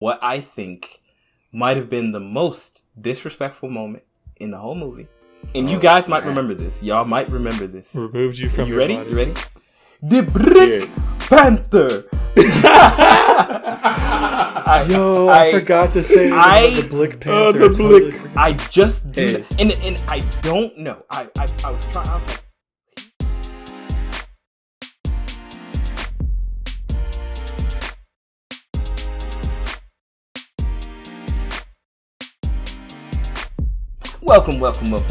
what I think might have been the most disrespectful moment in the whole movie. And you guys might remember this. Y'all might remember this. Removed you from you your ready? body. You ready? The Black Panther. I forgot to say the Black Panther. I just did, and I don't know. I was trying. I was like. Welcome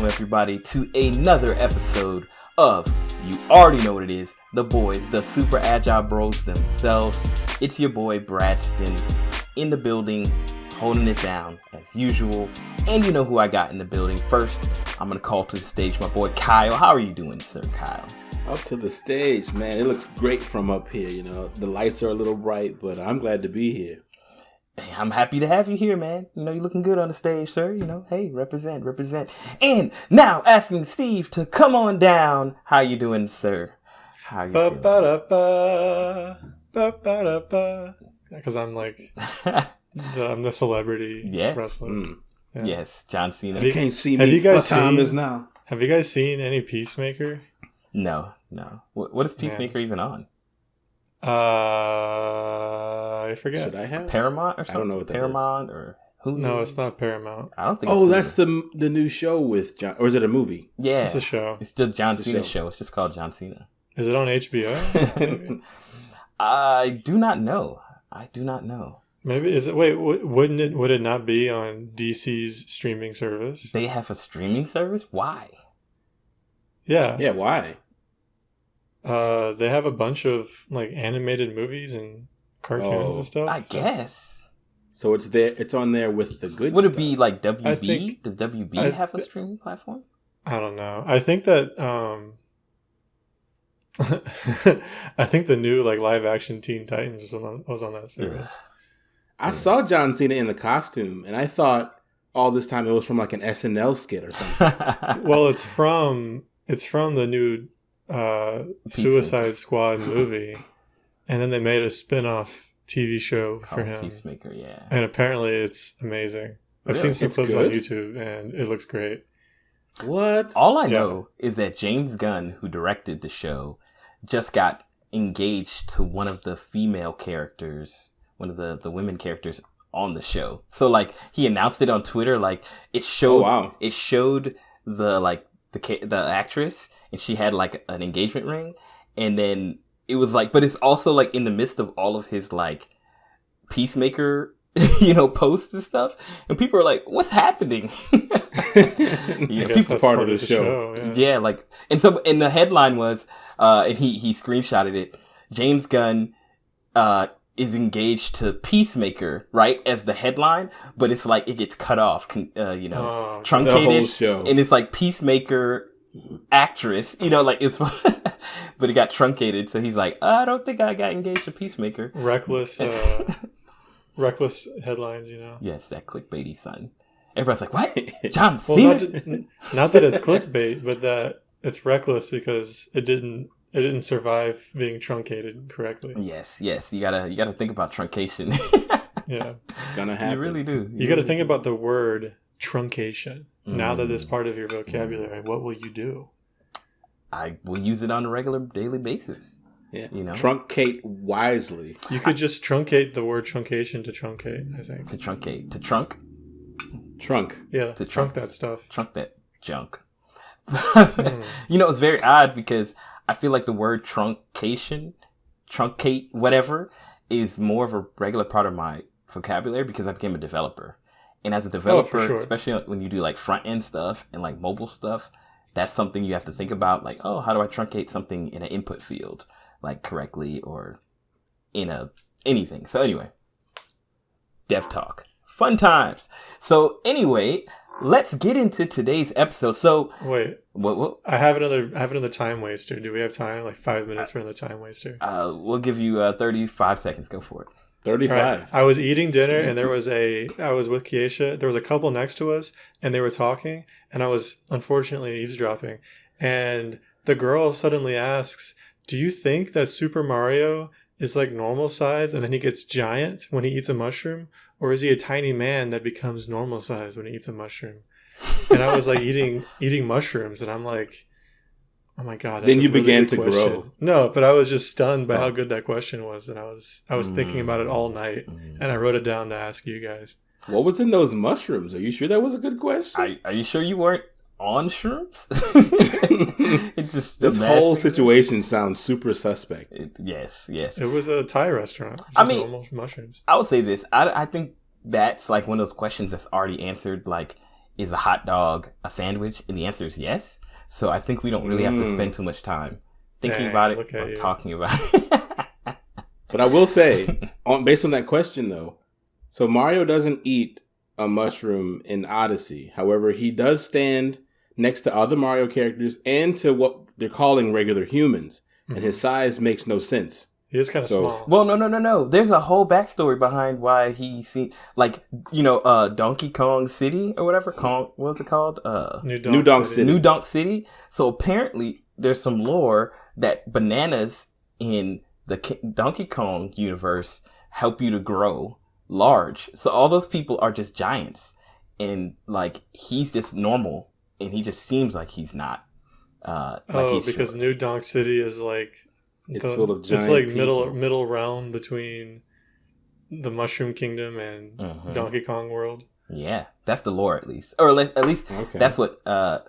everybody to another episode of, you already know what it is, the boys, the Super Agile Bros themselves. It's your boy Bradston in the building, holding it down as usual. And you know who I got in the building. First, I'm going to call to the stage my boy Kyle. How are you doing, sir, Kyle? Up to the stage, man. It looks great from up here. You know, the lights are a little bright, but I'm glad to be here. I'm happy to have you here, man. You know, you're looking good on the stage, sir. You know, hey, represent. And now asking Steve to come on down. How you doing, sir? How you feeling? Because I'm like, I'm the celebrity wrestler. Yeah. Yes, John Cena. You can't see me. Have you guys seen? Is now. Have you guys seen any Peacemaker? No. What is Peacemaker even on? I forget. Should I have Paramount or something? I don't know what that Paramount is. Or who? No, it's not Paramount. I don't think. Oh, that's the new show with John, or is it a movie? Yeah, it's a show. It's just John Cena's show. It's just called John Cena. Is it on HBO? I do not know. Maybe is it? Wait, would it not be on DC's streaming service? They have a streaming service. Why? Yeah. Why? They have a bunch of like animated movies and cartoons and stuff. I guess. So it's there. It's on there with the good. Would stuff. It be like WB? Does WB have a streaming platform? I don't know. I think that I think the new like live action Teen Titans was on that service. I saw John Cena in the costume, and I thought all this time it was from like an SNL skit or something. Well, it's from the new Suicide Squad movie, and then they made a spin-off TV show for him. Peacemaker, yeah. And apparently it's amazing. I've seen some clips on YouTube, and it looks great. What? All I know is that James Gunn, who directed the show, just got engaged to one of the female characters, one of the women characters on the show. So like he announced it on Twitter, like it showed it showed the actress, and she had like an engagement ring, and then it was like, but it's also like in the midst of all of his like Peacemaker, posts and stuff, and people are like, "What's happening?" People part of the show. Yeah, like, and so, and the headline was, and he screenshotted it. James Gunn is engaged to Peacemaker, right, as the headline, but it's like it gets cut off, truncated, the whole show, and it's like Peacemaker actress, like it's, but it got truncated. So he's like, I don't think I got engaged to Peacemaker. Reckless headlines, Yes, that clickbaity son. Everybody's like, what? John Cena? Not that it's clickbait, but that it's reckless because it didn't survive being truncated correctly. Yes. You gotta think about truncation. Yeah, it's gonna happen. You really do. You gotta think about the word truncation. Now that it's part of your vocabulary, what will you do? I will use it on a regular daily basis. Yeah, truncate wisely. You could just truncate the word truncation to truncate. I think to truncate, to trunk. Yeah, to trunk that stuff. Trunk that junk. It's very odd because I feel like the word truncate, whatever, is more of a regular part of my vocabulary because I became a developer. And as a developer, especially when you do like front end stuff and like mobile stuff, that's something you have to think about. Like, oh, how do I truncate something in an input field, like correctly, or in anything? So anyway, dev talk, fun times. So anyway, let's get into today's episode. So wait, what? I have another time waster. Do we have time? Like 5 minutes for another time waster? We'll give you 35 seconds. Go for it. 35. Right. I was eating dinner and I was with Keisha. There was a couple next to us and they were talking and I was unfortunately eavesdropping. And the girl suddenly asks, "Do you think that Super Mario is like normal size and then he gets giant when he eats a mushroom? or is he a tiny man that becomes normal size when he eats a mushroom? And I was like eating mushrooms, and I'm like, oh my god! Then you began to grow. No, but I was just stunned by how good that question was, and I was thinking about it all night, and I wrote it down to ask you guys. What was in those mushrooms? Are you sure that was a good question? Are you sure you weren't on shrooms? This whole situation sounds super suspect. Yes. It was a Thai restaurant. I mean, normal mushrooms. I would say this. I think that's like one of those questions that's already answered. Like, is a hot dog a sandwich? And the answer is yes. So I think we don't really have to spend too much time thinking about it or talking about it. But I will say, based on that question though, so Mario doesn't eat a mushroom in Odyssey. However, he does stand next to other Mario characters and to what they're calling regular humans. And his size makes no sense. He is kind of small. Well, no. There's a whole backstory behind why he Donkey Kong City or whatever. What was it called? New Donk City. New Donk City. So apparently there's some lore that bananas in the Donkey Kong universe help you to grow large. So all those people are just giants. And like he's just normal and he just seems like he's not. Because New Donk City is like... It's full of giant It's like people. middle realm between the Mushroom Kingdom and Donkey Kong World. Yeah, that's the lore at least. Or at least that's what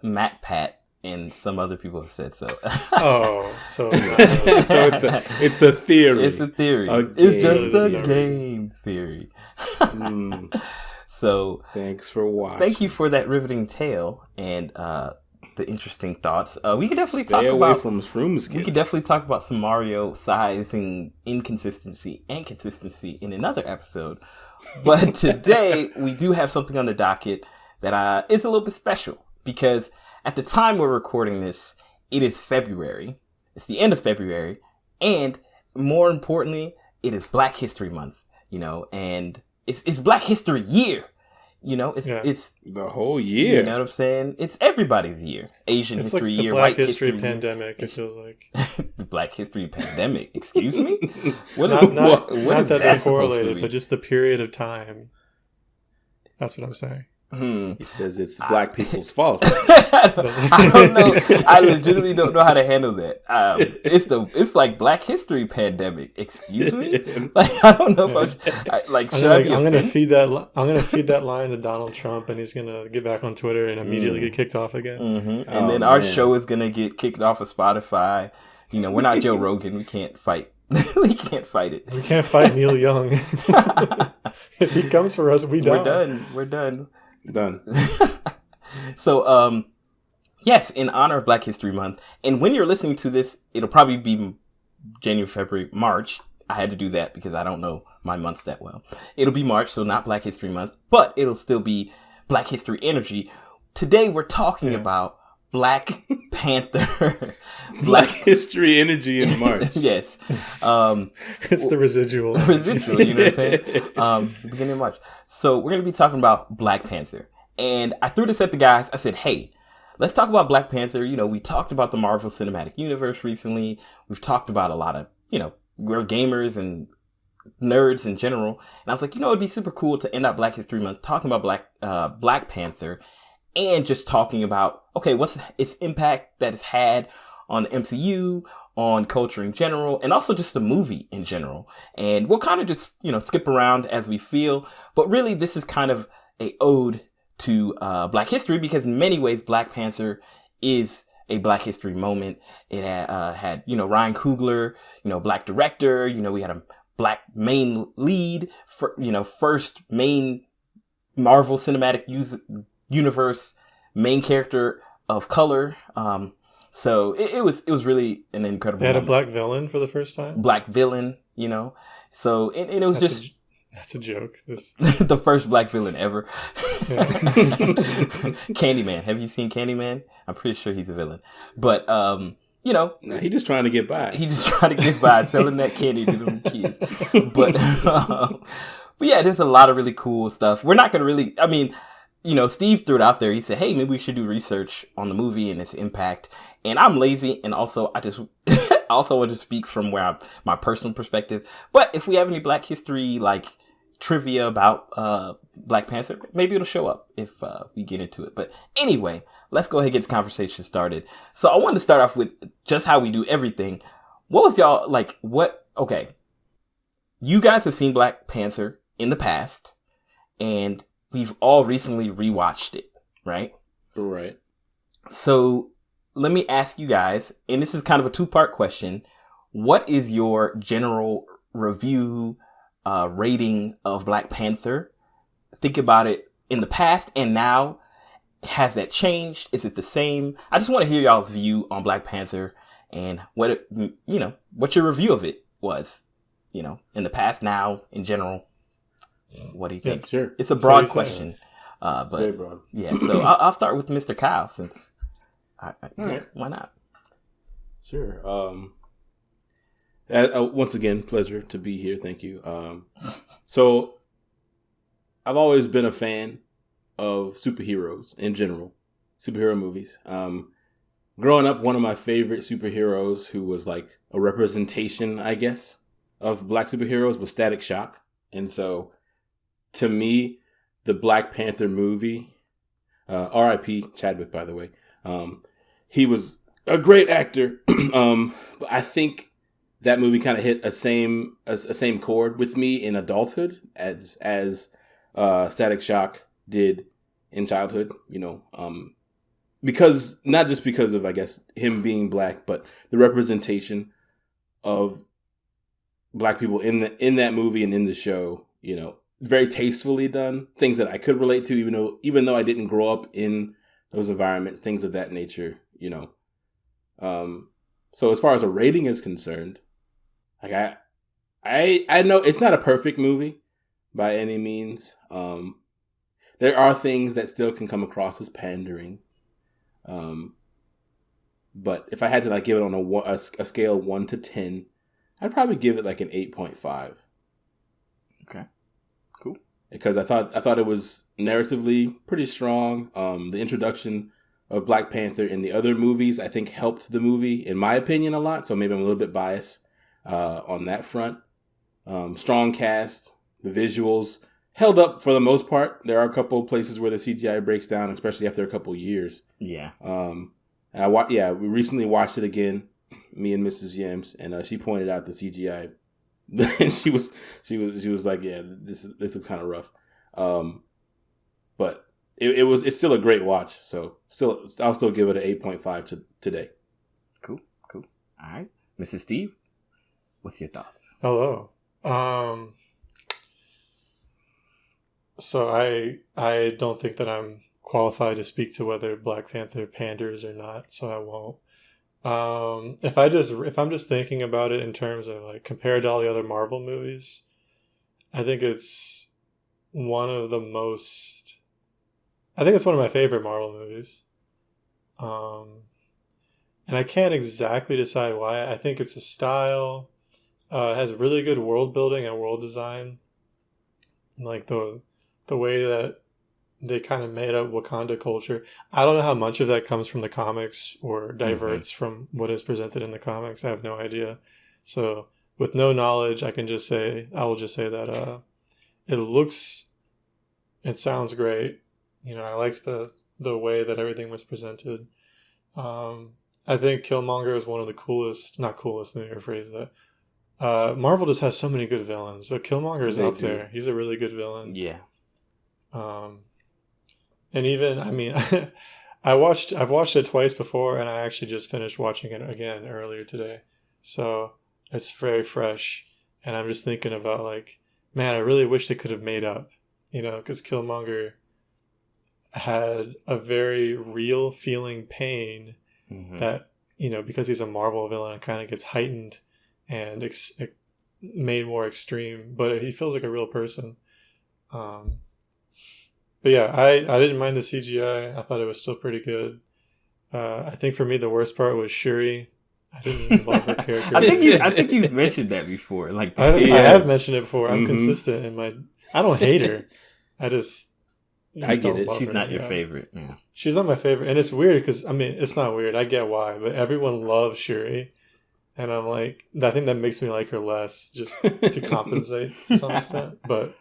Matt Pat and some other people have said. So so it's a theory. It's a theory. It's just a game theory. So thanks for watching. Thank you for that riveting tale and the interesting thoughts. We could definitely Stay talk away about from shrooms. We could definitely talk about some Mario sizing inconsistency and consistency in another episode. But today we do have something on the docket that is a little bit special because at the time we're recording this, it is February. It's the end of February, and more importantly, it is Black History Month. And it's Black History Year. It's the whole year. You know what I'm saying? It's everybody's year. Asian it's History like Year, Black White History Pandemic. It feels like the Black History Pandemic. Excuse me. Not that they're supposed to correlated, be? but just the period of time. That's what I'm saying. He says it's black people's fault. I don't know. I legitimately don't know how to handle that. It's like Black History Pandemic. Excuse me. Like I don't know if I'm gonna feed that line to Donald Trump, and he's gonna get back on Twitter and immediately get kicked off again. And then our show is gonna get kicked off of Spotify. We're not Joe Rogan. We can't fight. We can't fight it. We can't fight Neil Young. If he comes for us, we die. We're done. Done. So, yes, in honor of Black History Month, and when you're listening to this, it'll probably be January, February, March. I had to do that because I don't know my months that well. It'll be March, so not Black History Month, but it'll still be Black History Energy. Today, we're talking about Black Panther. Black History Energy in March. Yes. It's the residual. You know what I'm saying? Beginning of March. So we're going to be talking about Black Panther. And I threw this at the guys. I said, hey, let's talk about Black Panther. We talked about the Marvel Cinematic Universe recently. We've talked about a lot of, we're gamers and nerds in general. And I was like, it'd be super cool to end up Black History Month talking about Black Panther. And just talking about, what's its impact that it's had on the MCU, on culture in general, and also just the movie in general. And we'll kind of just, skip around as we feel. But really, this is kind of a ode to Black history because in many ways, Black Panther is a Black history moment. It had Ryan Coogler, Black director. We had a Black main lead, first main Marvel Cinematic Universe main character of color. So it was really an incredible. They had moment. a Black villain for the first time. Black villain, So and it was that's a joke. The first Black villain ever. Yeah. Candyman. Have you seen Candyman? I'm pretty sure he's a villain. But Nah, he just trying to get by. He just trying to get by selling that candy to them kids. But yeah, there's a lot of really cool stuff. We're not gonna really. I mean. Steve threw it out there. He said, hey, maybe we should do research on the movie and its impact. And I'm lazy. And also, I just also want to speak from my personal perspective. But if we have any Black history, trivia about Black Panther. Maybe it'll show up if we get into it. But anyway, let's go ahead and get this conversation started. So I wanted to start off with just how we do everything. What was y'all like? Okay, you guys have seen Black Panther in the past, and we've all recently rewatched it, right? Right. So let me ask you guys, and this is kind of a two-part question. What is your general review rating of Black Panther? Think about it in the past and now. Has that changed? Is it the same? I just want to hear y'all's view on Black Panther and what your review of it was, in the past, now, in general. What do you think? Yeah, sure. It's a broad question, but very broad. Yeah. So I'll start with Mr. Kyle since All right. Why not? Sure. Once again, pleasure to be here. Thank you. So I've always been a fan of superheroes in general, superhero movies. Growing up, one of my favorite superheroes who was like a representation, I guess, of black superheroes was Static Shock. And so to me, the Black Panther movie, R.I.P. Chadwick, by the way, he was a great actor. But I think that movie kind of hit a same chord with me in adulthood as Static Shock did in childhood, because not just because of, I guess, him being black, but the representation of black people in that movie and in the show, very tastefully done, things that I could relate to, even though I didn't grow up in those environments, things of that nature, So as far as a rating is concerned, like I know it's not a perfect movie by any means. There are things that still can come across as pandering. But if I had to give it on a scale of 1 to 10, I'd probably give it like an 8.5. Okay, cool. Because I thought it was narratively pretty strong. The introduction of Black Panther in the other movies, I think, helped the movie, in my opinion, a lot. So maybe I'm a little bit biased on that front. Strong cast, the visuals held up for the most part. There are a couple places where the CGI breaks down, especially after a couple years. Yeah. We recently watched it again, me and Mrs. Yams, and she pointed out the CGI. And she was like, yeah, this looks kind of rough. But it's still a great watch. So I'll still give it an 8.5 today. Cool. All right, Mrs. Steve, what's your thoughts? Hello. So I don't think that I'm qualified to speak to whether Black Panther panders or not, so I won't. If I'm just thinking about it in terms of compared to all the other Marvel movies, I think it's one of my favorite Marvel movies. And I can't exactly decide why. I think it's a style. It has really good world building and world design. Like the way that they kind of made up Wakanda culture. I don't know how much of that comes from the comics or diverts from what is presented in the comics. I have no idea. So with no knowledge, I will just say that it sounds great. I liked the way that everything was presented. I think Killmonger is one of the coolest, not coolest, let me rephrase that. Marvel just has so many good villains, but Killmonger is up there. He's a really good villain. Yeah. And even, I've watched it twice before, and I actually just finished watching it again earlier today. So it's very fresh. And I'm just thinking about man, I really wish they could have made up, because Killmonger had a very real feeling pain that, because he's a Marvel villain, it kind of gets heightened and made more extreme, but he feels like a real person. But yeah, I didn't mind the CGI. I thought it was still pretty good. I think for me, the worst part was Shuri. I didn't even love her character. I think you've mentioned that before. I have mentioned it before. I'm consistent in my. I don't hate her. I get it. She's not your favorite. Yeah. She's not my favorite, and it's weird because it's not weird. I get why, but everyone loves Shuri, and I'm I think that makes me like her less, just to compensate to some extent. But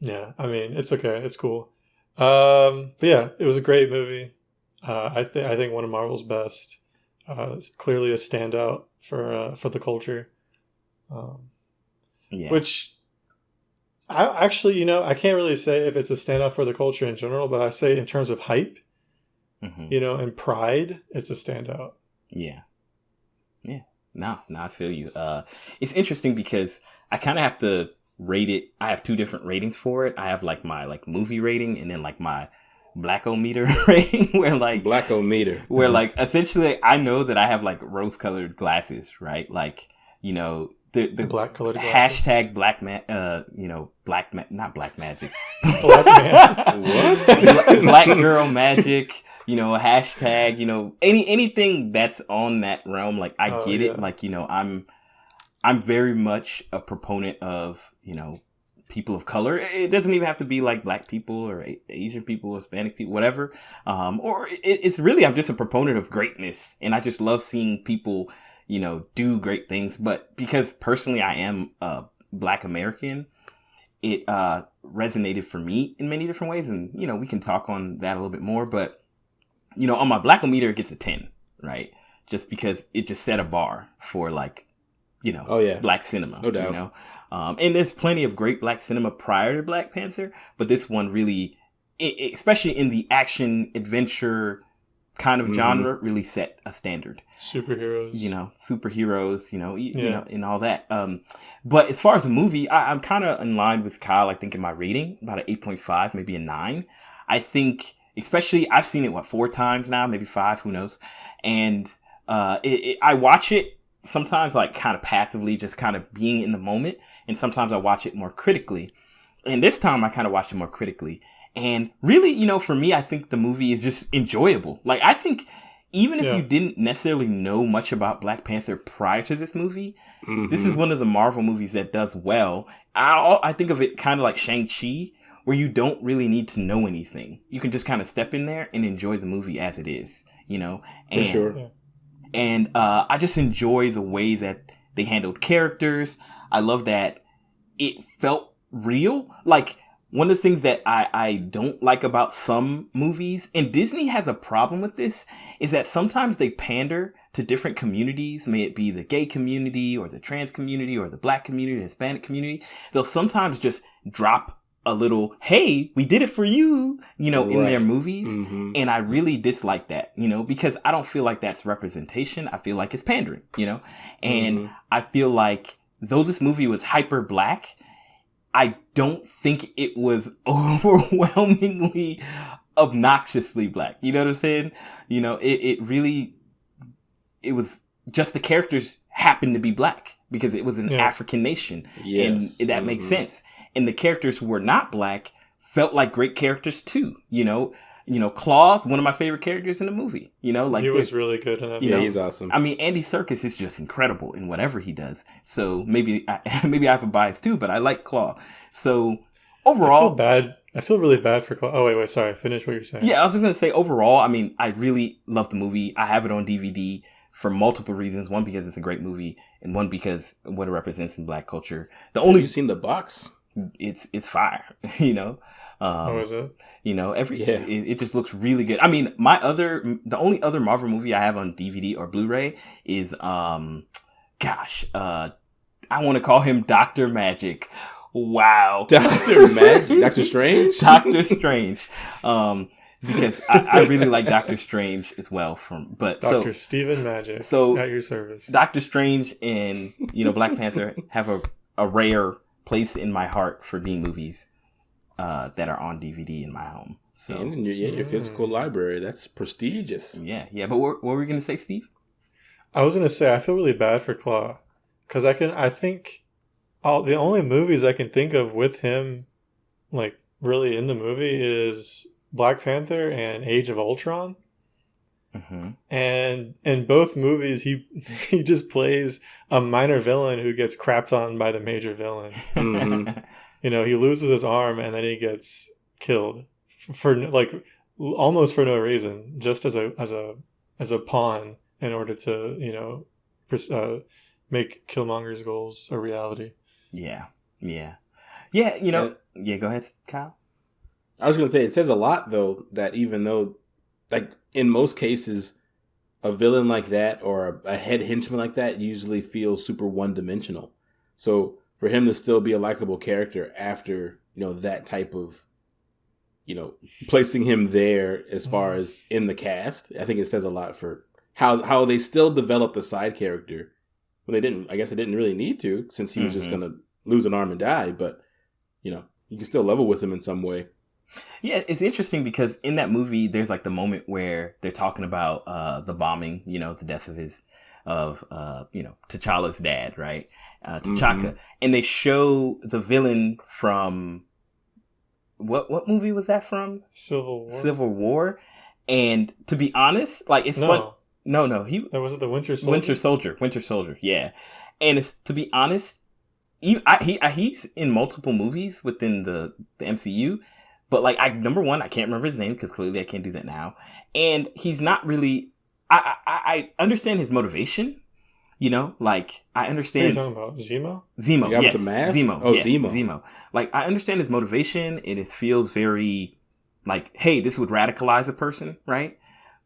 Yeah, I mean, it's okay. It's cool. But yeah, it was a great movie. I think one of Marvel's best. It's clearly a standout for the culture. Yeah. Which I actually, I can't really say if it's a standout for the culture in general, but I say in terms of hype, and pride, it's a standout. Yeah. Yeah. No, I feel you. It's interesting because I kind of have to rate it. I have two different ratings for it. I have like my like movie rating and then like my Blackometer rating where like Blackometer. where like essentially I know that I have like rose colored glasses, right? Like, the Black colored glasses. hashtag not black magic. Black man. What? Black girl magic, hashtag, anything that's on that realm, like I get it. Like, I'm very much a proponent of, people of color. It doesn't even have to be like black people or Asian people, Hispanic people, whatever. Or it's really, I'm just a proponent of greatness. And I just love seeing people, do great things. But because personally I am a Black American, it resonated for me in many different ways. And, we can talk on that a little bit more. But, on my Blackometer, it gets a 10, right? Just because it just set a bar for like, Black cinema. No doubt. And there's plenty of great Black cinema prior to Black Panther, but this one really, especially in the action adventure kind of genre, really set a standard. Superheroes. Superheroes, and all that. But as far as the movie, I'm kind of in line with Kyle, I think, in my rating, about an 8.5, maybe a 9. I think, especially, I've seen it, 4 times now, maybe 5, who knows? And I watch it sometimes like kind of passively, just kind of being in the moment. And sometimes I watch it more critically. And this time I kind of watched it more critically. And really, for me, I think the movie is just enjoyable. Like, I think even if you didn't necessarily know much about Black Panther prior to this movie, this is one of the Marvel movies that does well. I think of it kind of like Shang-Chi, where you don't really need to know anything. You can just kind of step in there and enjoy the movie as it is, And, for sure. Yeah. And I just enjoy the way that they handled characters. I love that it felt real. Like, one of the things that I don't like about some movies, and Disney has a problem with this, is that sometimes they pander to different communities, may it be the gay community or the trans community or the Black community, the Hispanic community. They'll sometimes just drop a little, hey, we did it for you, in their movies. And I really dislike that, because I don't feel like that's representation. I feel like it's pandering, and I feel like though this movie was hyper Black, I don't think it was overwhelmingly obnoxiously Black. You know what I'm saying? It really, it was just the characters happened to be Black because it was an African nation. Yes. And that makes sense. And the characters who were not Black felt like great characters too. Claw's one of my favorite characters in the movie. He was really good in that. He's awesome. I mean, Andy Serkis is just incredible in whatever he does. So maybe I have a bias too, but I like Claw. So overall, I feel really bad for Claw. Oh wait, sorry. Finish what you're saying. Yeah, I was going to say overall, I mean, I really love the movie. I have it on DVD for multiple reasons. One, because it's a great movie, and one, because what it represents in Black culture. Have you seen the box? It's fire, How is it? It just looks really good. I mean, the only other Marvel movie I have on DVD or Blu-ray is I want to call him Dr. Magic. Wow. Dr. Magic? Dr. Strange? Dr. Strange. Because I really like Doctor Strange as well. Dr. Stephen Magic. So at your service. Doctor Strange and Black Panther have a rare place in my heart for being movies that are on DVD in my home. So and in your physical library, that's prestigious. Yeah. But what were we gonna say, Steve? I was gonna say I feel really bad for Claw because I think the only movies I can think of with him, like really in the movie, is Black Panther and Age of Ultron. And in both movies, he just plays a minor villain who gets crapped on by the major villain. He loses his arm and then he gets killed for like almost for no reason, just as a pawn in order to make Killmonger's goals a reality. Yeah. Yeah, yeah, go ahead, Kyle. I was going to say, it says a lot, though, that even though, like, in most cases, a villain like that or a head henchman like that usually feels super one-dimensional. So for him to still be a likable character after, that type of, placing him there as far as in the cast, I think it says a lot for how they still developed the side character. Well, I guess they didn't really need to, since he was just going to lose an arm and die, but, you can still level with him in some way. Yeah, it's interesting because in that movie, there's like the moment where they're talking about the bombing, the death of T'Challa's dad, right? T'Chaka. And they show the villain from, what movie was that from? Civil War. And to be honest, like, it's fun. No, that wasn't the Winter Soldier. Winter Soldier, yeah. And it's, to be honest, he's in multiple movies within the MCU, but like, number one, I can't remember his name because clearly I can't do that now, and he's not really. I understand his motivation, like I understand. What are you talking about? Zemo? Zemo, yes, with the mask? Zemo. Oh, yeah, Zemo. Like I understand his motivation, and it feels very like, hey, this would radicalize a person, right?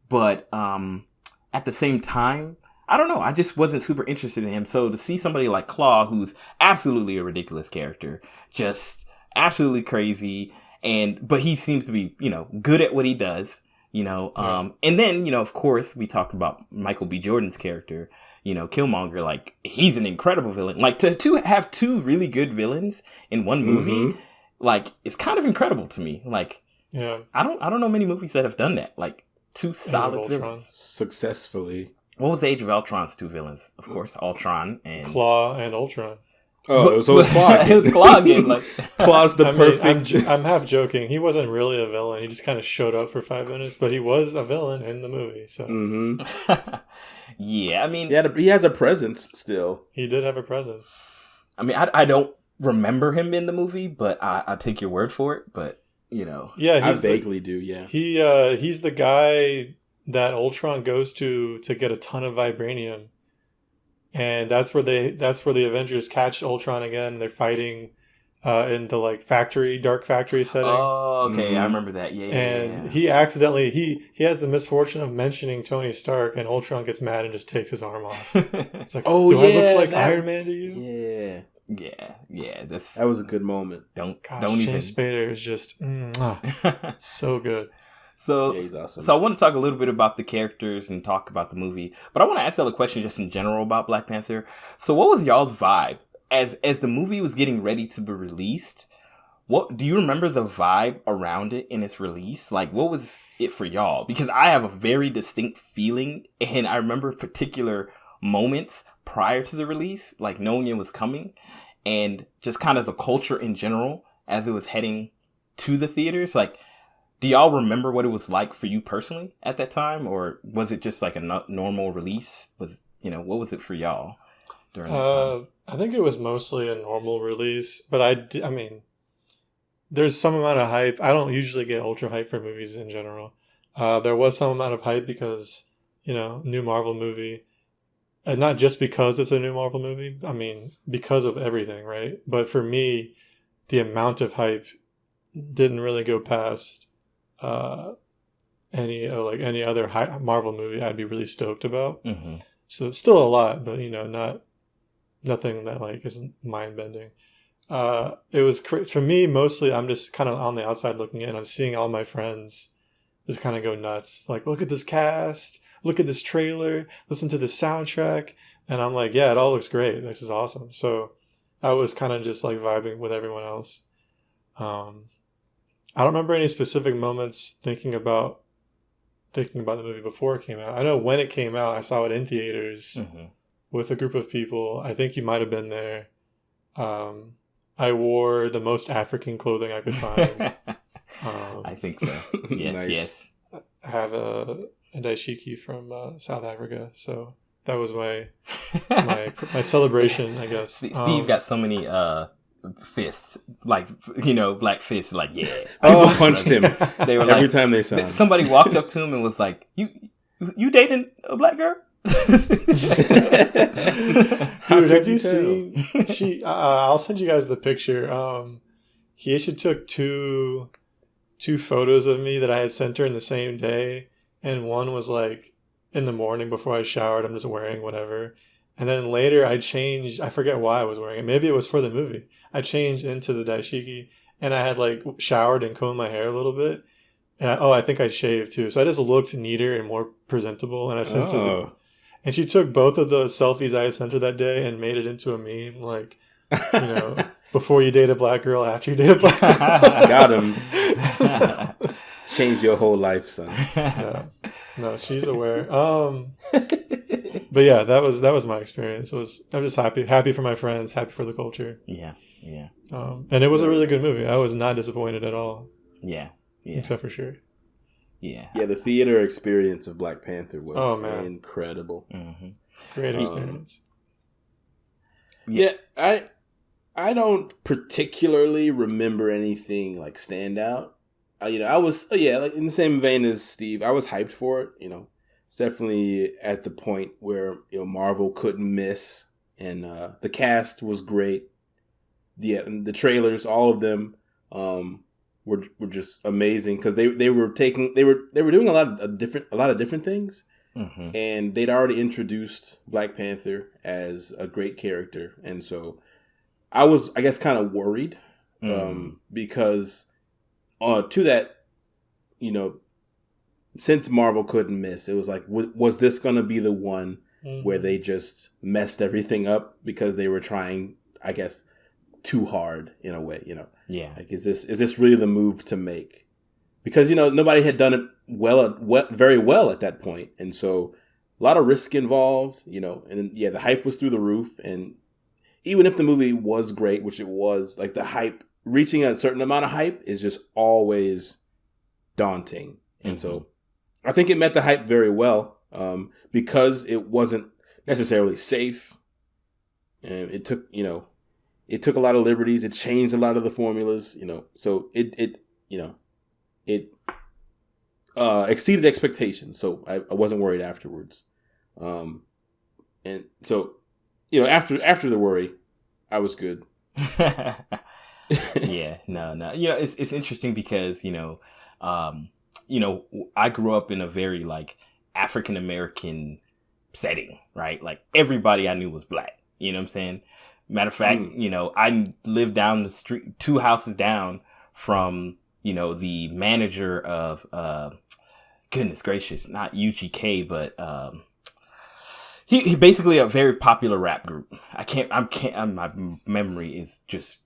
But at the same time, I don't know. I just wasn't super interested in him. So to see somebody like Claw, who's absolutely a ridiculous character, just absolutely crazy, but he seems to be, good at what he does, and then, of course, we talked about Michael B. Jordan's character, Killmonger, like, he's an incredible villain. Like, to have two really good villains in one movie, like, it's kind of incredible to me. Like, yeah, I don't know many movies that have done that. Like, two solid villains. Successfully. What was the Age of Ultron's two villains? Of course, Ultron and Claw and Ultron. Oh, so it was Claw. It was Claw again. Like, Claw's the perfect. I'm half joking. He wasn't really a villain. He just kind of showed up for 5 minutes, but he was a villain in the movie. So, yeah, I mean, he has a presence still. He did have a presence. I mean, I don't remember him in the movie, but I take your word for it. But yeah, I vaguely do. Yeah, he's the guy that Ultron goes to get a ton of vibranium, and that's where the Avengers catch Ultron again. They're fighting in the like dark factory setting. Oh, okay, I remember that. Yeah, and he accidentally he has the misfortune of mentioning Tony Stark, and Ultron gets mad and just takes his arm off. It's like, do I look like Iron Man to you? Yeah. That was a good moment. Don't James even. Spader is just so good. So, yeah, he's awesome. So I want to talk a little bit about the characters and talk about the movie, but I want to ask y'all a question just in general about Black Panther. So what was y'all's vibe as the movie was getting ready to be released? What do you remember the vibe around it in its release? Like, what was it for y'all? Because I have a very distinct feeling, and I remember particular moments prior to the release, like knowing it was coming, and just kind of the culture in general as it was heading to the theaters. Like, do y'all remember what it was like for you personally at that time, or was it just like a normal release? What was it for y'all during that time? I think it was mostly a normal release, but I mean, there's some amount of hype. I don't usually get ultra hype for movies in general. There was some amount of hype because, new Marvel movie. And not just because it's a new Marvel movie. I mean, because of everything, right? But for me, the amount of hype didn't really go past any other Marvel movie I'd be really stoked about. Mm-hmm. So it's still a lot, but nothing that like is mind bending. It was for me mostly. I'm just kind of on the outside looking in. I'm seeing all my friends just kind of go nuts. Like, look at this cast. Look at this trailer, listen to the soundtrack. And I'm like, yeah, it all looks great. This is awesome. So I was kind of just like vibing with everyone else. I don't remember any specific moments thinking about the movie before it came out. I know when it came out, I saw it in theaters with a group of people. I think you might have been there. I wore the most African clothing I could find. I think so. Yes, nice. Yes. I have a daishiki from South Africa, so that was my celebration, I guess. Steve got so many fists, like black fists, like yeah. People punched him. They were every time they saw him. Somebody walked up to him and was like, "You dating a black girl?" Dude, have you seen? I'll send you guys the picture. he actually took two photos of me that I had sent her in the same day, and one was like in the morning before I showered. I'm just wearing whatever, and then later I changed. I forget why I was wearing it. Maybe it was for the movie. I changed into the dashiki, and I had like showered and combed my hair a little bit. And I think I shaved too. So I just looked neater and more presentable. And I sent her. And she took both of the selfies I had sent her that day and made it into a meme. Like, before you date a black girl, after you date a black girl. Got him. Change your whole life, son. Yeah. No, she's aware. But yeah, that was my experience. I'm just happy for my friends, happy for the culture. Yeah. And it was a really good movie. I was not disappointed at all. Yeah. Except for sure. Yeah, the theater experience of Black Panther was incredible. Mm-hmm. Great experience. Yeah, I don't particularly remember anything like stand out. I was like in the same vein as Steve. I was hyped for it. It's definitely at the point where Marvel couldn't miss, and the cast was great. The trailers, all of them. Were just amazing because they were doing a lot of different things, mm-hmm. and they'd already introduced Black Panther as a great character, and so I was, I guess, kind of worried because to that, since Marvel couldn't miss, it was like, was this going to be the one where they just messed everything up because they were trying, I guess, too hard in a way, Yeah. Like, is this really the move to make? Because, nobody had done it very well at that point. And so a lot of risk involved, and then, the hype was through the roof. And even if the movie was great, which it was, like the hype, reaching a certain amount of hype is just always daunting. And so I think it met the hype very well because it wasn't necessarily safe. And it took a lot of liberties. It changed a lot of the formulas, so it exceeded expectations. So I wasn't worried afterwards. And so, after the worry, I was good. Yeah, no. It's interesting because, I grew up in a very like African American setting, right? Like everybody I knew was black. You know what I'm saying? Matter of fact, I lived down the street, 2 houses down from, the manager of, goodness gracious, not UGK, but he basically a very popular rap group. My memory is just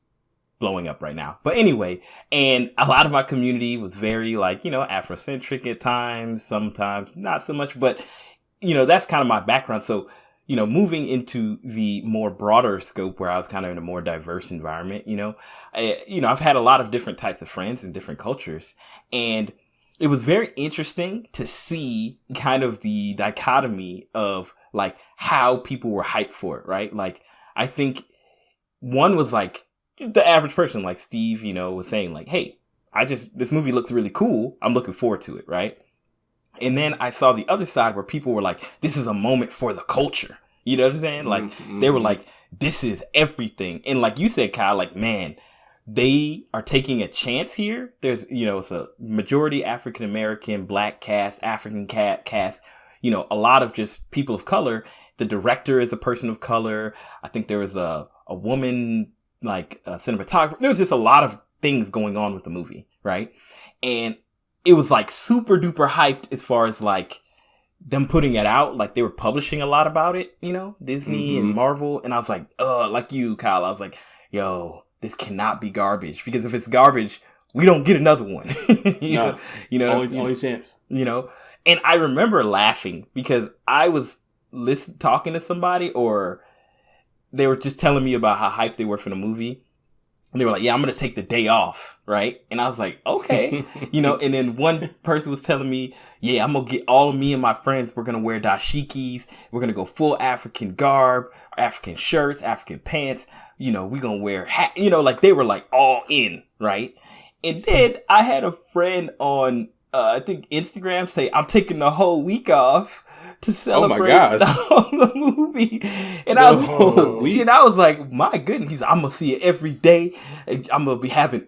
blowing up right now. But anyway, and a lot of my community was very like, Afrocentric at times, sometimes not so much, but, that's kind of my background. So, moving into the more broader scope where I was kind of in a more diverse environment, I've had a lot of different types of friends and different cultures. And it was very interesting to see kind of the dichotomy of like how people were hyped for it, right? Like, I think one was like the average person, like Steve, was saying like, hey, this movie looks really cool. I'm looking forward to it, right? And then I saw the other side where people were like, this is a moment for the culture. You know what I'm saying? Like, they were like, this is everything. And like you said, Kyle, like, man, they are taking a chance here. There's, it's a majority African-American, black cast, African cast, a lot of just people of color. The director is a person of color. I think there was a woman, like a cinematographer. There's just a lot of things going on with the movie, right? And it was like super duper hyped as far as like them putting it out. Like they were publishing a lot about it, Disney and Marvel. And I was like, like you, Kyle, I was like, yo, this cannot be garbage, because if it's garbage, we don't get another one. Only chance. And I remember laughing because I was talking to somebody, or they were just telling me about how hyped they were for the movie. And they were like, yeah, I'm going to take the day off, right? And I was like, okay. And then one person was telling me, yeah, I'm going to get all of me and my friends, we're going to wear dashikis. We're going to go full African garb, African shirts, African pants. We're going to wear hat. Like they were like all in, right? And then I had a friend on, I think Instagram say, I'm taking the whole week off to celebrate gosh. the movie. And I was like, my goodness. He's like, I'm gonna see it every day. I'm gonna be having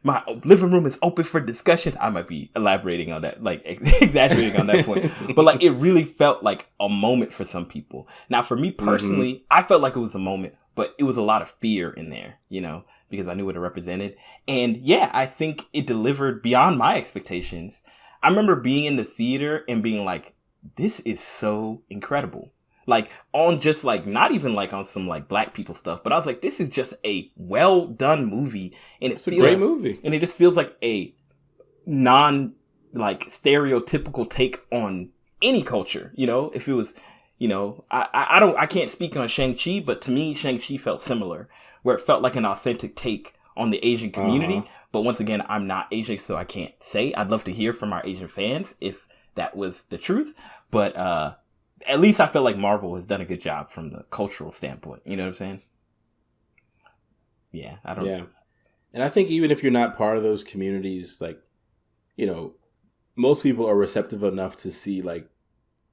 my living room is open for discussion. I might be elaborating on that, like exaggerating on that point. But like it really felt like a moment for some people. Now for me personally, I felt like it was a moment, but it was a lot of fear in there, you know, because I knew what it represented. And yeah, I think it delivered beyond my expectations. I remember being in the theater and being like, this is so incredible. Like on just like, not even like on some like black people stuff, but I was like, this is just a well done movie. And it's a great movie. And it just feels like a non like stereotypical take on any culture. You know, if it was, you know, I can't speak on Shang-Chi, but to me, Shang-Chi felt similar, where it felt like an authentic take on the Asian community. But once again, I'm not Asian, so I can't say. I'd love to hear from our Asian fans if that was the truth. But at least I feel like Marvel has done a good job from the cultural standpoint. You know what I'm saying? Yeah, I don't know. And I think even if you're not part of those communities, like, you know, most people are receptive enough to see like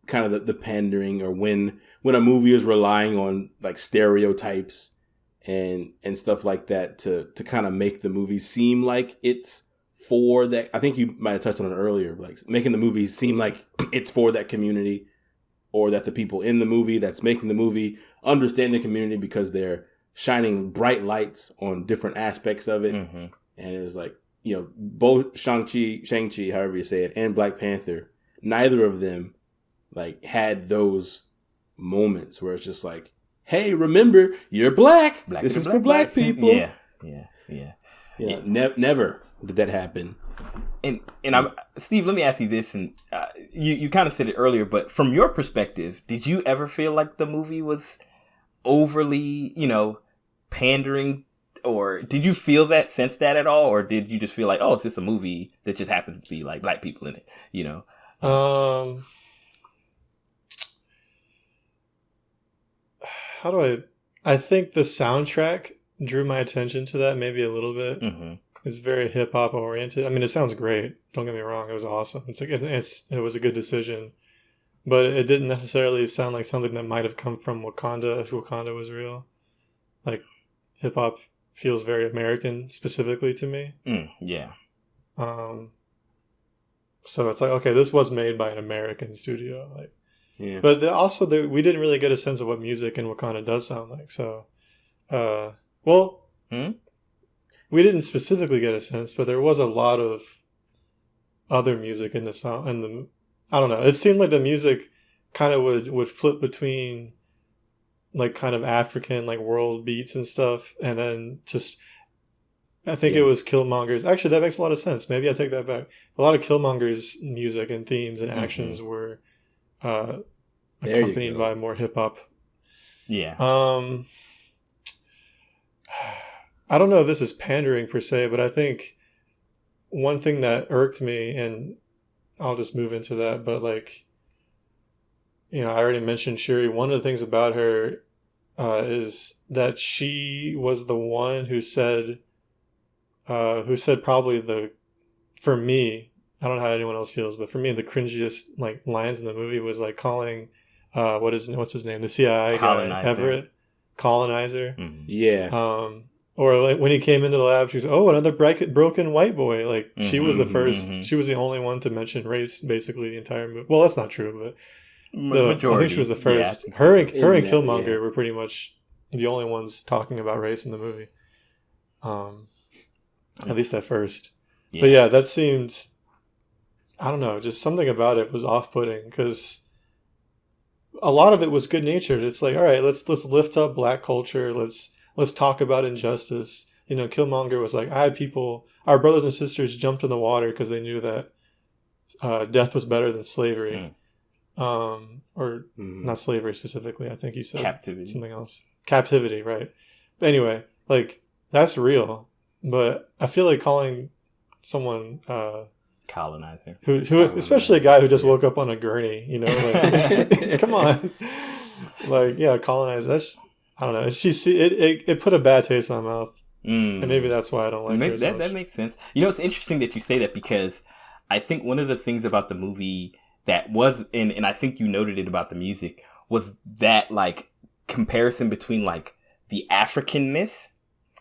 kind of the pandering, or when a movie is relying on like stereotypes and stuff like that to kind of make the movie seem like it's for that. I think you might have touched on it earlier, like making the movie seem like it's for that community, or that the people in the movie that's making the movie understand the community because they're shining bright lights on different aspects of it. And it was like, you know, both Shang-Chi, however you say it, and Black Panther, neither of them like had those moments where it's just like, hey, remember, you're black. This is for black people. Yeah. Never did that happen. And I'm Steve. Let me ask you this, and you kind of said it earlier, but from your perspective, did you ever feel like the movie was overly, you know, pandering, or did you feel that, sense that at all, or did you just feel like, oh, it's just a movie that just happens to be like black people in it, you know? How do I think the soundtrack drew my attention to that maybe a little bit. It's very hip hop oriented. I mean, it sounds great. Don't get me wrong. It was awesome. It was a good decision, but it didn't necessarily sound like something that might have come from Wakanda if Wakanda was real. Like hip hop feels very American specifically to me. So it's like, okay, this was made by an American studio. Like, yeah. But we didn't really get a sense of what music in Wakanda does sound like. So, we didn't specifically get a sense, but there was a lot of other music in the song. And I don't know. It seemed like the music kind of would flip between like kind of African like world beats and stuff, and then just I think it was Killmonger's. Actually, that makes a lot of sense. Maybe I take that back. A lot of Killmonger's music and themes and actions were accompanied by more hip hop. Yeah. I don't know if this is pandering per se, but I think one thing that irked me, and I'll just move into that, but like, you know, I already mentioned Shuri. One of the things about her is that she was the one who said probably for me, I don't know how anyone else feels, but for me, the cringiest like lines in the movie was like calling, what's his name? The CIA guy, Everett, colonizer. Yeah. Or like when he came into the lab, she was, oh, another broken white boy. Like she was the first, she was the only one to mention race basically the entire movie. Well, that's not true, but I think she was the first. Yeah. Her and Killmonger were pretty much the only ones talking about race in the movie. At least at first. Yeah. But yeah, that seemed, I don't know, just something about it was off-putting because a lot of it was good-natured. It's like, all right, let's lift up black culture. Let's talk about injustice. You know, Killmonger was like, our brothers and sisters jumped in the water because they knew that death was better than slavery. Not slavery specifically. I think he said captivity. Something else. Captivity, right. But anyway, like, that's real. But I feel like calling someone colonizer, who especially a guy who just woke up on a gurney, you know, like, come on, like, yeah, colonizer. That's, I don't know. It put a bad taste in my mouth, and maybe that's why I don't like her. That makes sense. You know, it's interesting that you say that because I think one of the things about the movie that was, and I think you noted it about the music, was that like comparison between like the Africanness,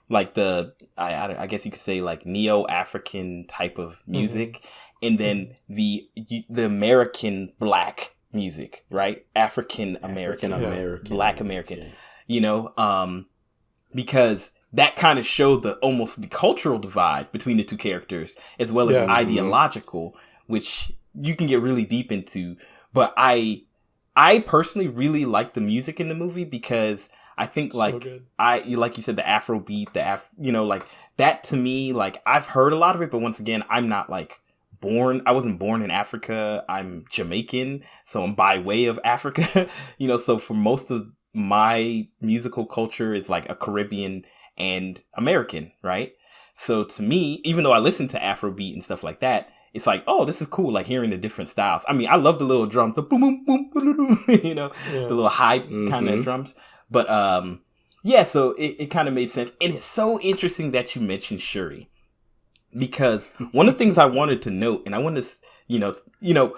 like I guess you could say like neo-African type of music, and then the American black music, right? African American, Black American, because that kind of showed the cultural divide between the two characters, as well as ideological, which you can get really deep into. But I personally really like the music in the movie because I think like like you said, the Afrobeat, like that to me, like I've heard a lot of it, but once again, I'm not like I wasn't born in Africa. I'm Jamaican, so I'm by way of Africa, so for most of my musical culture is like a Caribbean and American, right? So to me, even though I listen to Afrobeat and stuff like that, it's like, oh, this is cool, like hearing the different styles. I mean, I love the little drums, the boom, boom, boom, boom, the little high kind of drums. But so it kind of made sense. And it's so interesting that you mentioned Shuri, because one of the things I wanted to note, and I wanted to,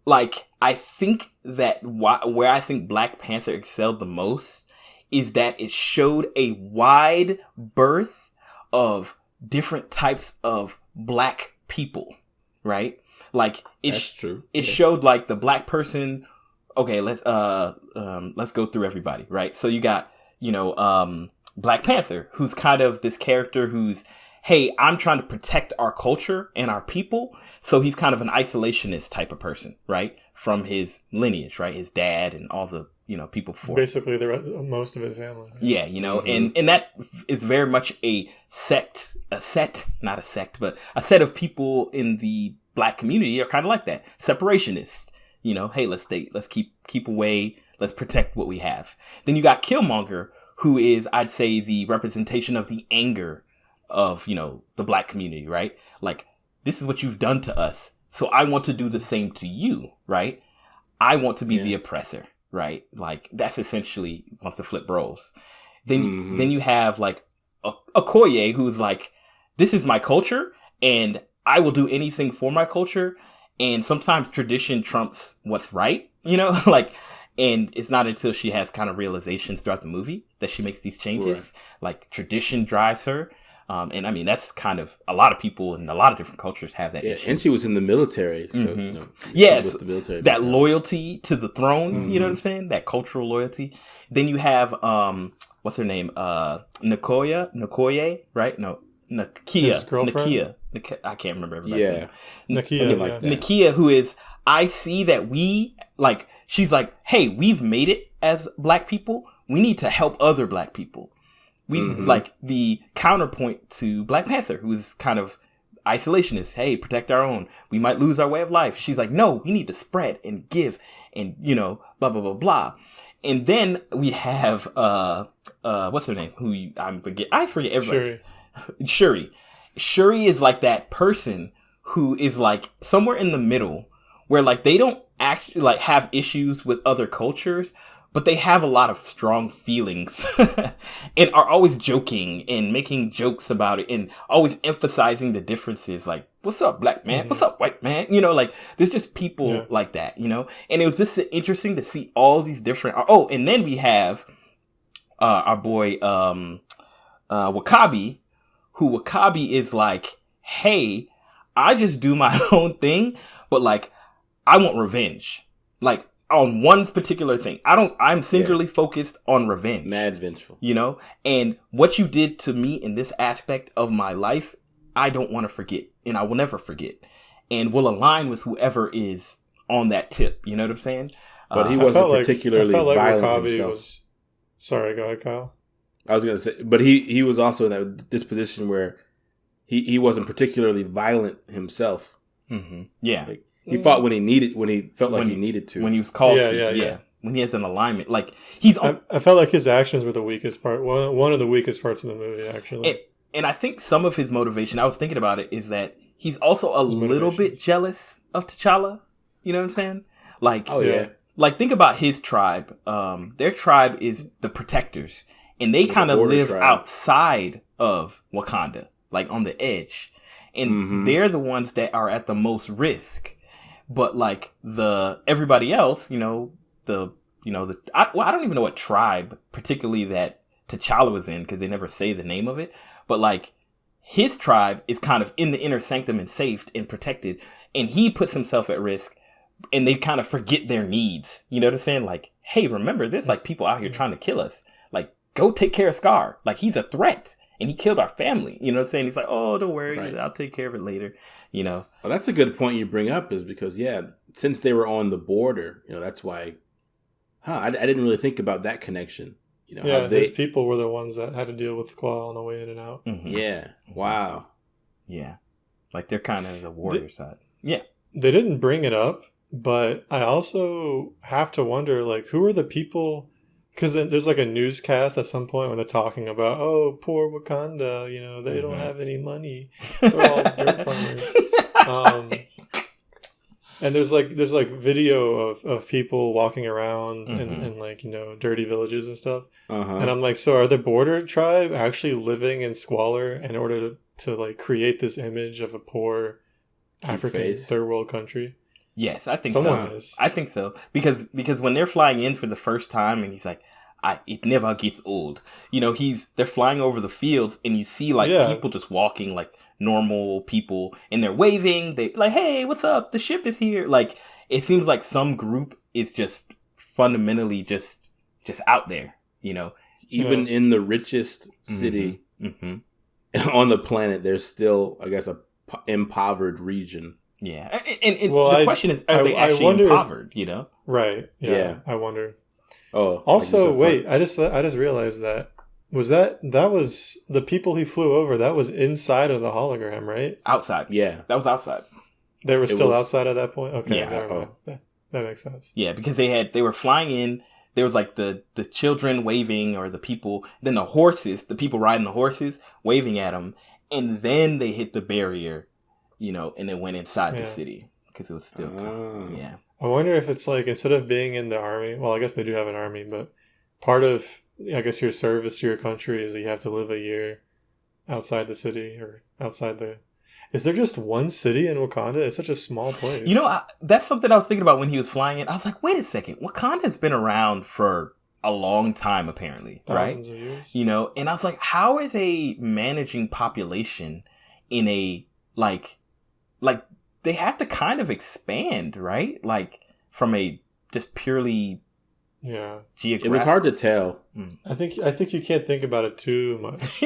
like, I think that where I think Black Panther excelled the most is that it showed a wide berth of different types of Black people, right? Like that's true. It showed like the Black person. Okay, let's go through everybody, right? So you got, Black Panther, who's kind of this character who's, hey, I'm trying to protect our culture and our people. So he's kind of an isolationist type of person, right? From his lineage, right? His dad and all the, people before. Basically, most of his family. Yeah, and that is very much a set of people in the Black community are kind of like that. Separationists, hey, let's keep away. Let's protect what we have. Then you got Killmonger, who is, I'd say, the representation of the anger of, the Black community, right? Like, this is what you've done to us, so I want to do the same to you, right? I want to be the oppressor, right? Like, that's essentially wants to flip roles. Then you have like Okoye, who's like, this is my culture, and I will do anything for my culture. And sometimes tradition trumps what's right, like, and it's not until she has kind of realizations throughout the movie that she makes these changes. Right. Like, tradition drives her. And I mean, that's kind of a lot of people in a lot of different cultures have that issue. And she was in the military. So, yes, the military that loyalty to the throne, you know what I'm saying? That cultural loyalty. Then you have, what's her name? Nakoye, right? No, Nakia. I can't remember everybody's name. Nakia, who is, I see that she's like, hey, we've made it as Black people. We need to help other Black people. We like the counterpoint to Black Panther, who is kind of isolationist. Hey, protect our own. We might lose our way of life. She's like, no, we need to spread and give and, blah, blah, blah, blah. And then we have, what's her name? I forget everybody. Shuri is like that person who is like somewhere in the middle where like they don't actually like have issues with other cultures, but they have a lot of strong feelings and are always joking and making jokes about it and always emphasizing the differences. Like, what's up, Black man? What's up, white man? Like, there's just people like that, and it was just interesting to see all these different. Oh, and then we have our boy Wakabi, who Wakabi is like, hey, I just do my own thing, but like, I want revenge. Like, on one particular thing. I'm singularly focused on revenge. Mad vengeful. And what you did to me in this aspect of my life, I don't want to forget. And I will never forget. And will align with whoever is on that tip. You know what I'm saying? But he wasn't particularly violent himself. Sorry, go ahead, Kyle. I was going to say, but he was also in this position where he wasn't particularly violent himself. Mm-hmm. Yeah. Like, he fought when he felt like he needed to. When he was called to. Yeah. When he has an alignment. Like, I felt like his actions were the weakest part. One of the weakest parts of the movie, actually. And I think some of his motivation, I was thinking about it, is that he's also a little bit jealous of T'Challa. You know what I'm saying? Like, like, think about his tribe. Their tribe is the Protectors. And they kind of live outside of Wakanda, like on the edge. And they're the ones that are at the most risk. But like everybody else, I don't even know what tribe particularly that T'Challa was in, because they never say the name of it. But like his tribe is kind of in the inner sanctum and safe and protected, and he puts himself at risk, and they kind of forget their needs. You know what I'm saying? Like, hey, remember, there's like people out here trying to kill us. Like, go take care of Scar. Like, he's a threat, and he killed our family. You know what I'm saying? He's like, oh, don't worry, right. I'll take care of it later. Well, that's a good point you bring up, is because, since they were on the border, that's why, I didn't really think about that connection. His people were the ones that had to deal with Claw on the way in and out. Mm-hmm. Yeah. Wow. Yeah. Like, they're kind of the warrior side. Yeah. They didn't bring it up, but I also have to wonder, like, who are the people? Because there's like a newscast at some point when they're talking about, oh, poor Wakanda, they don't have any money. They're all dirt farmers. And there's like video of people walking around in like, dirty villages and stuff. Uh-huh. And I'm like, so are the border tribe actually living in squalor in order to like create this image of a poor African third world country? Yes, I think someone so. is. I think so. Because when they're flying in for the first time, and he's like, it never gets old. They're flying over the fields, and you see like people just walking like normal people, and they're waving. They like, hey, what's up? The ship is here. Like, it seems like some group is just fundamentally just out there. Even in the richest city on the planet, there's still, I guess, a impoverished region. Yeah, and the question is, are they actually impoverished? Right. Yeah. I wonder. Oh. Also, wait. I just realized that was the people he flew over. That was inside of the hologram, right? Outside. Yeah, that was outside. They were still outside at that point. Okay. Yeah. That makes sense. Yeah, because they were flying in. There was like the children waving, or the people, then the horses, the people riding the horses waving at them, and then they hit the barrier, and it went inside the city because it was still, yeah. I wonder if it's like, instead of being in the army, well, I guess they do have an army, but part of, I guess, your service to your country is that you have to live a year outside the city or outside the... Is there just one city in Wakanda? It's such a small place. That's something I was thinking about when he was flying in. I was like, wait a second. Wakanda's been around for a long time, apparently. Thousands of years. And I was like, how are they managing population in a, like they have to kind of expand, right? Like, from a just purely geographic. It was hard to tell. I think you can't think about it too much.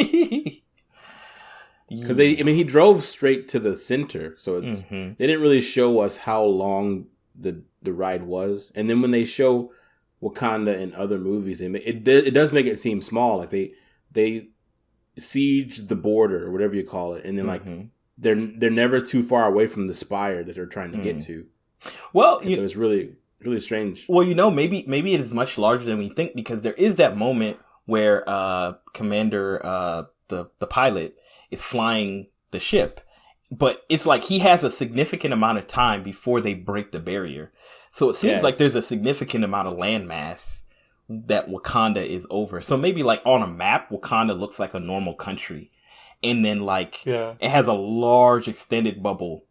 Because he drove straight to the center, so it's they didn't really show us how long the ride was. And then when they show Wakanda in other movies, it does make it seem small. Like they siege the border, or whatever you call it, and then like they're never too far away from the spire that they're trying to get to. Well, so it's really, really strange. Well, maybe it is much larger than we think, because there is that moment where Commander the pilot is flying the ship, but it's like he has a significant amount of time before they break the barrier. So it seems like there's a significant amount of landmass that Wakanda is over. So maybe like on a map, Wakanda looks like a normal country. And then like it has a large extended bubble,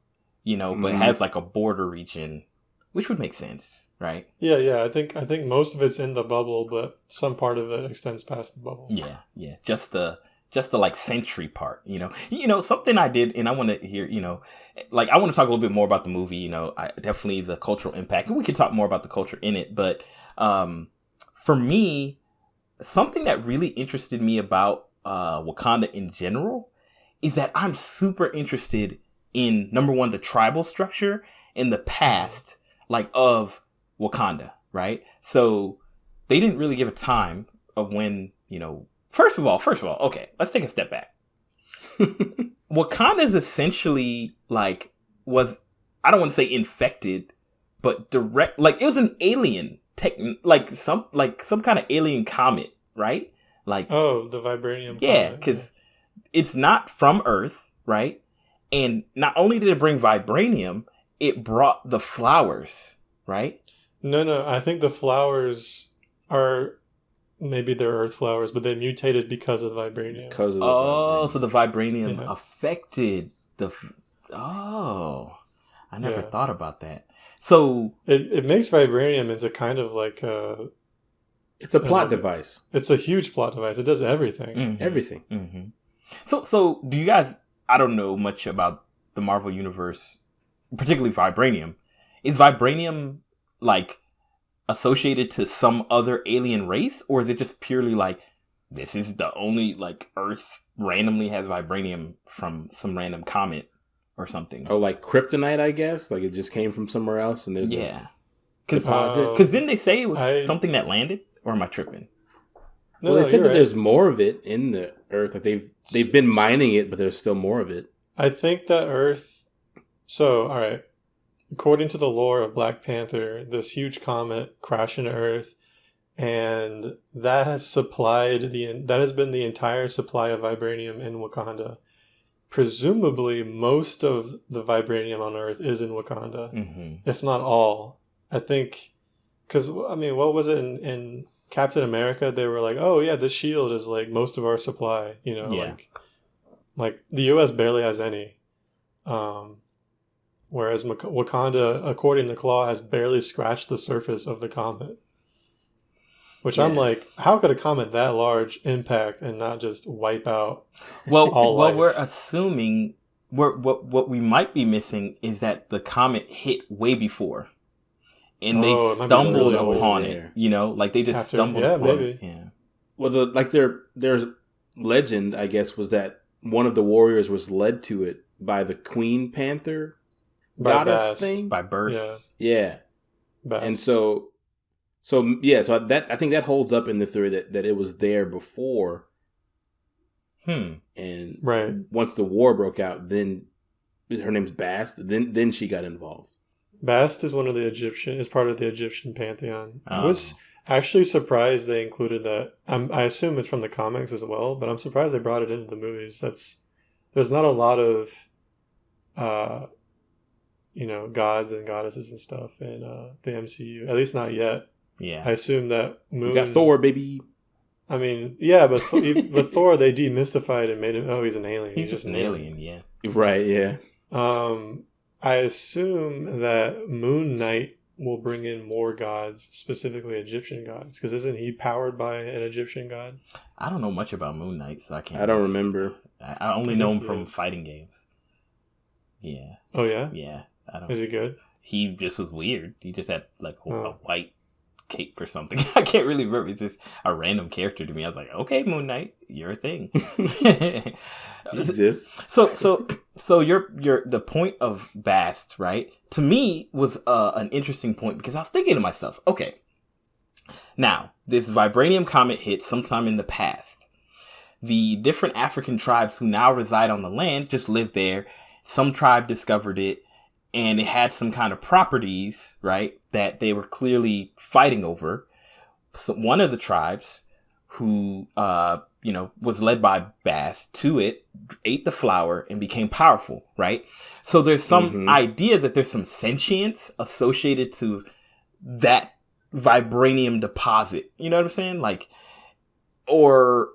but it has like a border region, which would make sense, right? Yeah. I think most of it's in the bubble, but some part of it extends past the bubble. Yeah. Just the like century part, something I did, and I want to hear, like, I want to talk a little bit more about the movie, definitely the cultural impact, and we could talk more about the culture in it. But for me, something that really interested me about Wakanda in general is that I'm super interested in, number one, the tribal structure in the past, like, of Wakanda, right? So they didn't really give a time of when, First of all, okay, let's take a step back. Wakanda is essentially like I don't want to say infected, but direct, like it was an alien like some kind of alien comet, right? Like, oh, the Vibranium. Yeah, because it's not from Earth, right? And not only did it bring Vibranium, it brought the flowers, right? No, I think the flowers are... Maybe they're Earth flowers, but they mutated because of Vibranium. Vibranium. So the Vibranium affected the... I I never thought about that. So it makes vibranium into kind of like a... It's a plot device. It's a huge plot device. It does everything. Mm-hmm. Everything. Mm-hmm. So do you guys... I don't know much about the Marvel Universe, particularly Vibranium. Is Vibranium, like, associated to some other alien race? Or is it just purely like, this is the only, like, Earth randomly has Vibranium from some random comet or something? Oh, like kryptonite, I guess? Like, it just came from somewhere else and there's a deposit? Because didn't they say it was something that landed? Or am I tripping? No, well, they said that there's more of it in the Earth. Like they've been mining it, but there's still more of it. I think that Earth... So, all right. According to the lore of Black Panther, this huge comet crashed into Earth, and that has been the entire supply of vibranium in Wakanda. Presumably, most of the vibranium on Earth is in Wakanda, if not all. I think, because, I mean, what was it in Captain America? They were like, oh yeah, the shield is like most of our supply, you know, like the US barely has any. Whereas Wakanda, according to Claw, has barely scratched the surface of the comet. Which I'm like, how could a comet that large impact and not just wipe out all life? We're assuming what we might be missing is that the comet hit way before. And they stumbled upon it, you know? Like, they just stumbled upon it. Yeah. Well, their legend, I guess, was that one of the warriors was led to it by the Queen Panther goddess thing? By Burst. Yeah. Bast. And so that I think that holds up in the theory that it was there before. And once the war broke out, then her name's Bast, then she got involved. Bast is part of the Egyptian pantheon. I was actually surprised they included that. I assume it's from the comics as well, but I'm surprised they brought it into the movies. There's not a lot of, gods and goddesses and stuff in the MCU. At least not yet. Yeah. I assume that Moon... We got Thor, baby. I mean, yeah, but Thor, they demystified and made him, he's an alien. He's just an alien, yeah. Right, yeah. I assume that Moon Knight will bring in more gods, specifically Egyptian gods, because isn't he powered by an Egyptian god? I don't know much about Moon Knight, so I can't... I don't remember. I only know him from fighting games. Yeah. Oh, yeah? Yeah. Is he good? He just was weird. He just had, like, a white cape or something. I can't really remember. It's just a random character to me. I was like, okay, Moon Knight, you're a thing. So your the point of Bast, right? To me was an interesting point because I was thinking to myself, okay, now this Vibranium comet hit sometime in the past. The different African tribes who now reside on the land just lived there. Some tribe discovered it, and it had some kind of properties, right, that they were clearly fighting over. So one of the tribes who, was led by Bast to it, ate the flower and became powerful, right? So there's some idea that there's some sentience associated to that vibranium deposit. You know what I'm saying? Like, or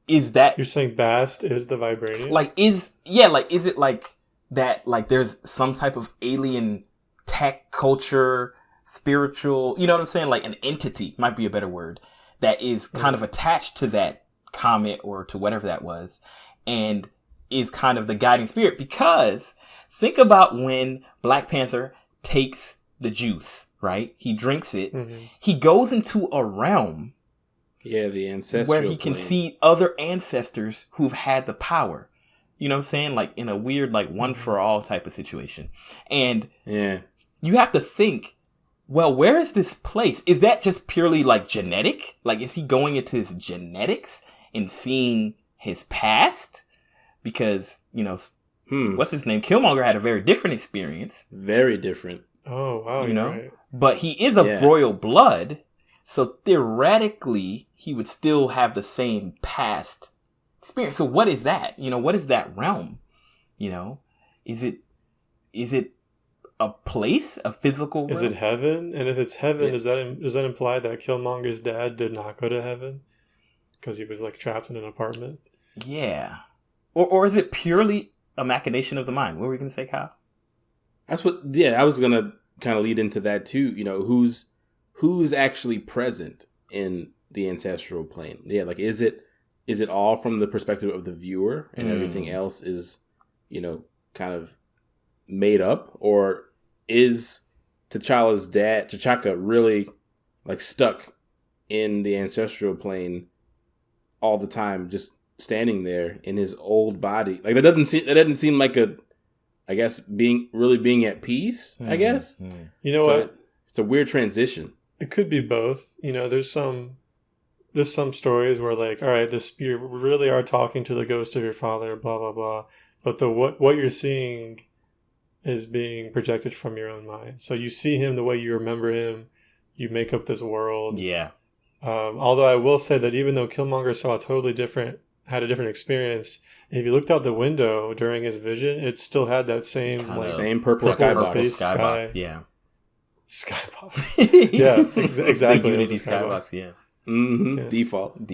is that... You're saying Bast is the vibranium? Is it like that, like there's some type of alien tech culture, spiritual, you know what I'm saying? Like an entity might be a better word that is kind of attached to that comet or to whatever that was and is kind of the guiding spirit. Because think about when Black Panther takes the juice, right? He drinks it. He goes into a realm. Yeah, the ancestral where he can see other ancestors who've had the power. You know what I'm saying? Like in a weird, like one for all type of situation. And you have to think, well, where is this place? Is that just purely like genetic? Like, is he going into his genetics and seeing his past? Because, what's his name? Killmonger had a very different experience. Very different. Oh, wow. You know? Right. But he is of royal blood. So theoretically, he would still have the same past experience. So what is that? What is that realm? Is it a place, a physical realm? Is it heaven? And if it's heaven, does that imply that Killmonger's dad did not go to heaven because he was like trapped in an apartment? Yeah. Or is it purely a machination of the mind? What were you going to say, Kyle? That's what. Yeah, I was gonna kind of lead into that too. You know, who's actually present in the ancestral plane? Yeah, like is it all from the perspective of the viewer, and everything else is, kind of made up, or is T'Challa's dad, T'Chaka, really like stuck in the ancestral plane all the time, just standing there in his old body? Like that doesn't seem like a, I guess, being at peace. I guess you know what? It's a weird transition. It could be both. There's some stories where like, all right, you really are talking to the ghost of your father, blah blah blah, but what you're seeing is being projected from your own mind. So you see him the way you remember him. You make up this world. Yeah. Although I will say that even though Killmonger had a different experience, if you looked out the window during his vision, it still had that same same purple skybox. Yeah. Skybox. Yeah, exactly. Unity skybox. Yeah. Mm-hmm. Yeah. Default.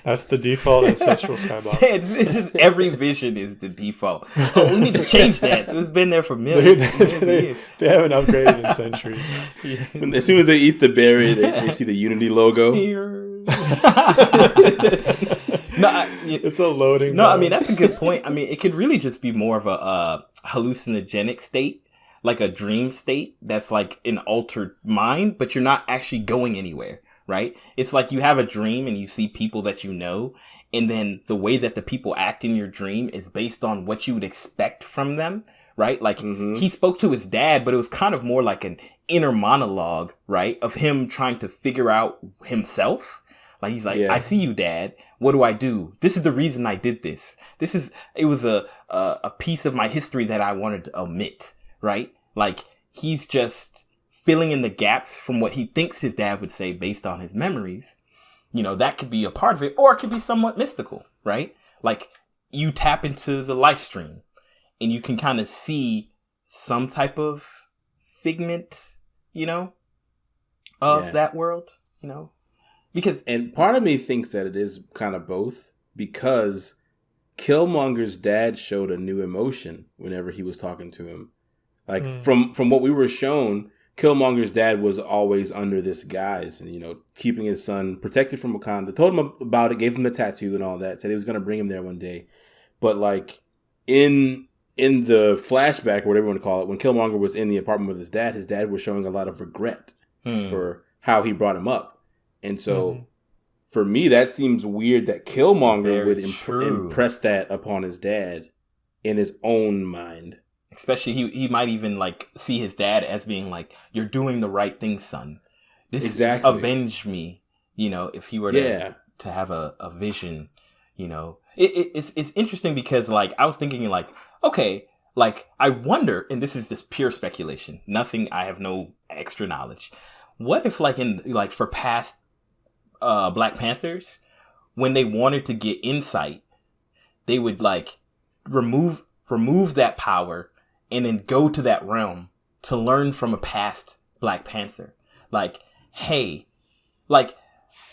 That's the default ancestral skybox. It's just every vision is the default. Oh, we need to change that. It's been there for millions of years. They haven't upgraded in centuries. Yeah. As soon as they eat the berry, they see the Unity logo. It's a loading. No, I mean, that's a good point. I mean, it could really just be more of a hallucinogenic state, like a dream state that's like an altered mind, but you're not actually going anywhere. Right? It's like you have a dream and you see people that you know, and then the way that the people act in your dream is based on what you would expect from them, right? Like he spoke to his dad, but it was kind of more like an inner monologue, right? Of him trying to figure out himself. Like he's like, I see you, Dad. What do I do? This is the reason I did this. It was a piece of my history that I wanted to omit, right? Like he's just filling in the gaps from what he thinks his dad would say based on his memories. That could be a part of it, or it could be somewhat mystical, right? Like you tap into the life stream and you can kind of see some type of figment, of that world, and part of me thinks that it is kind of both, because Killmonger's dad showed a new emotion whenever he was talking to him. Like from what we were shown, Killmonger's dad was always under this guise and, keeping his son protected from Wakanda. Told him about it, gave him the tattoo and all that, said he was going to bring him there one day. But like in the flashback, or whatever you want to call it, when Killmonger was in the apartment with his dad was showing a lot of regret for how he brought him up. And so for me, that seems weird that Killmonger would impress that upon his dad in his own mind. Especially he might even like see his dad as being like, you're doing the right thing, son. This avenge me, if he were to have a vision, It's interesting because like I was thinking like, okay, like I wonder, and this is just pure speculation, nothing, I have no extra knowledge. What if like for past Black Panthers, when they wanted to get insight, they would like remove that power and then go to that realm to learn from a past Black Panther. Like, hey, like,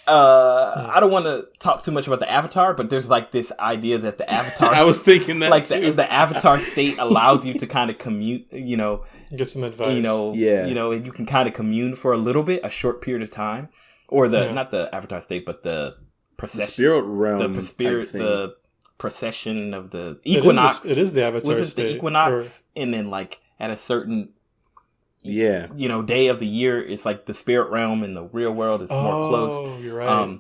I don't want to talk too much about the Avatar, but there's like this idea that the Avatar... I was thinking that like too. The Avatar state allows you to kind of commute, get some advice. And you can kind of commune for a little bit, a short period of time. Or not the Avatar state, but the procession. The spirit realm. The procession of the equinox. It is the Avatar state. The equinox, and then like at a certain day of the year, it's like the spirit realm and the real world is more close. Oh, you're right.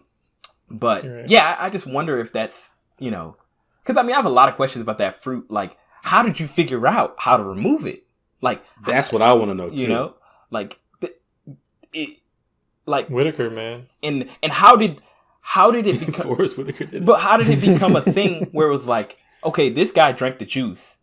But you're right. I just wonder if that's because I have a lot of questions about that fruit. Like, how did you figure out how to remove it? Like, that's what I want to know too. Like Whitaker, man, and how did it become? Forrest Whitaker did it. But how did it become a thing where it was like, okay, this guy drank the juice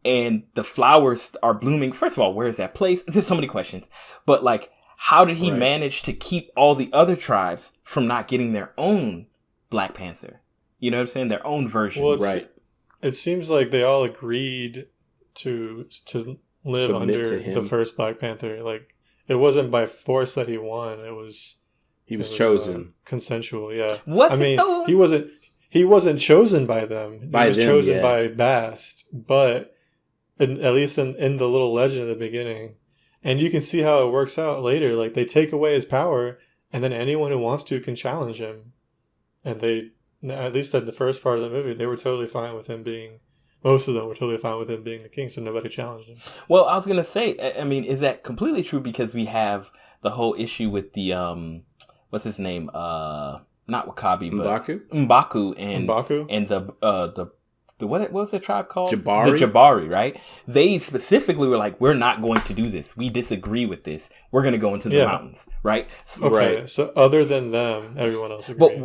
and the flowers are blooming? First of all, where is that place? There's so many questions. But like, how did he manage to keep all the other tribes from not getting their own Black Panther? You know what I'm saying? Their own version. Well, it seems like they all agreed to live Submit under to him. the first Black Panther. Like, it wasn't by force that he won. It was chosen. Consensual, yeah. Though? He wasn't chosen by them. He was chosen by Bast, but at least in the little legend at the beginning. And you can see how it works out later. Like, they take away his power, and then anyone who wants to can challenge him. And they, at least in the first part of the movie, they were totally fine with him being, most of them were totally fine with him being the king, so nobody challenged him. Well, I was going to say, I mean, is that completely true? Because we have the whole issue with the, what's his name? Not Wakabi, but M'Baku and the what was the tribe called? Jabari. The Jabari, right? They specifically were like, we're not going to do this. We disagree with this. We're going to go into the mountains, right? Okay, right. So other than them, everyone else agreed.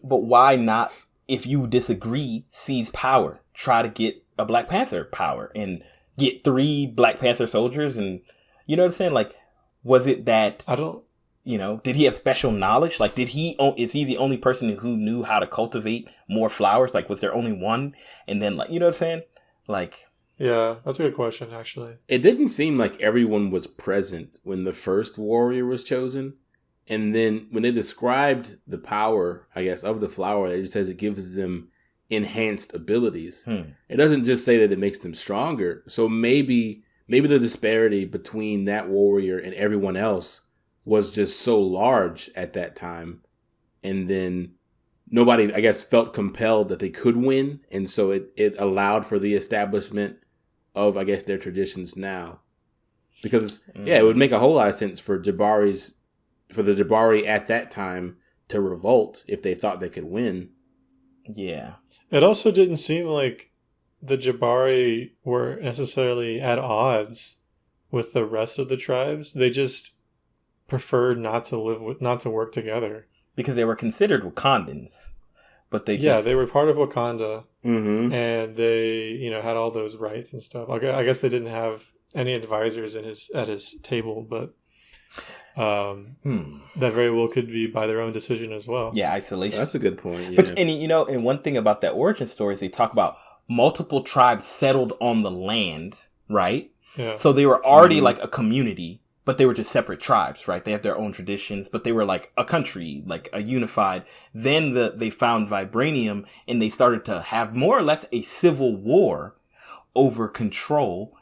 But why not, if you disagree, seize power? Try to get a Black Panther power and get 3 Black Panther soldiers, and you know what I'm saying? Like, was it that... I don't... You know, did he have special knowledge? Like, is he the only person who knew how to cultivate more flowers? Like, was there only one? And then, like, you know what I'm saying? Like, yeah, that's a good question, actually. It didn't seem like everyone was present when the first warrior was chosen. And then when they described the power, I guess, of the flower, it just says it gives them enhanced abilities. It doesn't just say that it makes them stronger. So maybe the disparity between that warrior and everyone else was just so large at that time, and then nobody, I guess, felt compelled that they could win, and so it allowed for the establishment of, I guess, their traditions now. Because it would make a whole lot of sense for the Jabari at that time to revolt if they thought they could win. Yeah. It also didn't seem like the Jabari were necessarily at odds with the rest of the tribes. They just preferred not to work together because they were considered Wakandans, but they were part of Wakanda, mm-hmm. and they had all those rights and stuff. I guess they didn't have any advisors at his table, but that very well could be by their own decision as well. Yeah, isolation. That's a good point. Yeah. But and one thing about that origin story is they talk about multiple tribes settled on the land, right? Yeah. So they were already like a community. But they were just separate tribes, right? They have their own traditions, but they were like a country, like a unified. Then they found Vibranium, and they started to have more or less a civil war over control.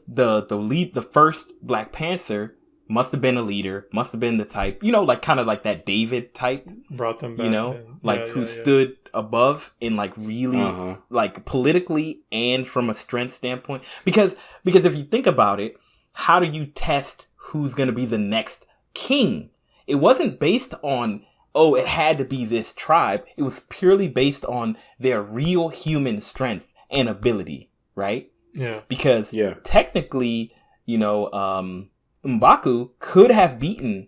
The first Black Panther must have been a leader, must have been the type, like kind of like that David type. Brought them back. Who stood above and like really like politically and from a strength standpoint. Because if you think about it, how do you test who's going to be the next king? It wasn't based on, it had to be this tribe. It was purely based on their real human strength and ability, right? Yeah. Because technically, M'Baku could have beaten,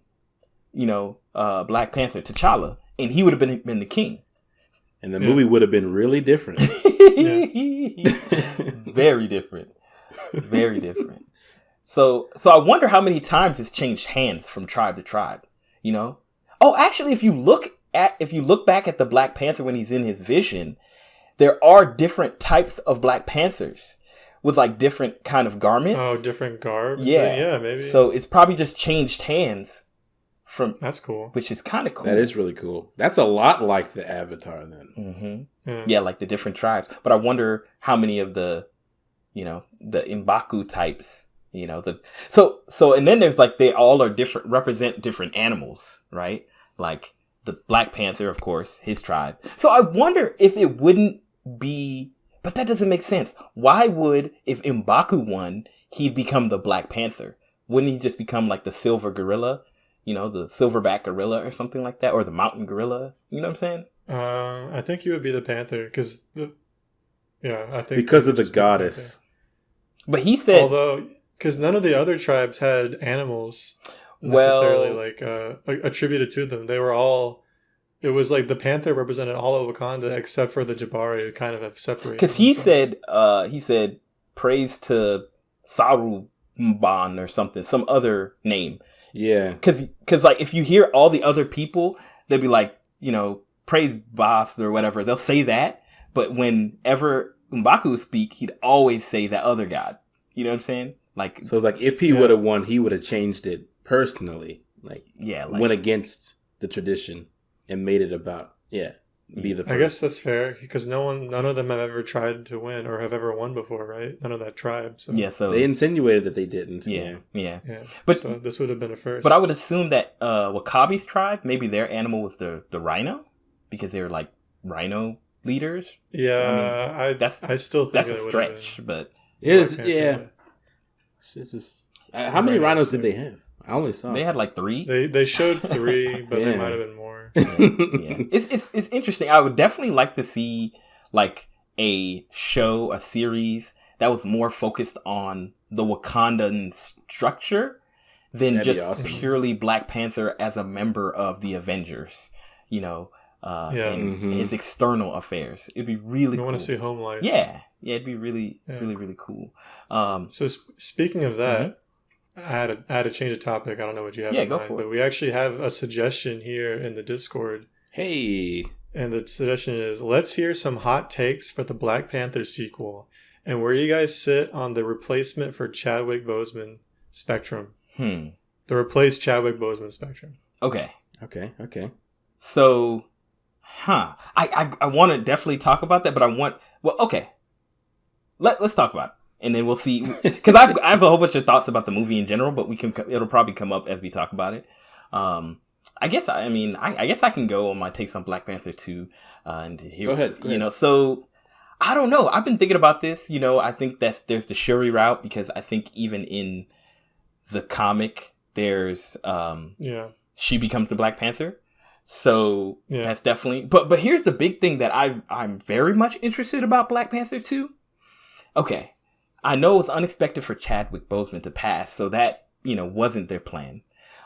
Black Panther, T'Challa, and he would have been the king. And the movie would have been really different. Very different. Very different. So I wonder how many times it's changed hands from tribe to tribe, Oh, actually, if you look back at the Black Panther when he's in his vision, there are different types of Black Panthers with like different kind of garments. Oh, different garb? Yeah, maybe. So it's probably just changed hands from. That's cool. Which is kind of cool. That is really cool. That's a lot like the Avatar then. Mm-hmm. Yeah, like the different tribes. But I wonder how many of the M'Baku types. And then there's like, they all are different, represent different animals, right? Like the Black Panther, of course, his tribe. So I wonder if it wouldn't be, but that doesn't make sense. Why would, if M'Baku won, he'd become the Black Panther? Wouldn't he just become like the silver gorilla, the silverback gorilla or something like that? Or the mountain gorilla? You know what I'm saying? I think he would be the Panther because because of the goddess. But he said, because none of the other tribes had animals necessarily attributed to them. They were all. It was like the Panther represented all of Wakanda except for the Jabari, who kind of have separated. Because he said, praise to Saruman or something, some other name. Yeah. Because like if you hear all the other people, they'll be like, praise Boss or whatever. They'll say that, but whenever M'Baku would speak, he'd always say that other god. You know what I'm saying? Like, so it's like if he would have won, he would have changed it personally. Went against the tradition and made it about be the first. I guess that's fair because none of them have ever tried to win or have ever won before, right? None of that tribe. So. Yeah, so they insinuated that they didn't. Yeah. But so this would have been a first. But I would assume that Wakabi's tribe, maybe their animal was the rhino, because they were like rhino leaders. Yeah, I still think that's a stretch, but it is. Yeah, it's just, how many rhinos did they have? I only saw. They had like 3. They showed 3, but there might have been more. Yeah. It's interesting. I would definitely like to see like a series that was more focused on the Wakandan structure than That'd just awesome. Purely Black Panther as a member of the Avengers. And his external affairs. It'd be really cool. I want to see home life. Yeah, it'd be really really cool. So speaking of that, I had to change the topic. I don't know what you have in go mind, for it. but we actually have a suggestion here in the Discord. Hey. And the suggestion is, let's hear some hot takes for the Black Panther sequel and where you guys sit on the replacement for Chadwick Boseman spectrum. The replace Chadwick Boseman spectrum. Okay. I So, I want to definitely talk about that, but okay. Let's talk about it. And then we'll see, because I have a whole bunch of thoughts about the movie in general, but it'll probably come up as we talk about it. I guess I can go on my takes on Black Panther 2 and here. Go ahead. So I don't know. I've been thinking about this. I think there's the Shuri route, because I think even in the comic there's she becomes the Black Panther. So that's definitely. But here's the big thing that I'm very much interested about Black Panther 2. Okay. I know it's unexpected for Chadwick Boseman to pass, so that, wasn't their plan.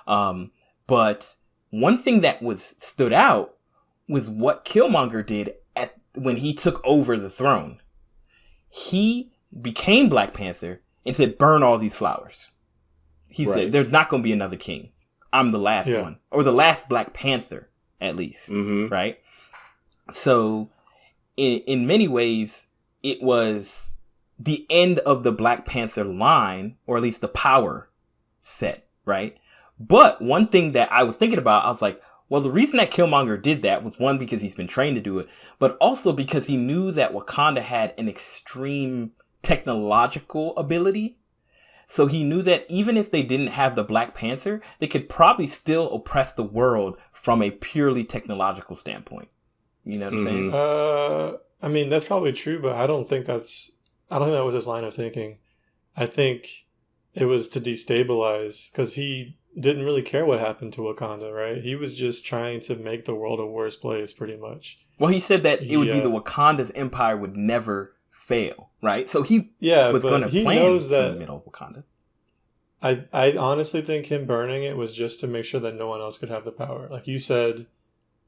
But one thing that stood out was what Killmonger did when he took over the throne. He became Black Panther and said, burn all these flowers. He said, there's not going to be another king. I'm the last one. Or the last Black Panther, at least. Mm-hmm. Right? So, in many ways, it was the end of the Black Panther line, or at least the power set, right? But one thing that I was thinking about, I was like, well, the reason that Killmonger did that was, one, because he's been trained to do it, but also because he knew that Wakanda had an extreme technological ability. So he knew that even if they didn't have the Black Panther, they could probably still oppress the world from a purely technological standpoint. You know what I'm saying? I mean, that's probably true, but I don't think that was his line of thinking. I think it was to destabilize, because he didn't really care what happened to Wakanda, right? He was just trying to make the world a worse place, pretty much. Well, he said that it would be the Wakanda's empire would never fail, right? So he was going to plan in the middle of Wakanda. I honestly think him burning it was just to make sure that no one else could have the power. Like you said,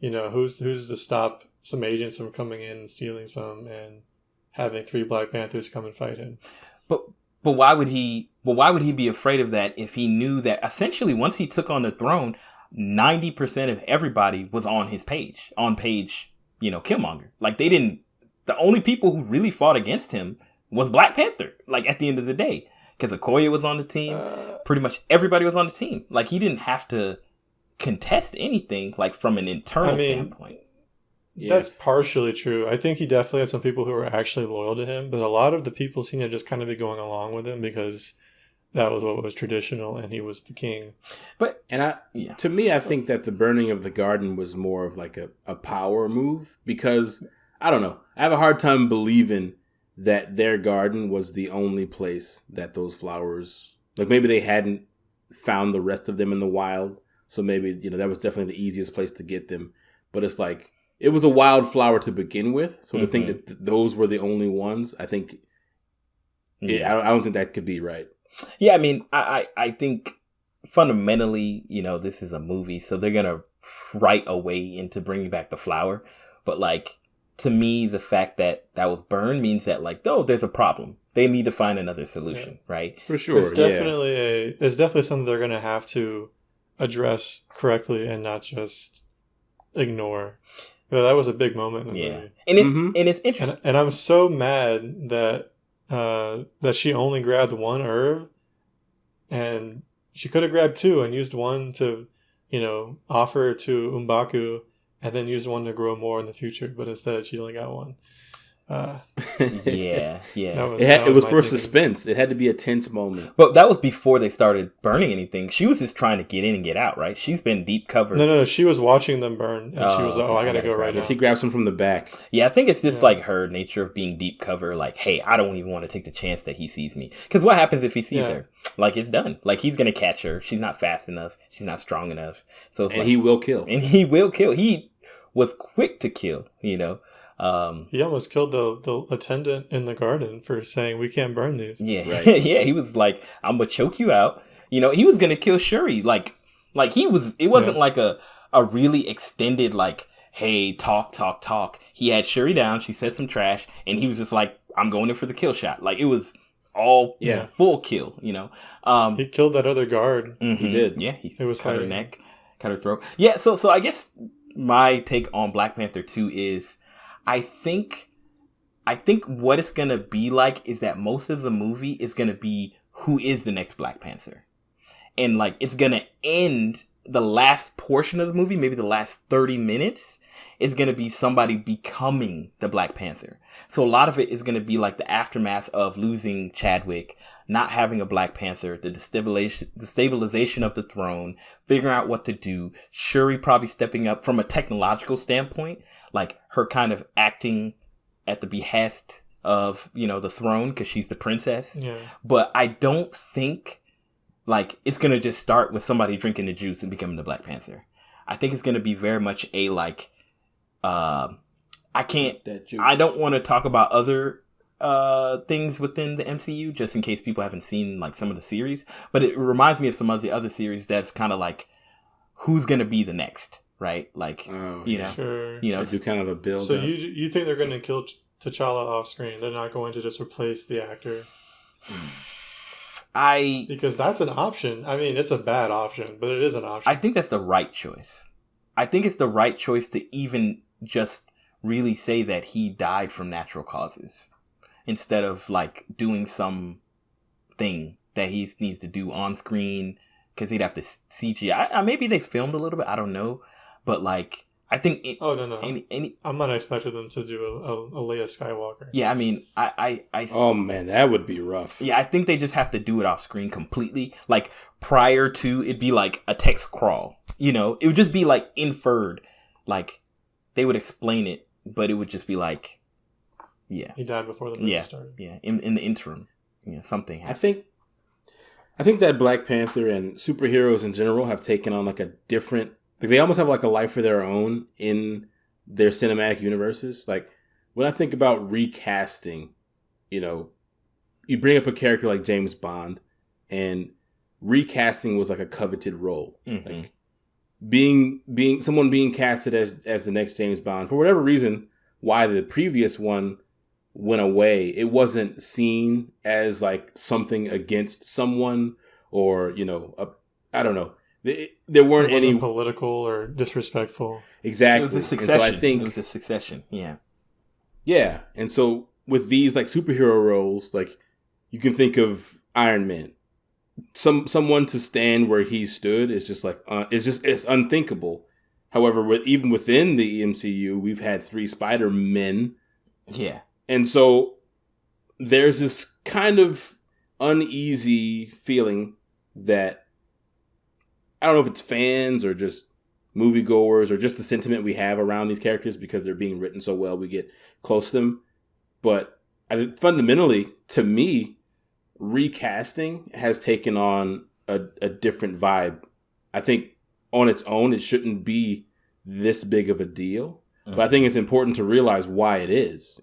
who's to stop some agents from coming in and stealing some and having 3 Black Panthers come and fight him. But why would he be afraid of that if he knew that essentially once he took on the throne, 90% of everybody was on his page, Killmonger. Like the only people who really fought against him was Black Panther, like at the end of the day, because Okoye was on the team. Pretty much everybody was on the team. Like he didn't have to contest anything, like from an internal standpoint. Yeah. That's partially true. I think he definitely had some people who were actually loyal to him, but a lot of the people seem to just kind of be going along with him because that was what was traditional and he was the king. To me, I think that the burning of the garden was more of like a power move, because I don't know. I have a hard time believing that their garden was the only place that those flowers, like maybe they hadn't found the rest of them in the wild. So maybe, that was definitely the easiest place to get them. But it's like, it was a wildflower to begin with, so to think that those were the only ones, I think, I don't think that could be right. Yeah, I mean, I think fundamentally, this is a movie, so they're gonna write a way into bringing back the flower. But like, to me, the fact that was burned means that there's a problem. They need to find another solution, right? For sure. It's definitely something they're gonna have to address correctly and not just ignore. Yeah, that was a big moment in the movie. And it's interesting. And I'm so mad that she only grabbed one herb, and she could have grabbed 2 and used one to, offer to M'Baku and then use one to grow more in the future. But instead, she only got one. Yeah. It was for suspense. It had to be a tense moment. But that was before they started burning anything. She was just trying to get in and get out, right? She's been deep cover. No. She was watching them burn, and she was like, "Oh, I gotta go right now." She grabs him from the back. Yeah, I think it's just like her nature of being deep cover. Like, hey, I don't even want to take the chance that he sees me. Because what happens if he sees her? Like, it's done. Like, he's gonna catch her. She's not fast enough. She's not strong enough. So it's he will kill. And he will kill. He was quick to kill. You know. He almost killed the attendant in the garden for saying we can't burn these. Yeah, right. Yeah, he was like, "I'm gonna choke you out." You know, he was gonna kill Shuri. Like he was. It wasn't like a really extended like, "Hey, talk." He had Shuri down. She said some trash, and he was just like, "I'm going in for the kill shot." Like it was all full kill. You know, he killed that other guard. Mm-hmm. He did. Yeah, it was cut her neck, cut her throat. Yeah. So I guess my take on Black Panther 2 is. I think what it's going to be like is that most of the movie is going to be who is the next Black Panther. And like it's going to end the last portion of the movie, maybe the last 30 minutes is going to be somebody becoming the Black Panther. So a lot of it is going to be like the aftermath of losing Chadwick, not having a Black Panther, the destabilization of the throne, figuring out what to do. Shuri probably stepping up from a technological standpoint, like her kind of acting at the behest of, you know, the throne because she's the princess. Yeah. But I don't think like it's going to just start with somebody drinking the juice and becoming the Black Panther. I think it's going to be very much a like, I don't want to talk about other things within the MCU just in case people haven't seen like some of the series, but it reminds me of some of the other series that's kind of like who's gonna be the next, right? Like you know, do kind of a build. So you think they're gonna kill T'Challa off screen? They're not going to just replace the actor? Because that's an option. I mean, it's a bad option, but it is an option. I think that's the right choice. I think it's the right choice to even just really say that he died from natural causes instead of like doing some thing that he needs to do on screen because he'd have to CGI. Maybe they filmed a little bit. I don't know. But like, I think... no. I'm not expecting them to do a Leia Skywalker. Yeah, I mean, I oh man, that would be rough. Yeah, I think they just have to do it off screen completely. Like prior to it'd be like a text crawl. You know, it would just be like inferred. Like they would explain it, but it would just be like, yeah, he died before the movie started. Yeah, in the interim, something happened. I think that Black Panther and superheroes in general have taken on like a different, like they almost have like a life of their own in their cinematic universes. Like when I think about recasting, you bring up a character like James Bond, and recasting was like a coveted role. Mm-hmm. Like being casted as the next James Bond for whatever reason, why the previous one went away, it wasn't seen as like something against someone or I don't know. There weren't any political or disrespectful. Exactly. It was a succession. So I think it was a succession. Yeah, and so with these like superhero roles, like you can think of Iron Man. Someone to stand where he stood is just like it's unthinkable. However, even within the MCU, we've had 3 Spider-Men. Yeah, and so there's this kind of uneasy feeling that I don't know if it's fans or just moviegoers or just the sentiment we have around these characters because they're being written so well, we get close to them. But fundamentally, to me, recasting has taken on a different vibe. I think on its own, it shouldn't be this big of a deal. Mm-hmm. But I think it's important to realize why it is.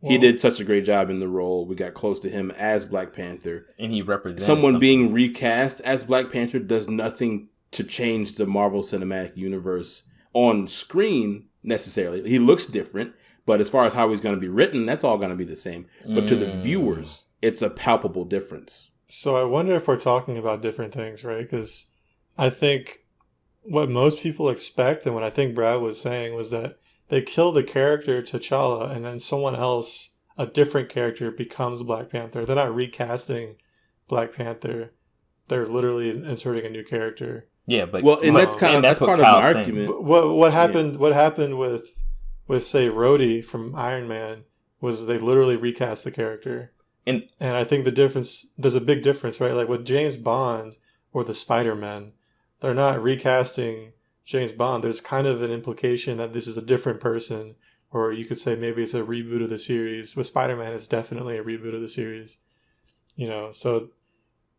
He did such a great job in the role. We got close to him as Black Panther. And he represents someone being recast as Black Panther does nothing to change the Marvel Cinematic Universe on screen necessarily. He looks different, but as far as how he's going to be written, that's all going to be the same. But to the viewers, it's a palpable difference. So I wonder if we're talking about different things, right? Because I think what most people expect, and what I think Brad was saying, was that they kill the character T'Challa and then someone else, a different character, becomes Black Panther. They're not recasting Black Panther. They're literally inserting a new character. Yeah, but well, and that's kind of that's part of my argument. What happened? What happened with say Rhodey from Iron Man was they literally recast the character, and I think there's a big difference, right? Like with James Bond or the Spider-Man, they're not recasting James Bond. There's kind of an implication that this is a different person, or you could say maybe it's a reboot of the series. With Spider-Man, it's definitely a reboot of the series. So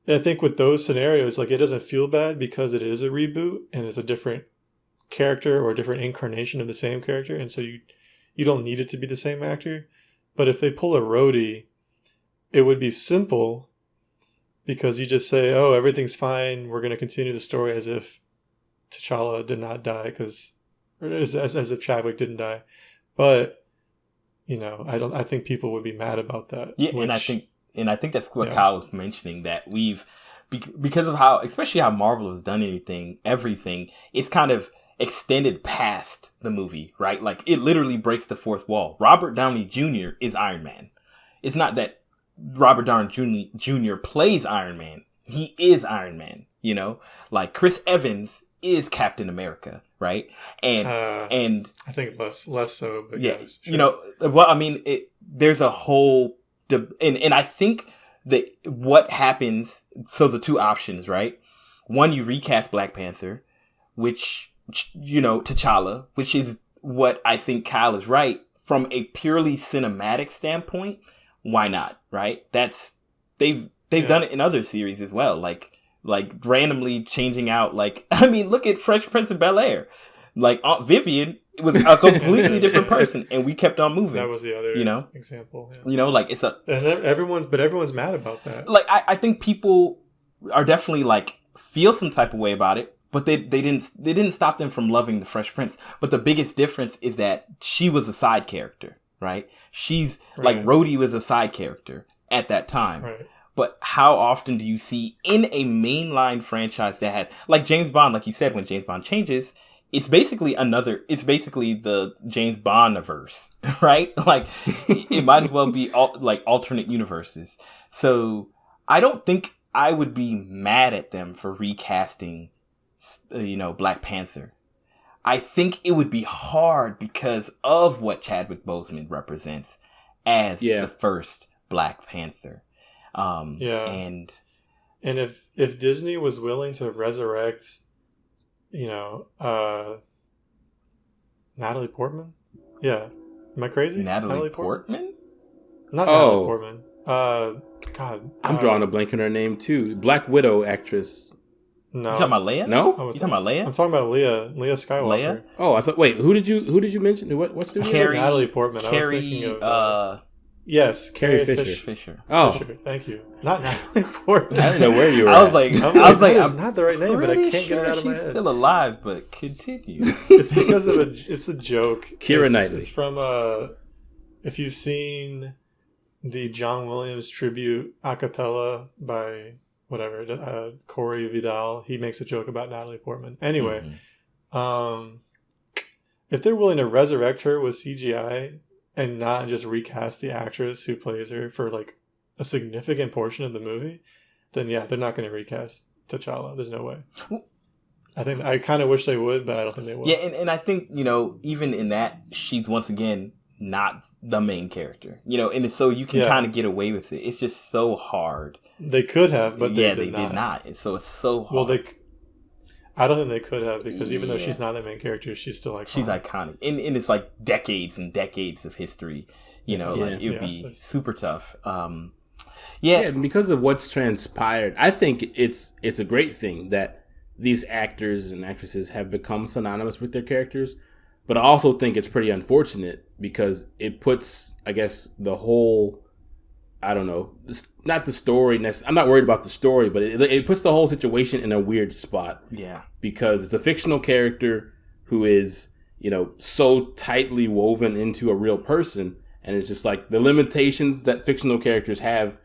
I think with those scenarios, like it doesn't feel bad because it is a reboot and it's a different character or a different incarnation of the same character, and so you don't need it to be the same actor. But if they pull a Rhodey, it would be simple because you just say, "Oh, everything's fine. We're going to continue the story as if T'Challa did not die, as if Chadwick didn't die." But I think people would be mad about that. Yeah, and I think that's what Kyle was mentioning, that because of how, especially how Marvel has done everything, it's kind of extended past the movie, right? Like it literally breaks the fourth wall. Robert Downey Jr. is Iron Man. It's not that Robert Downey Jr. plays Iron Man. He is Iron Man, like Chris Evans is Captain America, right? And I think less so, but yeah, yes, sure. Well, I mean, there's a whole, and I think that what happens, so the two options, right? One, you recast Black Panther, which, T'Challa, which is what I think Kyle is right. From a purely cinematic standpoint, why not, right? They've done it in other series as well, like randomly changing out, look at Fresh Prince of Bel-Air. Like Aunt Vivian was a completely different person, and we kept on moving. That was the other example. Yeah. It's a, and everyone's mad about that. Like I think people are definitely feel some type of way about it, but they didn't stop them from loving the Fresh Prince. But the biggest difference is that she was a side character, right? She's like Rhodey was a side character at that time. Right. But how often do you see in a mainline franchise that has, like James Bond, like you said, when James Bond changes, it's basically the James Bond-averse, right? Like it might as well be alternate universes. So I don't think I would be mad at them for recasting, Black Panther. I think it would be hard because of what Chadwick Boseman represents as the first Black Panther. And if Disney was willing to resurrect, Natalie Portman, am I crazy? Natalie Portman? Not Natalie Portman. God, I'm drawing a blank on her name too. Black Widow actress. No, you talking about Leia? No, you talking about Leia? I'm talking about Leia Skywalker. Leia? Oh, I thought. Wait, who did you mention? What's the Natalie Portman? I was thinking of. Yes, Carrie Fisher. Oh, Fisher, thank you. Not Natalie Portman. I didn't know where you were. I was like, it's not the right name, but I can't get it out of my head. She's still alive, but continue. It's because of it's a joke. Keira Knightley. It's from if you've seen the John Williams tribute a cappella by Corey Vidal, he makes a joke about Natalie Portman. Anyway, if they're willing to resurrect her with CGI and not just recast the actress who plays her for a significant portion of the movie, then they're not going to recast T'Challa. There's no way. I kind of wish they would, but I don't think they will. Yeah, and I think, even in that, she's once again not the main character. And so you can kind of get away with it. It's just so hard. They could have, but they did not. So it's so hard. Well, I don't think they could have, because even though she's not the main character, she's still iconic. She's iconic. And it's decades and decades of history. It would be super tough. And because of what's transpired, I think it's a great thing that these actors and actresses have become synonymous with their characters. But I also think it's pretty unfortunate because it puts, I guess, the whole... I don't know, not the story. I'm not worried about the story, but it puts the whole situation in a weird spot. Yeah. Because it's a fictional character who is, so tightly woven into a real person. And it's just the limitations that fictional characters have,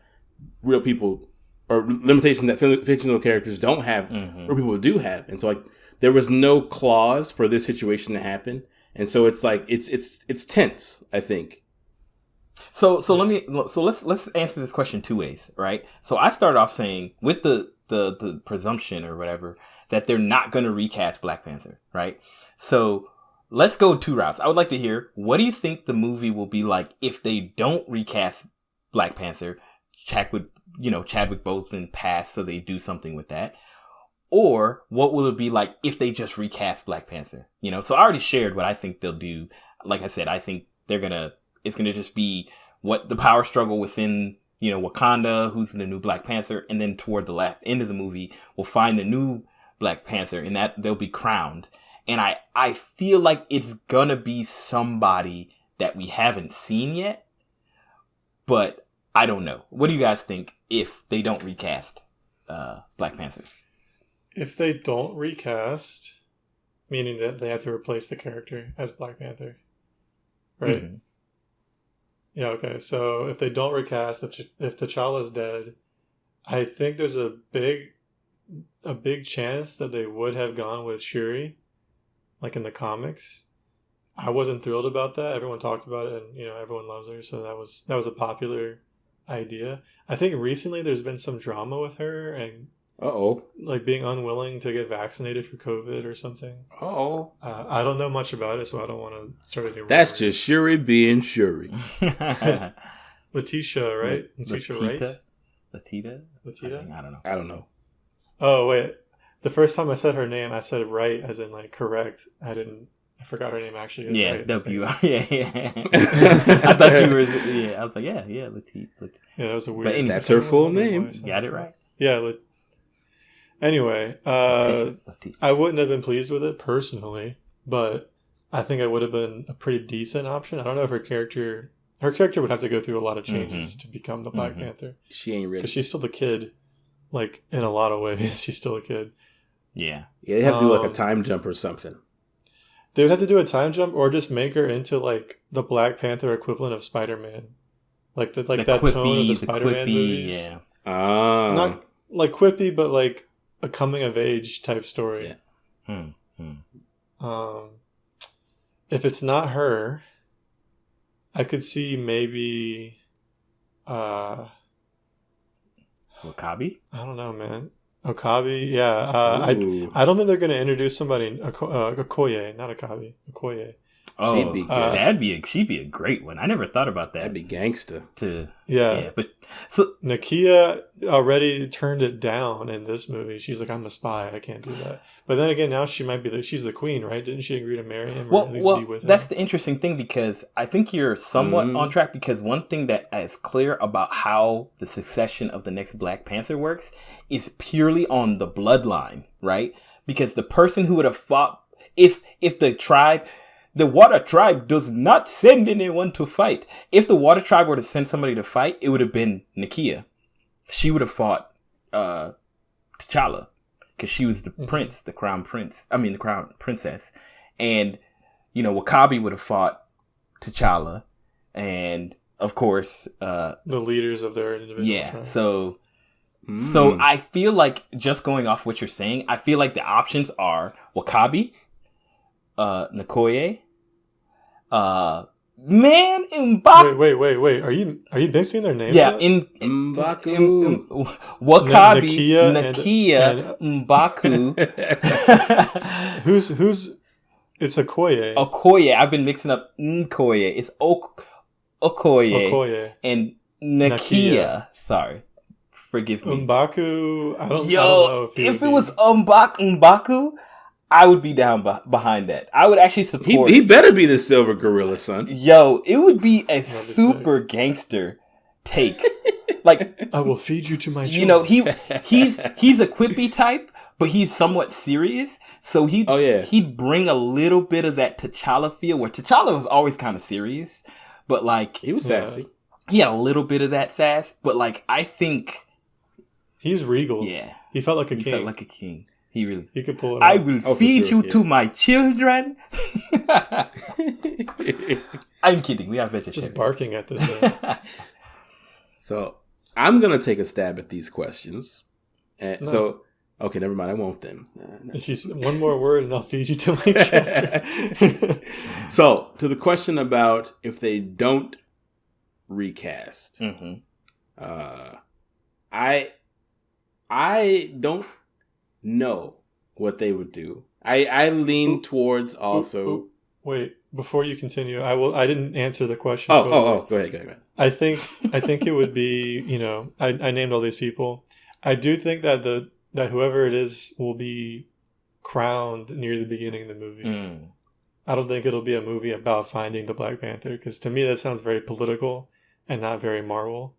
real people, or limitations that fictional characters don't have, real people do have. And so there was no clause for this situation to happen. And so it's it's tense, I think. So let's answer this question two ways, right? So I start off saying with the the presumption or whatever that they're not going to recast Black Panther, right? So let's go 2 routes. I would like to hear, what do you think the movie will be like if they don't recast Black Panther? Chadwick Boseman passed, so they do something with that. Or what will it be like if they just recast Black Panther? So I already shared what I think they'll do. Like I said, I think it's gonna just be what the power struggle within, Wakanda, who's the new Black Panther, and then toward the left end of the movie, we'll find the new Black Panther, and that they'll be crowned. And I feel like it's gonna be somebody that we haven't seen yet, but I don't know. What do you guys think if they don't recast Black Panther? If they don't recast, meaning that they have to replace the character as Black Panther, right? Mm-hmm. Yeah, okay. So if they don't recast, if T'Challa's dead, I think there's a big chance that they would have gone with Shuri, like in the comics. I wasn't thrilled about that. Everyone talked about it, and everyone loves her, so that was a popular idea. I think recently there's been some drama with her and like being unwilling to get vaccinated for COVID or something. I don't know much about it, so I don't want to start any rumors. That's just Shuri being Shuri. Letitia, right? Latita? I don't know. Oh wait, the first time I said her name, I said it right, as in like correct. I forgot her name actually. Yeah, right, it's W. Yeah. I thought you were. Yeah, I was like, yeah, Letitia. Yeah, that was a weird. But that's her full name. Got it right. Yeah. Anyway, I wouldn't have been pleased with it personally, but I think it would have been a pretty decent option. I don't know if her character would have to go through a lot of changes to become the Black Panther. She ain't ready. Because she's still a kid. Like, in a lot of ways, she's still a kid. Yeah. Yeah, they have to do like a time jump or something. They would have to do a time jump or just make her into like the Black Panther equivalent of Spider-Man. Like that quippy, tone of the Spider-Man movies. Yeah. Not like quippy, but like a coming of age type story. Yeah. If it's not her, I could see maybe Wakabi? I don't know, man. Okabe, yeah. I don't think they're going to introduce somebody, Okoye, not Okabe, Okoye. Oh, she'd be good. She'd be a great one. I never thought about that. That'd be gangster. Yeah, but so Nakia already turned it down in this movie. She's like, I'm the spy. I can't do that. But then again, now she might be she's the queen, right? Didn't she agree to marry him? Or at least be with him? That's the interesting thing, because I think you're somewhat on track, because one thing that is clear about how the succession of the next Black Panther works is purely on the bloodline, right? Because the person who would have fought, if the Water Tribe does not send anyone to fight. If the Water Tribe were to send somebody to fight, it would have been Nakia. She would have fought T'Challa, because she was the prince, the crown princess. And, Wakabi would have fought T'Challa. And, of course... the leaders of their individual tribe. So I feel like, just going off what you're saying, I feel like the options are Wakabi, Nkoye, M'Baku. Wait. Are you mixing their names? Yeah, up? M'Baku, Wakabi, Nakia, M'Baku. Who's? It's Okoye. Okoye. I've been mixing up Nkoye. It's Okoye and Nakia. Sorry, forgive me. M'Baku. I don't know if it was M'Baku, I would be down behind that. I would actually support. He better be the Silver Gorilla, son. It would be a super gangster take. Like, I will feed you to my children. he's a quippy type, but he's somewhat serious. So he'd bring a little bit of that T'Challa feel, where T'Challa was always kind of serious, but like he was sassy. He had a little bit of that sass, but like I think he's regal. Yeah, he felt like a king. He could pull it I off. will feed you to my children. I'm kidding. We are vegetarians. Just barking at this thing. So I'm going to take a stab at these questions. So, okay, never mind. I won't then. If you say one more word and I'll feed you to my children. So, to the question about if they don't recast, I don't know what they would do. I lean towards also. Wait, before you continue, I didn't answer the question. Oh, go ahead. I think it would be, I named all these people. I do think that that whoever it is will be crowned near the beginning of the movie. I don't think it'll be a movie about finding the Black Panther, because to me that sounds very political and not very Marvel.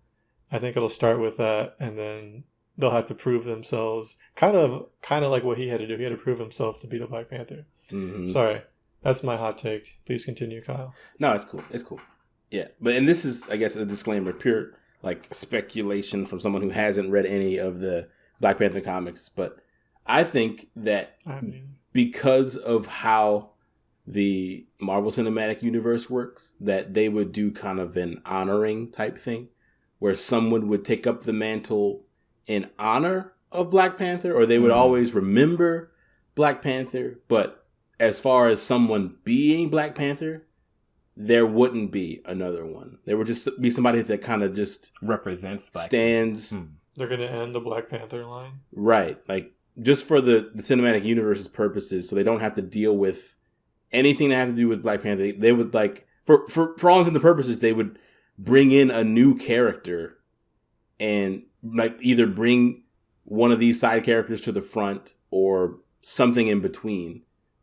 I think it'll start with that, and then they'll have to prove themselves, kind of like what he had to do. He had to prove himself to be the Black Panther. Mm-hmm. Sorry, that's my hot take. Please continue, Kyle. No, it's cool. Yeah, and this is, I guess, a disclaimer, pure like speculation from someone who hasn't read any of the Black Panther comics, but I think that because of how the Marvel Cinematic Universe works, that they would do kind of an honoring type thing, where someone would take up the mantle in honor of Black Panther, or they would always remember Black Panther, but as far as someone being Black Panther, there wouldn't be another one. There would just be somebody that kind of just represents Black stands. Panther. They're going to end the Black Panther line? Right. Like, just for the cinematic universe's purposes, so they don't have to deal with anything that has to do with Black Panther. They would, like, for all intents and purposes, they would bring in a new character and, like, either bring one of these side characters to the front or something in between.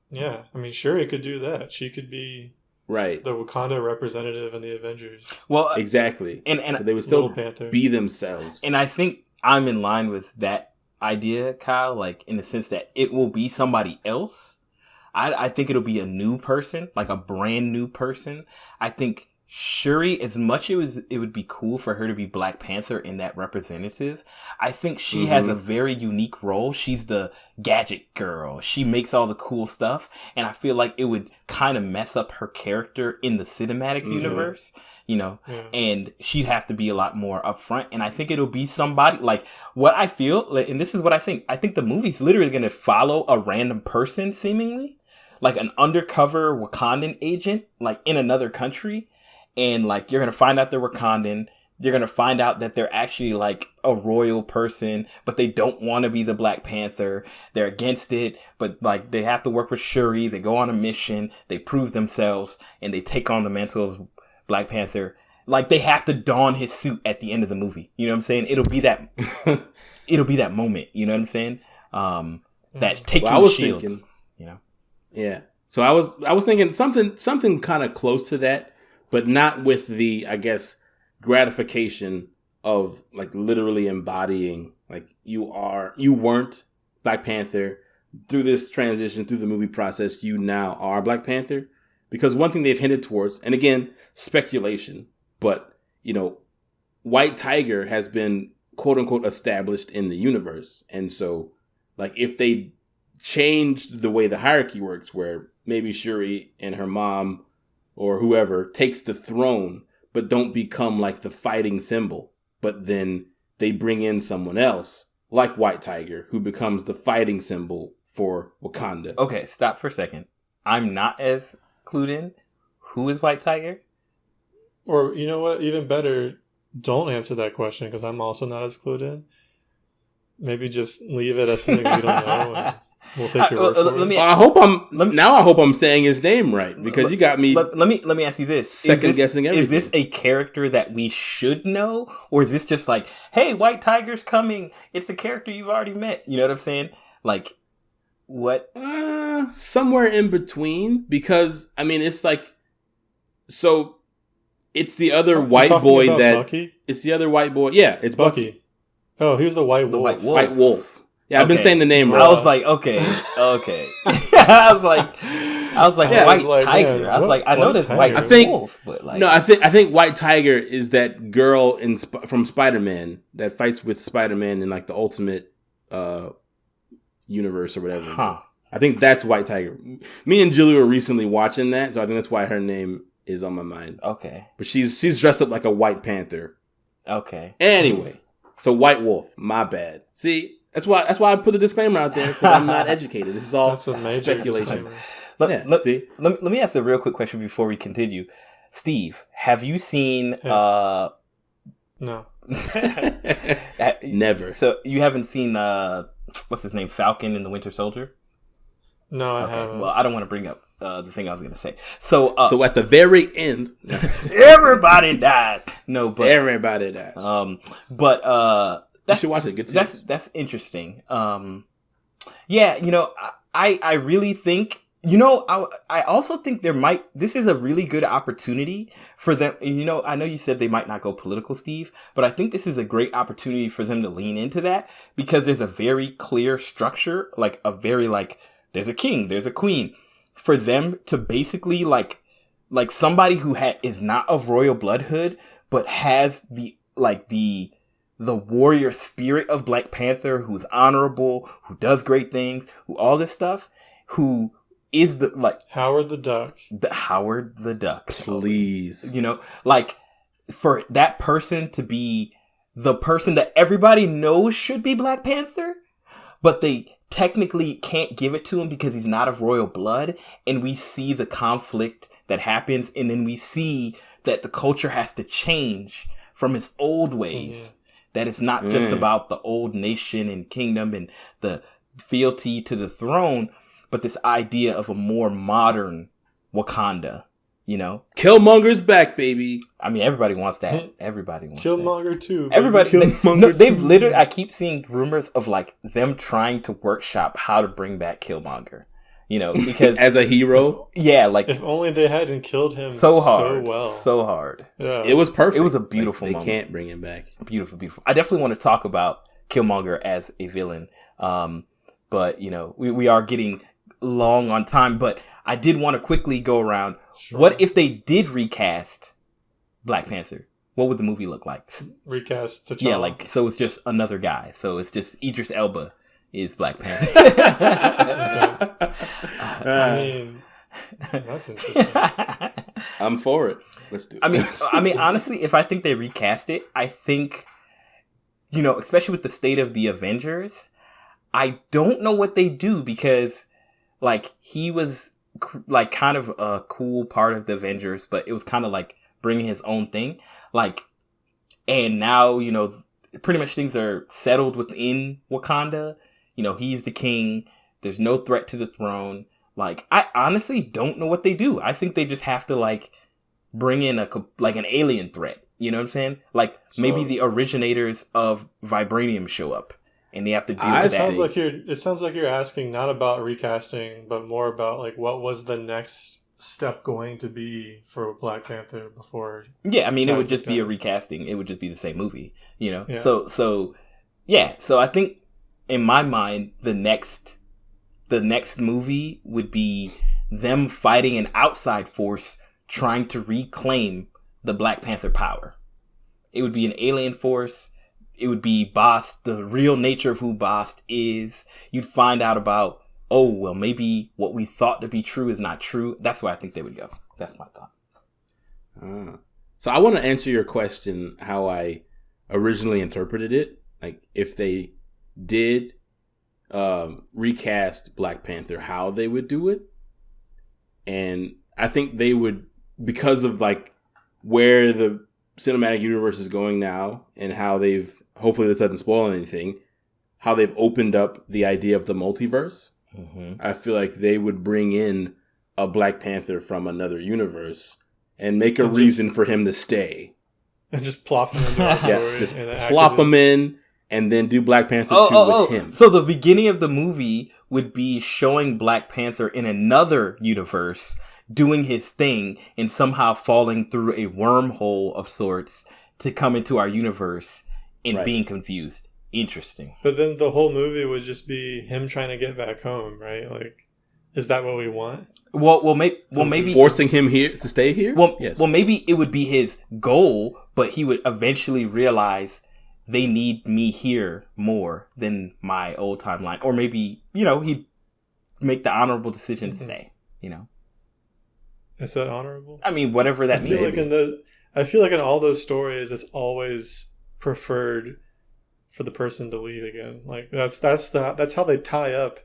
Yeah. I mean, Shuri could do that. She could be right the Wakanda representative in the Avengers. Well, exactly. And so they would still be themselves. And I think I'm in line with that idea, Kyle, like, in the sense that it will be somebody else. I think it'll be a new person, like a brand new person. I think Shuri, as much it would be cool for her to be Black Panther in that representative, I think she has a very unique role. She's the gadget girl. She makes all the cool stuff. And I feel like it would kind of mess up her character in the cinematic universe, and she'd have to be a lot more upfront. And I think it'll be somebody like what I feel. And this is what I think. I think the movie's literally going to follow a random person, seemingly like an undercover Wakandan agent, like in another country. And, like, you're going to find out they're Wakandan. You're going to find out that they're actually, like, a royal person, but they don't want to be the Black Panther. They're against it, but, like, they have to work with Shuri. They go on a mission. They prove themselves, and they take on the mantle of Black Panther. Like, they have to don his suit at the end of the movie. You know what I'm saying? It'll be that moment. You know what I'm saying? That take I was shield. Thinking, yeah. So I was thinking something kind of close to that, but not with the, I guess, gratification of, like, literally embodying, like, you weren't Black Panther. Through this transition, through the movie process, you now are Black Panther. Because one thing they've hinted towards, and again, speculation, but, White Tiger has been, quote unquote, established in the universe. And so, like, if they changed the way the hierarchy works, where maybe Shuri and her mom or whoever takes the throne, but don't become like the fighting symbol, but then they bring in someone else like White Tiger who becomes the fighting symbol for Wakanda. Okay, stop for a second. I'm not as clued in. Who is White Tiger? Or, you know what? Even better, don't answer that question, because I'm also not as clued in. Maybe just leave it as something we don't know. And we'll take your word for it. I hope I'm saying his name right, because you got me. Let me ask you this: second guessing everything. Is this a character that we should know, or is this just like, hey, White Tiger's coming? It's a character you've already met. You know what I'm saying? Like, what? Somewhere in between, because I mean, it's like, so it's the other white boy that Bucky? It's the other white boy. Yeah, it's Bucky. Oh, he was the White Wolf. White Wolf. Yeah, okay. I've been saying the name wrong. I was like, okay. I was like, yeah, White Tiger. Man, I was like, I know this White Wolf, but like, no, I think White Tiger is that girl from Spider-Man that fights with Spider-Man in like the Ultimate universe or whatever. Huh. I think that's White Tiger. Me and Julie were recently watching that, so I think that's why her name is on my mind. Okay, but she's dressed up like a White Panther. Okay. Anyway, so White Wolf. My bad. See. That's why I put the disclaimer out there, because I'm not educated. This is all speculation. Let me ask a real quick question before we continue. Steve, have you seen No. Never. So you haven't seen what's his name, Falcon and the Winter Soldier? No, I Okay. haven't. Well, I don't want to bring up the thing I was going to say. So at the very end, everybody died. No, but everybody died. But you should watch it. Good series. That's interesting. Yeah, you know, I really think, you know, I also think this is a really good opportunity for them. You know, I know you said they might not go political, Steve, but I think this is a great opportunity for them to lean into that, because there's a very clear structure, like a very, like, there's a king, there's a queen, for them to basically like somebody who is not of royal bloodhood, but has the warrior spirit of Black Panther, who's honorable, who does great things, who all this stuff, who is Howard the Duck. Howard the Duck. Please. You know, like, for that person to be the person that everybody knows should be Black Panther, but they technically can't give it to him because he's not of royal blood, and we see the conflict that happens, and then we see that the culture has to change from its old ways. Mm-hmm. That it's not just about the old nation and kingdom and the fealty to the throne, but this idea of a more modern Wakanda, you know? Killmonger's back, baby. I mean, everybody wants that. Everybody wants Killmonger that. too. Everybody. They've literally, I keep seeing rumors of, like, them trying to workshop how to bring back Killmonger. You know, because as a hero, yeah, like, if only they hadn't killed him so hard, so well, so hard. Yeah, it was perfect. It was a beautiful moment. They can't bring him back. Beautiful, beautiful. I definitely want to talk about Killmonger as a villain, but you know, we are getting long on time. But I did want to quickly go around. Sure. What if they did recast Black Panther? What would the movie look like? Recast T'Challa. Yeah, like, so it's just another guy. So it's just Idris Elba is Black Panther. I mean, that's interesting. I'm for it. Let's do it. I mean, honestly, if I think they recast it, I think, you know, especially with the state of the Avengers, I don't know what they do, because, like, he was like kind of a cool part of the Avengers, but it was kind of like bringing his own thing. Like, and now, you know, pretty much things are settled within Wakanda. You know, he's the king. There's no threat to the throne. Like, I honestly don't know what they do. I think they just have to, like, bring in an alien threat. You know what I'm saying? Like, maybe the originators of Vibranium show up, and they have to deal with that. It sounds like you're asking not about recasting, but more about, like, what was the next step going to be for Black Panther before? Yeah, I mean, it would just be a recasting. It would just be the same movie. You know? Yeah. So I think, in my mind, the next movie would be them fighting an outside force trying to reclaim the Black Panther power. It would be an alien force. It would be Bast, the real nature of who Bast is. You'd find out about, oh, well, maybe what we thought to be true is not true. That's where I think they would go. That's my thought. So I want to answer your question how I originally interpreted it. Like, if they did recast Black Panther, how they would do it. And I think they would, because of, like, where the cinematic universe is going now, and how they've, hopefully this doesn't spoil anything, how they've opened up the idea of the multiverse. Mm-hmm. I feel like they would bring in a Black Panther from another universe and make a reason for him to stay. And just plop him into our story. Yeah, just plop him in. And then do Black Panther 2 with him. So the beginning of the movie would be showing Black Panther in another universe doing his thing and somehow falling through a wormhole of sorts to come into our universe and being confused. Interesting. But then the whole movie would just be him trying to get back home, right? Like, is that what we want? Well, maybe forcing him here to stay here. Yes. Well, maybe it would be his goal, but he would eventually realize they need me here more than my old timeline. Or maybe, you know, he'd make the honorable decision to stay, you know. Is that honorable? I mean, whatever that means. I feel like in all those stories, it's always preferred for the person to leave again. Like, that's how they tie up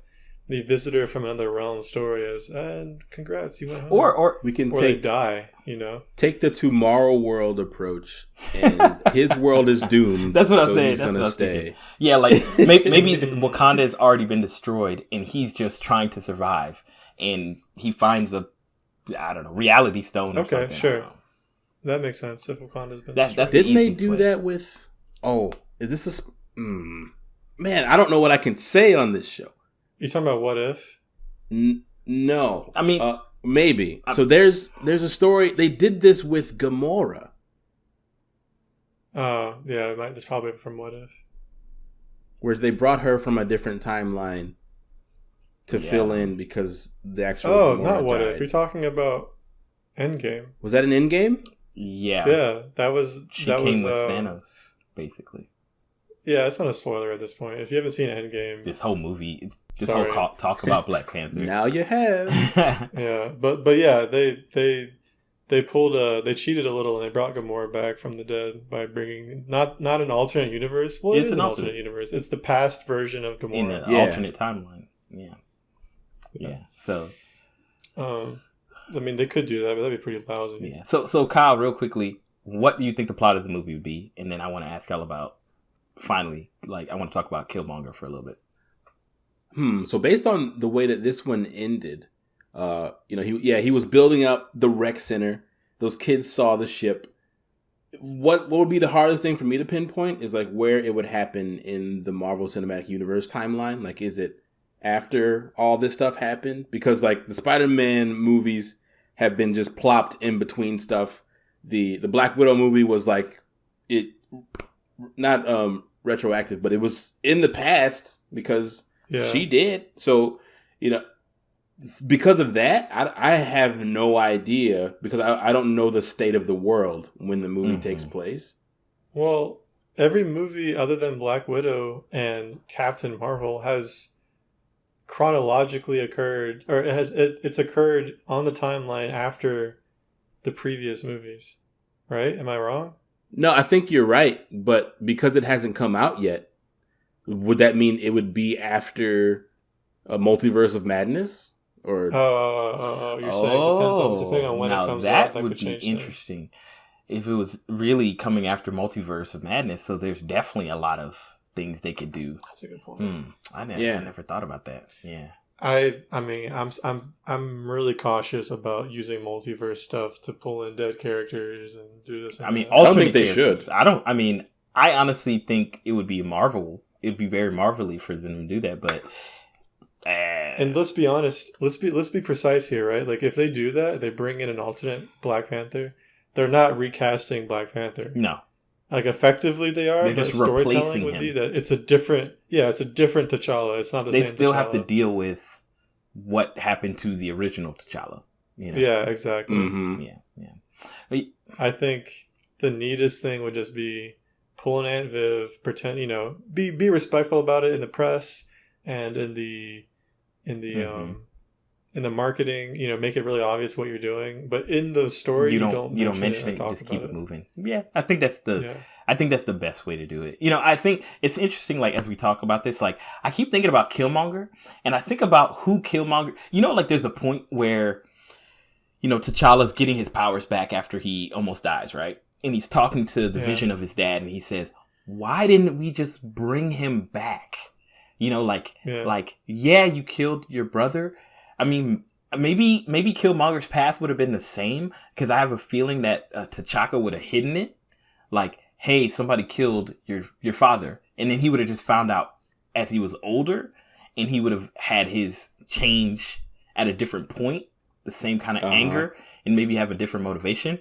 the visitor from another realm story as, and congrats, you went home. Or we can they die, you know? Take the Tomorrow World approach, and his world is doomed. That's what I'm so saying. He's That's gonna what stay. Thinking. Yeah, like maybe Wakanda has already been destroyed, and he's just trying to survive, and he finds a, I don't know, reality stone or something. Okay, sure. That makes sense. If Wakanda's been that's Didn't they do way. that with? Oh, is this a? Man, I don't know what I can say on this show. You talking about What If? No, I mean, maybe. So there's a story. They did this with Gamora. Oh, yeah, it's probably from What If. Where they brought her from a different timeline to fill in because the actual. Oh, Gamora not What died. If. You're talking about Endgame. Was that an Endgame? Yeah. Yeah, that was. She that came was, with Thanos, basically. Yeah, it's not a spoiler at this point. If you haven't seen Endgame, This whole movie, this Sorry. whole talk about Black Panther. Now you have. yeah, but yeah, they pulled they cheated a little and they brought Gamora back from the dead by bringing not an alternate universe. Well, It's it is an an alternate universe. It's the past version of Gamora. In an Yeah. alternate timeline. Yeah. So. I mean, they could do that, but that'd be pretty lousy. Yeah. So Kyle, real quickly, what do you think the plot of the movie would be? And then I want to ask y'all about, finally, like, I want to talk about Killmonger for a little bit. So based on the way that this one ended, he was building up the rec center. Those kids saw the ship. What would be the hardest thing for me to pinpoint is like where it would happen in the Marvel Cinematic Universe timeline. Like, is it after all this stuff happened? Because like the Spider-Man movies have been just plopped in between stuff. The Black Widow movie was like not retroactive, but it was in the past because she did. So, because of that, I have no idea because I don't know the state of the world when the movie takes place. Well, every movie other than Black Widow and Captain Marvel has chronologically occurred, or it's occurred on the timeline after the previous movies, right? Am I wrong? No, I think you're right, but because it hasn't come out yet, would that mean it would be after a Multiverse of Madness? Or you're saying depending on when it comes out, that would could be change interesting. If it was really coming after Multiverse of Madness, so there's definitely a lot of things they could do. That's a good point. I never thought about that. Yeah. I mean, I'm really cautious about using multiverse stuff to pull in dead characters and do this. And I mean, that. I don't think they should. I honestly think it would be Marvel. It'd be very Marvel-y for them to do that, but. And let's be honest. Let's be precise here, right? Like, if they do that, they bring in an alternate Black Panther. They're not recasting Black Panther. No. Like, effectively they are. They're just storytelling replacing would him. be that it's a different T'Challa. It's not the same. They still T'Challa. have to deal with what happened to the original T'Challa. Yeah, exactly. Mm-hmm. Yeah. I think the neatest thing would just be pull an Aunt Viv, pretend, be respectful about it in the press and in the marketing, make it really obvious what you're doing. But in the story, you don't mention it. Just keep it moving. Yeah, I think that's the best way to do it. I think it's interesting. Like, as we talk about this, like, I keep thinking about Killmonger, and I think about who Killmonger. Like, there's a point where, T'Challa's getting his powers back after he almost dies, right? And he's talking to the vision of his dad, and he says, "Why didn't we just bring him back?" You killed your brother. I mean, maybe Killmonger's path would have been the same, because I have a feeling that T'Chaka would have hidden it. Like, hey, somebody killed your father. And then he would have just found out as he was older, and he would have had his change at a different point, the same kind of anger, and maybe have a different motivation.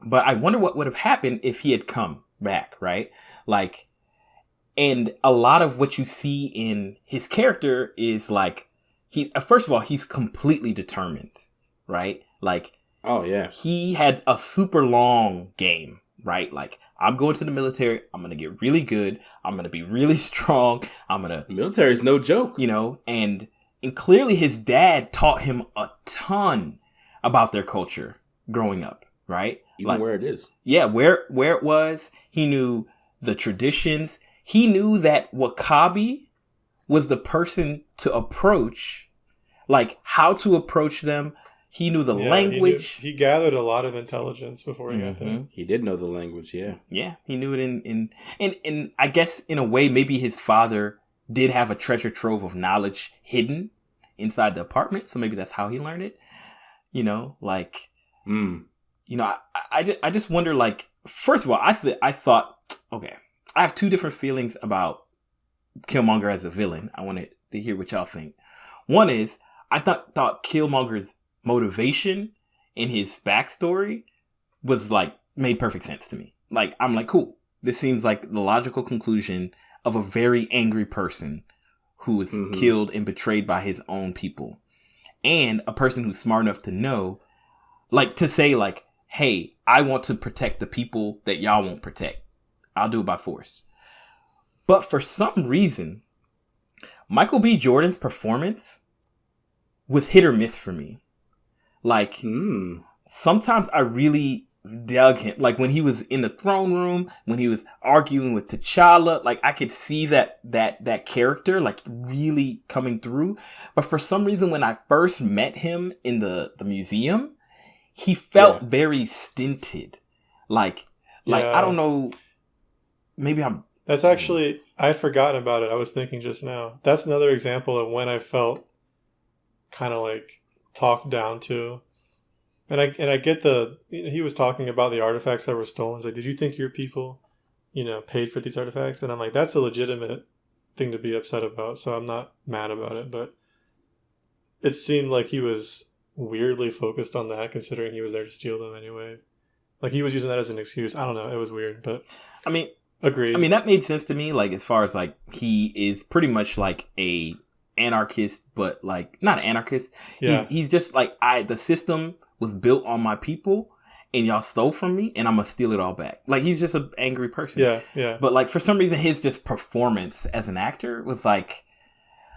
But I wonder what would have happened if he had come back, right? Like, and a lot of what you see in his character is like, first of all, he's completely determined, right? Like, oh yeah, he had a super long game, right? Like, I'm going to the military. I'm going to get really good. I'm going to be really strong. Military is no joke, and clearly his dad taught him a ton about their culture growing up, right? Even where it is. Yeah, where it was. He knew the traditions. He knew that Wakabi was the person to approach, like how to approach them. He knew the language. He gathered a lot of intelligence before he got there. He did know the language, yeah. Yeah, he knew it in I guess in a way maybe his father did have a treasure trove of knowledge hidden inside the apartment, so maybe that's how he learned it. You know, like, you know, I just wonder, like, first of all, I thought, okay, I have two different feelings about Killmonger as a villain. I wanted to hear what y'all think. One is, I thought Killmonger's motivation in his backstory was, like, made perfect sense to me. Like, I'm like, cool. This seems like the logical conclusion of a very angry person who was killed and betrayed by his own people. And a person who's smart enough to know, like, to say, like, hey, I want to protect the people that y'all won't protect. I'll do it by force. But for some reason, Michael B. Jordan's performance was hit or miss for me. Like, sometimes I really dug him. Like, when he was in the throne room, when he was arguing with T'Challa, like, I could see that character, like, really coming through. But for some reason, when I first met him in the museum, he felt very stinted. Like, I don't know, maybe That's actually, I'd forgotten about it. I was thinking just now. That's another example of when I felt kind of like talked down to. And I get he was talking about the artifacts that were stolen. He's like, did you think your people, you know, paid for these artifacts? And I'm like, that's a legitimate thing to be upset about. So I'm not mad about it. But it seemed like he was weirdly focused on that, considering he was there to steal them anyway. Like, he was using that as an excuse. I don't know. It was weird, but I mean, agreed. I mean, that made sense to me. Like, as far as, like, he is pretty much like a anarchist, but, like, not an anarchist. Yeah. He's just like, the system was built on my people and y'all stole from me and I'm gonna steal it all back. Like, he's just an angry person. Yeah. But, like, for some reason, his just performance as an actor was like,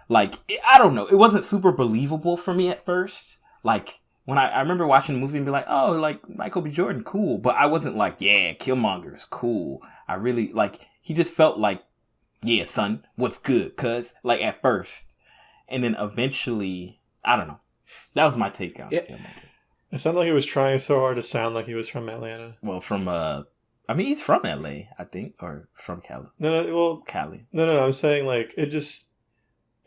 I don't know. It wasn't super believable for me at first. Like, when I remember watching the movie and be like, oh, like, Michael B. Jordan, cool. But I wasn't like, yeah, Killmonger is cool. I really, like, he just felt like, yeah, son, what's good, cuz? Like, at first. And then eventually, I don't know. That was my take on Killmonger. It sounded like he was trying so hard to sound like he was from Atlanta. Well, from, I mean, he's from LA, I think, or from Cali. Cali. No, I'm saying, like, I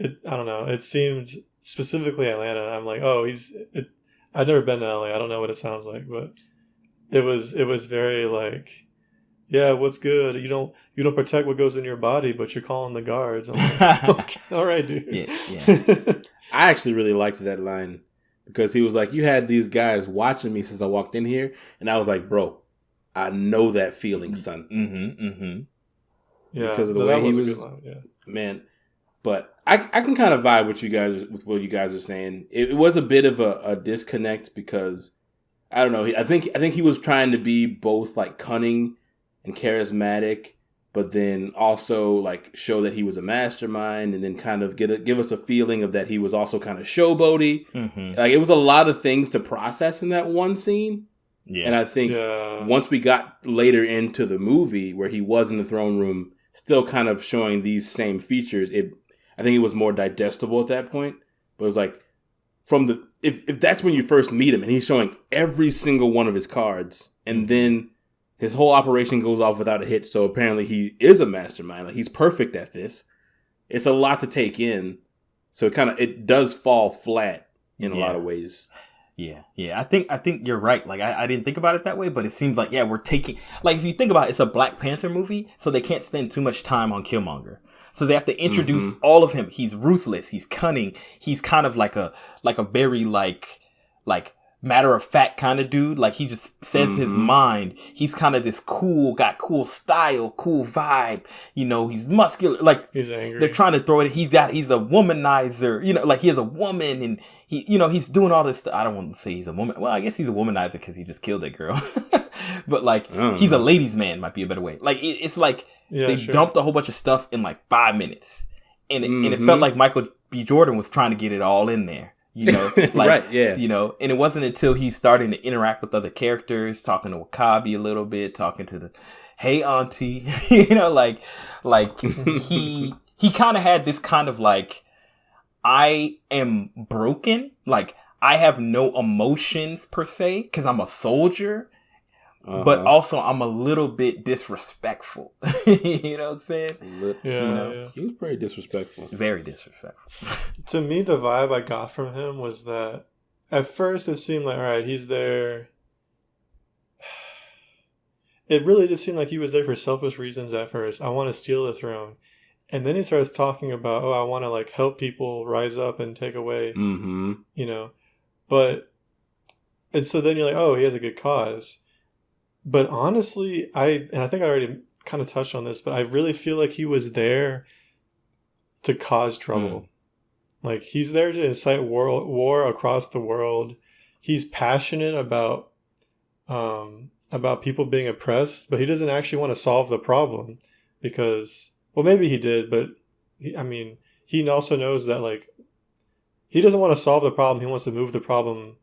don't know. It seemed specifically Atlanta. I'm like, oh, I've never been to LA. I don't know what it sounds like, but it was very like, yeah, what's good? You don't protect what goes in your body, but you're calling the guards. I'm like, okay, all right, dude. Yeah. I actually really liked that line because he was like, you had these guys watching me since I walked in here, and I was like, bro, I know that feeling, son. Yeah, because of the way he was. Man, but I can kind of vibe with what you guys are saying. It was a bit of a disconnect because I don't know. I think he was trying to be both like cunning and charismatic, but then also like show that he was a mastermind, and then kind of give us a feeling of that he was also kind of showboaty. Like, it was a lot of things to process in that one scene. Yeah, and I think once we got later into the movie where he was in the throne room, still kind of showing these same features, I think it was more digestible at that point. But it was like, if that's when you first meet him and he's showing every single one of his cards, and then his whole operation goes off without a hitch, so apparently he is a mastermind. Like, he's perfect at this. It's a lot to take in, so it does fall flat in a lot of ways. Yeah. I think you're right. Like, I didn't think about it that way, but it seems like, we're taking, like, if you think about it, it's a Black Panther movie, so they can't spend too much time on Killmonger. So they have to introduce all of him. He's ruthless. He's cunning. He's kind of like a very like matter of fact kind of dude. Like, he just says his mind. He's kind of this got cool style, cool vibe. You know, he's muscular. Like, he's angry. They're trying to throw it. He's a womanizer. You know, like, he is a woman, and he's doing all this stuff. I don't want to say he's a woman. Well, I guess he's a womanizer because he just killed that girl. But, like, he's a ladies' man might be a better way. Like, it's like they dumped a whole bunch of stuff in like 5 minutes, and it felt like Michael B. Jordan was trying to get it all in there. You know, like, right, yeah. You know, and it wasn't until he's starting to interact with other characters, talking to Wakabi a little bit, talking to hey auntie, you know, like he he kind of had this kind of like, I am broken. Like, I have no emotions per se because I'm a soldier. But also, I'm a little bit disrespectful. You know what I'm saying? Yeah. He was pretty disrespectful. Very disrespectful. To me, the vibe I got from him was that at first it seemed like, all right, he's there. It really did seem like he was there for selfish reasons at first. I want to steal the throne. And then he starts talking about, I want to like help people rise up and take away, But, and so then you're like, oh, he has a good cause. But honestly, I think I already kind of touched on this, but I really feel like he was there to cause trouble. Like, he's there to incite war across the world. He's passionate about people being oppressed, but he doesn't actually want to solve the problem because, well, maybe he did, but he also knows that, like, he doesn't want to solve the problem. He wants to move the problem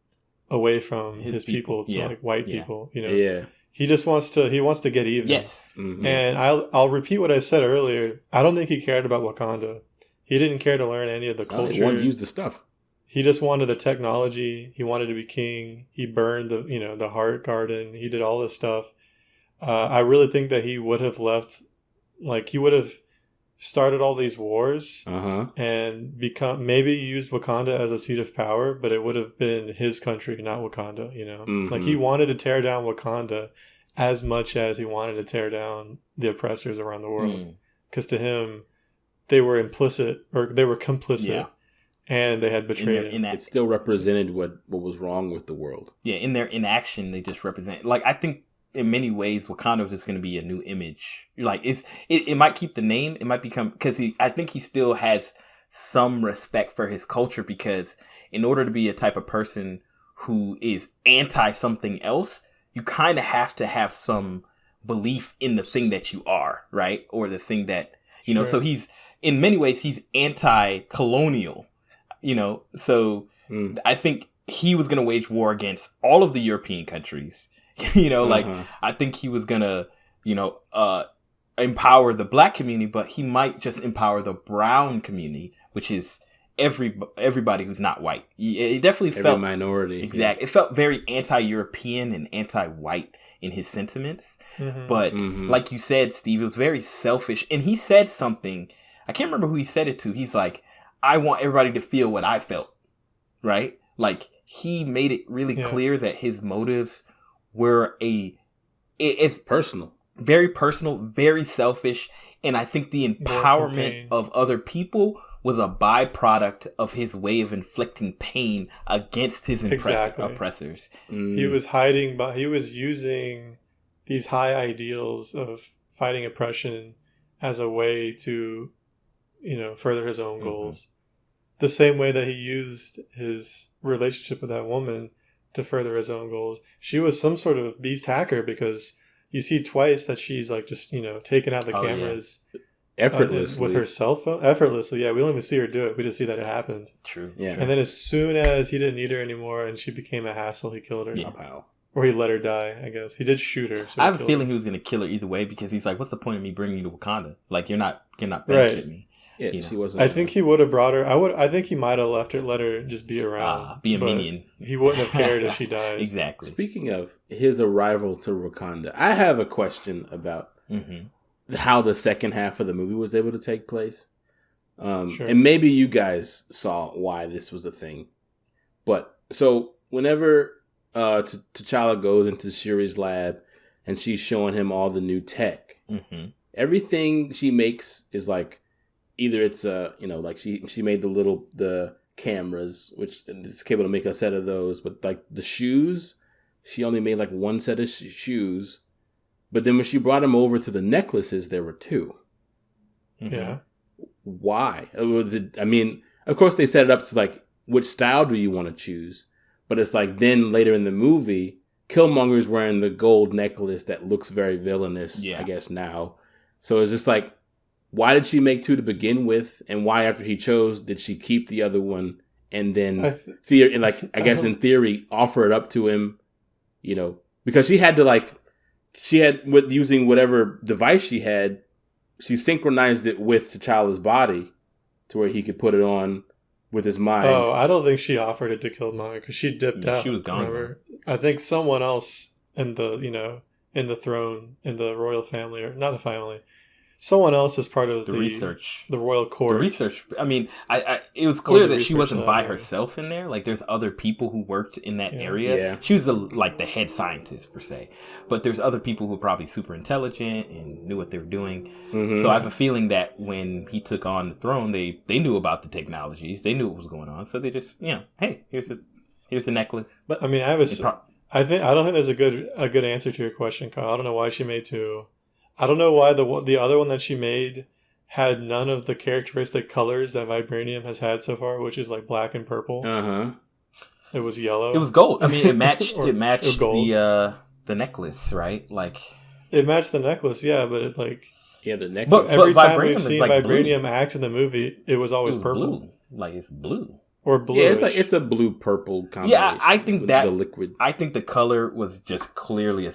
away from his people to like white people, Yeah. He just wants to get even. Yes. Mm-hmm. And I'll repeat what I said earlier. I don't think he cared about Wakanda. He didn't care to learn any of the culture. He wanted to use the stuff. He just wanted the technology. He wanted to be king. He burned the heart garden. He did all this stuff. I really think that he would have left, like he would have started all these wars and maybe used Wakanda as a seat of power, but it would have been his country, not Wakanda, Like, he wanted to tear down Wakanda as much as he wanted to tear down the oppressors around the world. Because to him, they were complicit and they had betrayed him. It still represented what was wrong with the world. Yeah, in their inaction, they just represent, like, I think in many ways, Wakanda is just going to be a new image. Like, it might keep the name. It might become, because I think he still has some respect for his culture, because in order to be a type of person who is anti something else, you kind of have to have some belief in the thing that you are, right? Or the thing that, know, so he's, in many ways, he's anti-colonial, so I think he was going to wage war against all of the European countries. Like, I think he was gonna, empower the black community, but he might just empower the brown community, which is everybody who's not white. It definitely felt minority. Exactly. Yeah. It felt very anti-European and anti-white in his sentiments. But like you said, Steve, it was very selfish. And he said something, I can't remember who he said it to. He's like, I want everybody to feel what I felt. Right? Like, he made it really clear that his motives were it's personal, very personal, very selfish. And I think the empowerment of other people was a byproduct of his way of inflicting pain against his oppressors. He was using these high ideals of fighting oppression as a way to, further his own goals. The same way that he used his relationship with that woman to further his own goals. She was some sort of beast hacker, because you see twice that she's like just, taking out the cameras effortlessly with her cell phone. Effortlessly, yeah. We don't even see her do it. We just see that it happened. True. Yeah. And then as soon as he didn't need her anymore and she became a hassle, he killed her. Yeah. Or he let her die, I guess. He did shoot her. So I have a feeling he was going to kill her either way, because he's like, what's the point of me bringing you to Wakanda? Like, you're not benefiting me. Yeah, she wasn't. I think he would have brought her. I think he might have let her just be around, be a minion. He wouldn't have cared if she died. Exactly. Speaking of his arrival to Wakanda, I have a question about how the second half of the movie was able to take place. And maybe you guys saw why this was a thing. But so whenever T'Challa goes into Shuri's lab and she's showing him all the new tech, everything she makes is like, either it's like she made the cameras, which is capable to make a set of those, but like the shoes, she only made like one set of shoes. But then when she brought them over to the necklaces, there were two. Yeah. Why? Of course they set it up to like, which style do you want to choose? But it's like, then later in the movie, Killmonger's wearing the gold necklace that looks very villainous, I guess now. So it's just like, why did she make two to begin with? And why, after he chose, did she keep the other one and then, I guess in theory, offer it up to him, using whatever device she had, she synchronized it with T'Challa's body to where he could put it on with his mind. Oh, I don't think she offered it to Killmonger because she dipped out. She was gone. Remember? I think someone else in the in the throne, in the royal family, or not the family, someone else is part of the research, the royal court. The research. I mean, it was clear that she wasn't by lab, herself in there. Like, there's other people who worked in that area. Yeah. She was like the head scientist per se, but there's other people who were probably super intelligent and knew what they were doing. Mm-hmm. So I have a feeling that when he took on the throne, they knew about the technologies. They knew what was going on. So they just, hey, here's a necklace. But I mean, I don't think there's a good answer to your question, Kyle. I don't know why she made two. I don't know why the other one that she made had none of the characteristic colors that Vibranium has had so far, which is like black and purple. It was yellow. It was gold. I mean, it matched. It was gold. The necklace, right? Like, it matched the necklace, yeah. But it the necklace. But every time Vibranium we've seen like Vibranium blue. act in the movie, it was always purple. Blue. Like, it's blue. Or blue. Yeah, it's a blue purple combination. Yeah, I think that the liquid. I think the color was just clearly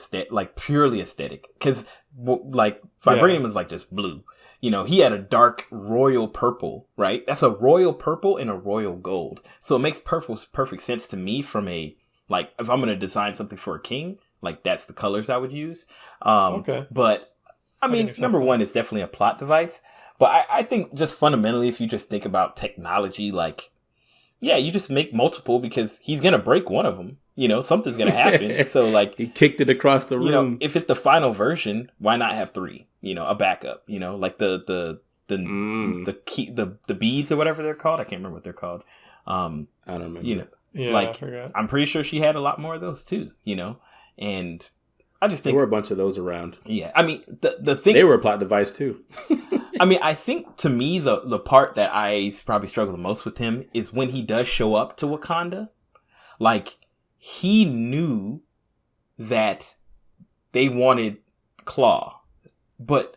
purely aesthetic, because like Vibranium is like just blue. He had a dark royal purple, right? That's a royal purple and a royal gold. So it makes perfect sense to me from a, like, if I'm going to design something for a king, like, that's the colors I would use. Okay. But I mean, number one, it's definitely a plot device. But I think just fundamentally, if you just think about technology, like, yeah, you just make multiple because he's going to break one of them. Something's going to happen. So, like, he kicked it across the room. If it's the final version, why not have three? A backup. Like the key, the beads or whatever they're called. I can't remember what they're called. I don't remember. Yeah, like, I forgot. I'm pretty sure she had a lot more of those too. And I just think there were a bunch of those around. Yeah, I mean the thing, they were a plot device too. I mean, I think to me the part that I probably struggle the most with him is when he does show up to Wakanda. Like, he knew that they wanted Claw, but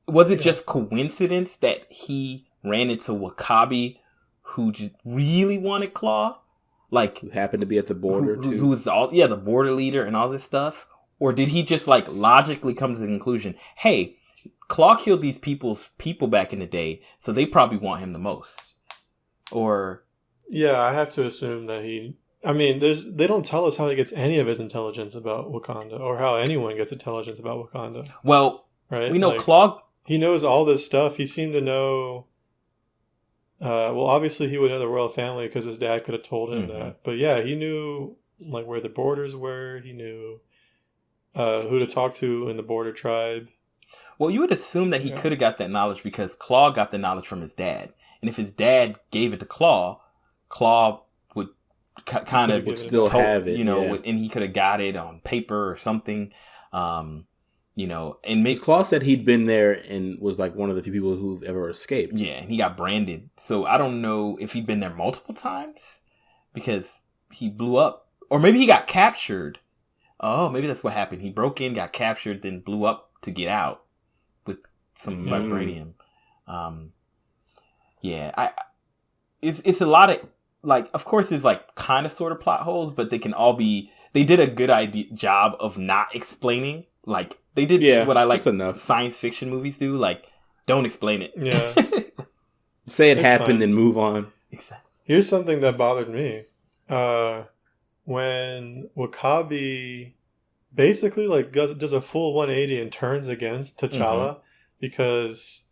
was it just coincidence that he ran into W'Kabi, who just really wanted Claw? Like, who happened to be at the border too? Who was the border leader and all this stuff? Or did he just, like, logically come to the conclusion, hey, Claw killed these people back in the day, so they probably want him the most? Or... Yeah, I have to assume that he... I mean, they don't tell us how he gets any of his intelligence about Wakanda, or how anyone gets intelligence about Wakanda. Well, right? We know, like, Claw... He knows all this stuff. He seemed to know... well, obviously he would know the royal family because his dad could have told him that. But yeah, he knew, like, where the borders were. He knew who to talk to in the border tribe. Well, you would assume that he could have got that knowledge because Claw got the knowledge from his dad. And if his dad gave it to Claw, Claw would kind of would still have it, and he could have got it on paper or something. And maybe Claw said he'd been there and was like one of the few people who've ever escaped. Yeah, and he got branded. So I don't know if he'd been there multiple times because he blew up, or maybe he got captured. Oh, maybe that's what happened. He broke in, got captured, then blew up to get out with some vibranium. It's a lot of, like, of course, there's, like, kind of sort of plot holes, but they can all be. They did a good job of not explaining. Like, they did what I like science fiction movies do. Like, don't explain it. Yeah. Say it happened and move on. Exactly. Here's something that bothered me. When W'Kabi basically, like, does a full 180 and turns against T'Challa because,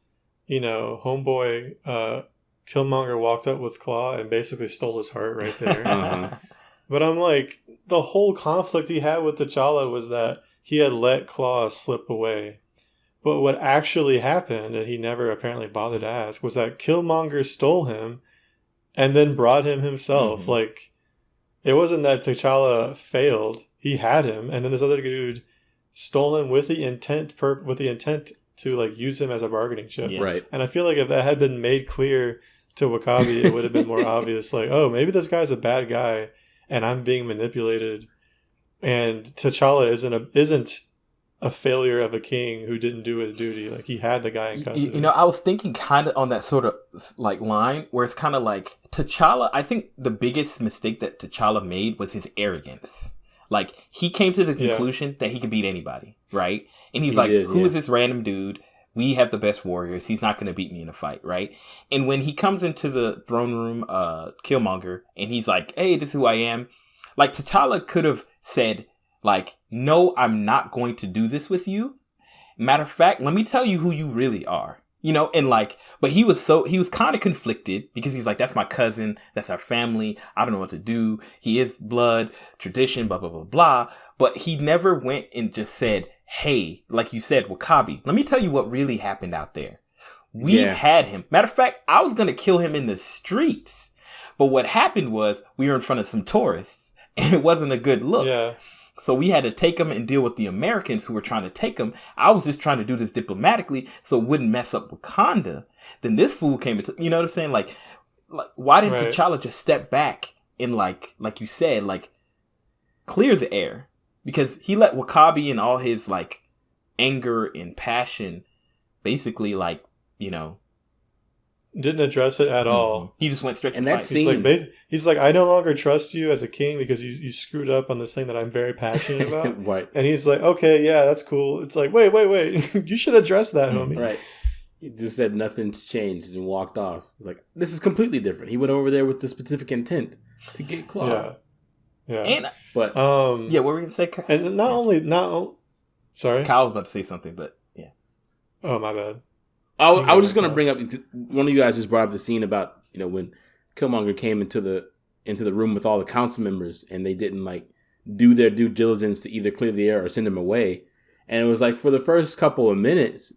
homeboy Killmonger walked up with Claw and basically stole his heart right there. But I'm like, the whole conflict he had with T'Challa was that he had let Claw slip away. But what actually happened, and he never apparently bothered to ask, was that Killmonger stole him and then brought him himself. Like, it wasn't that T'Challa failed. He had him, and then this other dude stole him with the intent to, like, use him as a bargaining chip. Yeah. Right. And I feel like if that had been made clear to W'Kabi, it would have been more obvious. Like, oh, maybe this guy's a bad guy, and I'm being manipulated. And T'Challa isn't a failure of a king who didn't do his duty. Like, he had the guy in custody. I was thinking kind of on that sort of, like, line where it's kind of like T'Challa. I think the biggest mistake that T'Challa made was his arrogance. Like, he came to the conclusion that he could beat anybody, right? And he's like, who is this random dude We have the best warriors. He's not going to beat me in a fight, right? And when he comes into the throne room, Killmonger, and he's like, hey, this is who I am. Like, T'Challa could have said, like, no, I'm not going to do this with you. Matter of fact, let me tell you who you really are. You know, and like, but he was kind of conflicted because he's like, that's my cousin. That's our family. I don't know what to do. He is blood, tradition, blah, blah, blah, blah. But he never went and just said, hey, like you said, Wakabi, let me tell you what really happened out there. We had him. Matter of fact, I was going to kill him in the streets. But what happened was we were in front of some tourists and it wasn't a good look. Yeah. So we had to take him and deal with the Americans who were trying to take him. I was just trying to do this diplomatically so it wouldn't mess up Wakanda. Then this fool came into, you know what I'm saying? Like why didn't T'Challa just step back and like you said, like clear the air? Because he let Wakabi and all his like anger and passion basically like, you know, didn't address it at all. He just went straight to that fight. scene. He's like, I no longer trust you as a king because you screwed up on this thing that I'm very passionate about. Right. And he's like, okay, yeah, that's cool. It's like, wait. You should address that, homie. Right. He just said nothing's changed and walked off. He's like, this is completely different. He went over there with the specific intent to get Claw. Yeah. And, but what were we going to say? And sorry? Kyle was about to say something, but yeah. Oh, my bad. I was just going to bring up, one of you guys just brought up the scene about, you know, when Killmonger came into the room with all the council members and they didn't like do their due diligence to either clear the air or send him away. And it was like for the first couple of minutes,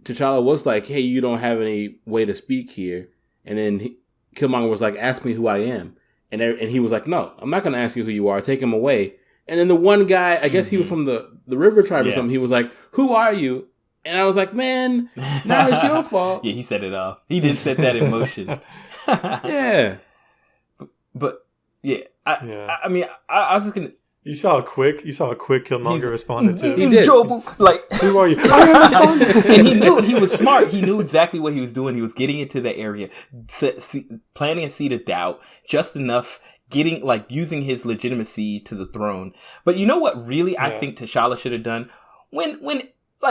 T'Challa was like, hey, you don't have any way to speak here. And then Killmonger was like, ask me who I am. And he was like, no, I'm not going to ask you who you are. Take him away. And then the one guy, I guess he was from the River Tribe or something. He was like, who are you? And I was like, man, now it's your fault. Yeah, he set it off. He did set that in motion. Yeah. But yeah. I mean, I was just going to. You saw how quick Killmonger responded to. He did. Like, who are you? I am the son. And he knew he was smart. He knew exactly what he was doing. He was getting into the area, planting a seed of doubt, just enough, using his legitimacy to the throne. But you know what really I think T'Challa should have done? When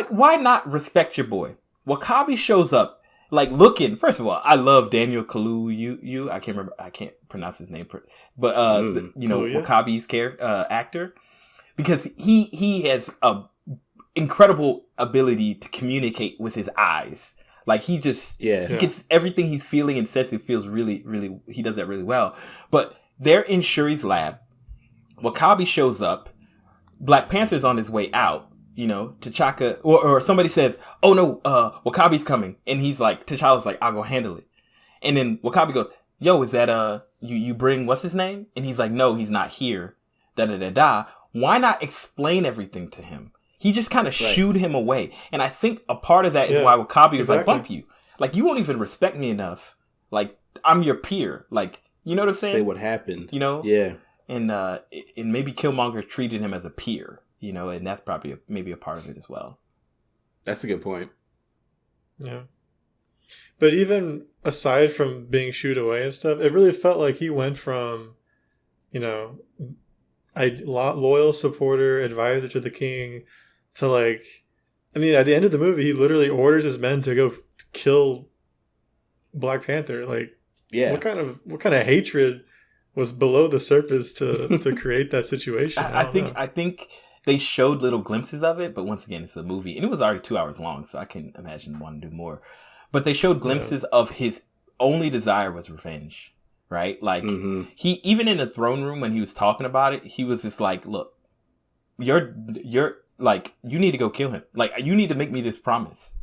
why not respect your boy? Wakabi shows up, like looking. First of all, I love Daniel Kaluuya. I can't pronounce his name, but Wakabi's actor, because he has a incredible ability to communicate with his eyes. Like he gets everything he's feeling and says it feels really, really. He does that really well. But they're in Shuri's lab. Wakabi shows up. Black Panther's on his way out. You know, T'Chaka, or somebody says, oh no, Wakabi's coming. And he's like, T'Challa's like, I'll go handle it. And then Wakabi goes, yo, is that, you bring, what's his name? And he's like, no, he's not here. Da-da-da-da. Why not explain everything to him? He just kind of shooed him away. And I think a part of that is why Wakabi was like, bump you. Like, you won't even respect me enough. Like, I'm your peer. Like, you know what I'm saying? Say what happened. You know? Yeah. And maybe Killmonger treated him as a peer. You know, and that's probably maybe a part of it as well. That's a good point. Yeah. But even aside from being shooed away and stuff, it really felt like he went from, you know, a loyal supporter, advisor to the king, to like, I mean, at the end of the movie, he literally orders his men to go kill Black Panther. Like, what kind of hatred was below the surface to create that situation? I think they showed little glimpses of it, but once again, it's a movie, and it was already 2 hours long, so I can imagine wanting to do more. But they showed glimpses of his only desire was revenge, right? Like he, even in the throne room when he was talking about it, he was just like, "Look, you're like, you need to go kill him. Like, you need to make me this promise."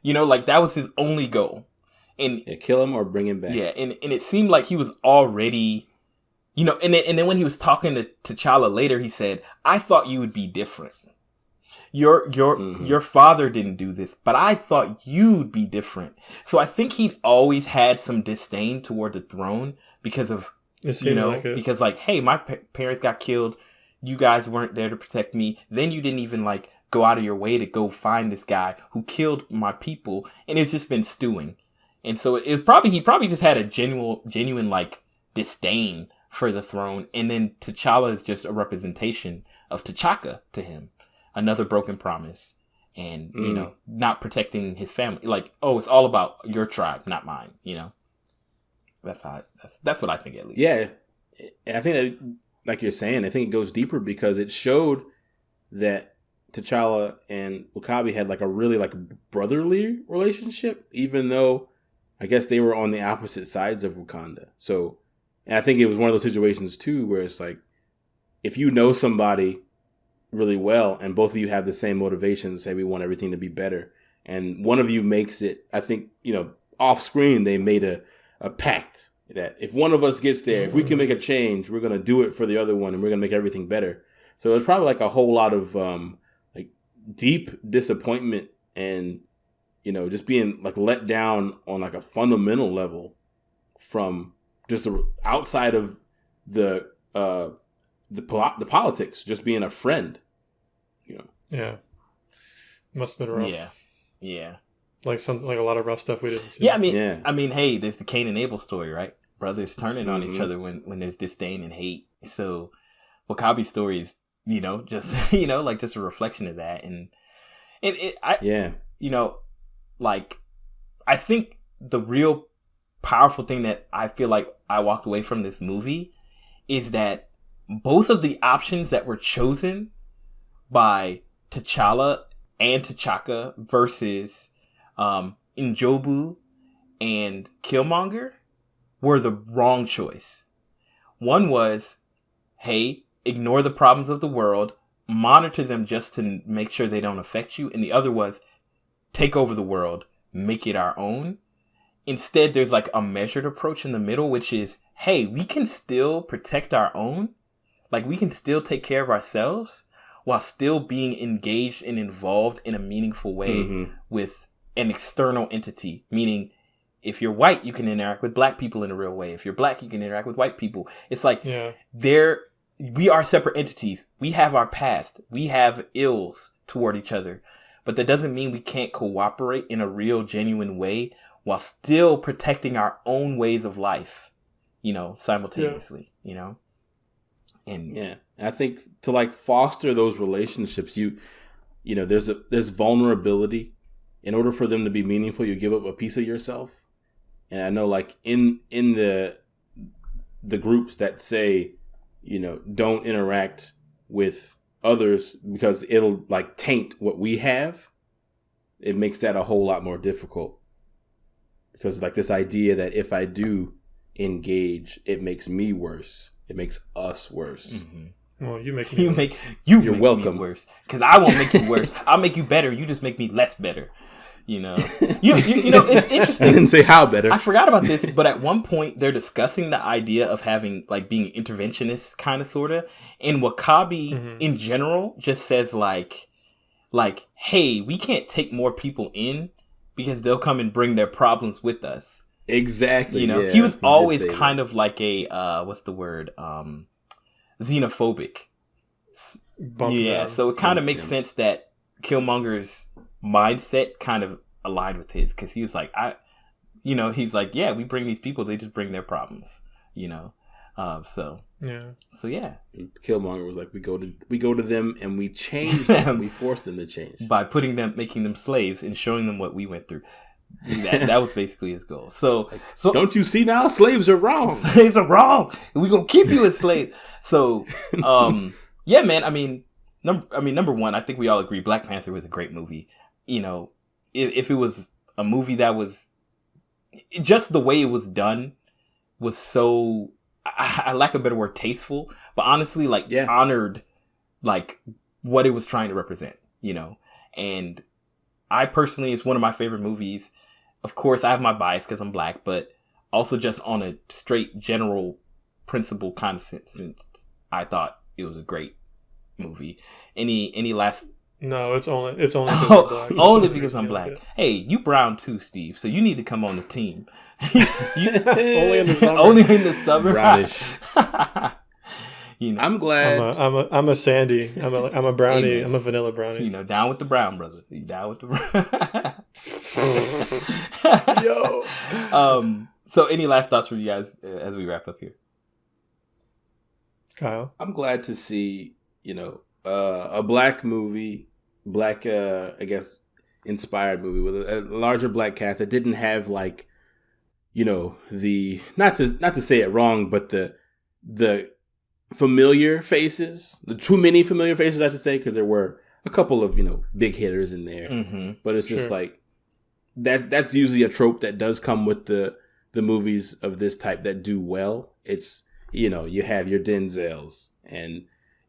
You know, like that was his only goal. And kill him or bring him back. Yeah, and it seemed like he was already. You know, and then when he was talking to T'Challa later, he said, "I thought you would be different. Your father didn't do this, but I thought you'd be different." So I think he'd always had some disdain toward the throne because of, because like, hey, my parents got killed. You guys weren't there to protect me. Then you didn't even like go out of your way to go find this guy who killed my people. And it's just been stewing. And so he probably just had a genuine like disdain for the throne, and then T'Challa is just a representation of T'Chaka to him, another broken promise. and you know, not protecting his family. Like, oh, it's all about your tribe, not mine. You know, that's what I think, at least. Yeah, I think that, like you're saying, I think it goes deeper because it showed that T'Challa and W'Kabi had like a really like brotherly relationship, even though I guess they were on the opposite sides of Wakanda. So, and I think it was one of those situations too where it's like, if you know somebody really well and both of you have the same motivations, say we want everything to be better, and one of you makes it, I think, you know, off screen they made a pact that if one of us gets there, if we can make a change, we're going to do it for the other one and we're going to make everything better. So it's probably like a whole lot of like deep disappointment and, you know, just being like let down on like a fundamental level from just outside of the politics, just being a friend, you know. Yeah, must have been rough. Yeah. Like a lot of rough stuff we didn't see. Yeah, I mean, hey, there's the Cain and Abel story, right? Brothers turning on each other when there's disdain and hate. So W'Kabi's story is, you know, just you know, like just a reflection of that, and you know, like I think the real powerful thing that I feel like I walked away from this movie is that both of the options that were chosen by T'Challa and T'Chaka versus N'Jobu and Killmonger were the wrong choice. One was, hey, ignore the problems of the world, monitor them just to make sure they don't affect you. And the other was, take over the world, make it our own. Instead, there's like a measured approach in the middle, which is, hey, we can still protect our own. Like, we can still take care of ourselves while still being engaged and involved in a meaningful way with an external entity. Meaning, if you're white, you can interact with black people in a real way. If you're black, you can interact with white people. It's like, we are separate entities. We have our past. We have ills toward each other. But that doesn't mean we can't cooperate in a real, genuine way while still protecting our own ways of life, you know, simultaneously, you know? And yeah, I think to like foster those relationships, you know, there's vulnerability. In order for them to be meaningful, you give up a piece of yourself. And I know, like in the groups that say, you know, don't interact with others because it'll like taint what we have, it makes that a whole lot more difficult. Because like this idea that if I do engage, it makes me worse. It makes us worse. Mm-hmm. Well, you're welcome. Me worse, because I won't make you worse. I'll make you better. You just make me less better. You know, you know, it's interesting. I didn't say how better. I forgot about this, but at one point they're discussing the idea of having like being interventionist, kind of, sorta. And W'Kabi in general just says like, hey, we can't take more people in because they'll come and bring their problems with us. Exactly. You know, he was always kind of like a what's the word? Xenophobic. So it kind of makes sense that Killmonger's mindset kind of aligned with his, because he was like, he's like, yeah, we bring these people, they just bring their problems, you know. So yeah. Killmonger was like, we go to them and we change them. We force them to change by making them slaves and showing them what we went through. That was basically his goal. So don't you see now? Slaves are wrong. Slaves are wrong. We're gonna keep you enslaved. So yeah, man. I mean, number one, I think we all agree Black Panther was a great movie. You know, if it was a movie that was just the way it was done was so, I lack a better word, tasteful, but honestly, like honored like what it was trying to represent, you know. And I personally, it's one of my favorite movies. Of course, I have my bias because I'm black, but also just on a straight general principle kind of sense, I thought it was a great movie. Any last? No, it's only because you're black. Only because I'm black. Yeah. Hey, you brown too, Steve. So you need to come on the team. Only in the summer. Only in the summer. Brownish. You know, I'm glad. I'm a Sandy. I'm a brownie. Amen. I'm a vanilla brownie. You know, down with the brown, brother. You down with the brown? Yo. So, any last thoughts from you guys as we wrap up here? Kyle, I'm glad to see, you know, a black movie black, I guess, inspired movie with a larger black cast that didn't have like, you know, the not to say it wrong, but the familiar faces, the too many familiar faces, I should say, because there were a couple of, you know, big hitters in there, but it's just like that's usually a trope that does come with the movies of this type that do well. It's, you know, you have your Denzels and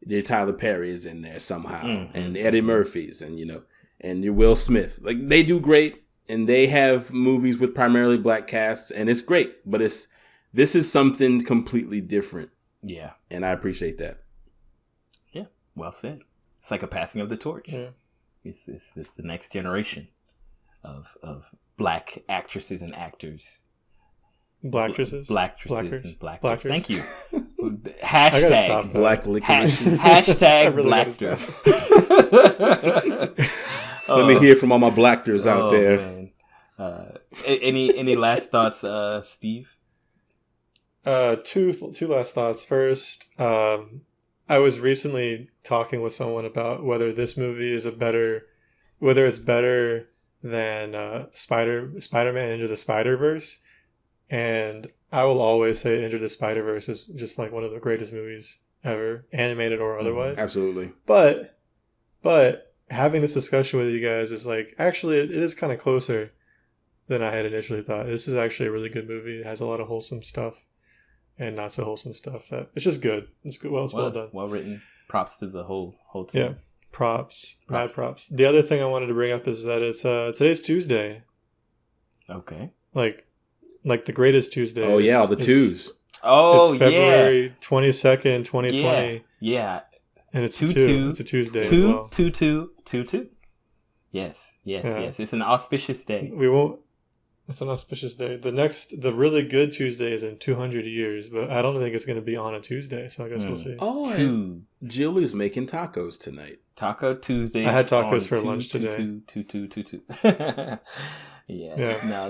your Tyler Perry's in there somehow, and Eddie Murphy's, and, you know, and your Will Smith. Like, they do great, and they have movies with primarily black casts, and it's great. But this is something completely different. Yeah, and I appreciate that. Yeah, well said. It's like a passing of the torch. Yeah, it's the next generation of black actresses and actors. Blackstresses. Blackstresses and black. Thank you. I gotta stop Hashtag that. Black licorice. hashtag really Blackster. Let me hear from all my Blackters out there. Man. Any last thoughts, Steve? Two last thoughts. First, I was recently talking with someone about whether this movie is whether it's better than Spider-Man Into the Spider-Verse, and I will always say Into the Spider-Verse is just like one of the greatest movies ever, animated or otherwise. Absolutely. But having this discussion with you guys is like, actually, it is kind of closer than I had initially thought. This is actually a really good movie. It has a lot of wholesome stuff and not so wholesome stuff. It's just good. It's good. Well, it's well done. Well written. Props to the whole team. Yeah. Props. Mad props. The other thing I wanted to bring up is that it's today's Tuesday. Okay. Like the greatest Tuesday. Oh, yeah, the twos. Oh, it's February 22nd, 2020. Yeah. And it's 2/2. It's a Tuesday as well. 2/2. Yes. It's an auspicious day. It's an auspicious day. The really good Tuesday is in 200 years, but I don't think it's going to be on a Tuesday, so I guess we'll see. Oh, Jill is making tacos tonight. Taco Tuesday. I had tacos for lunch today. 2/2. Yeah. No,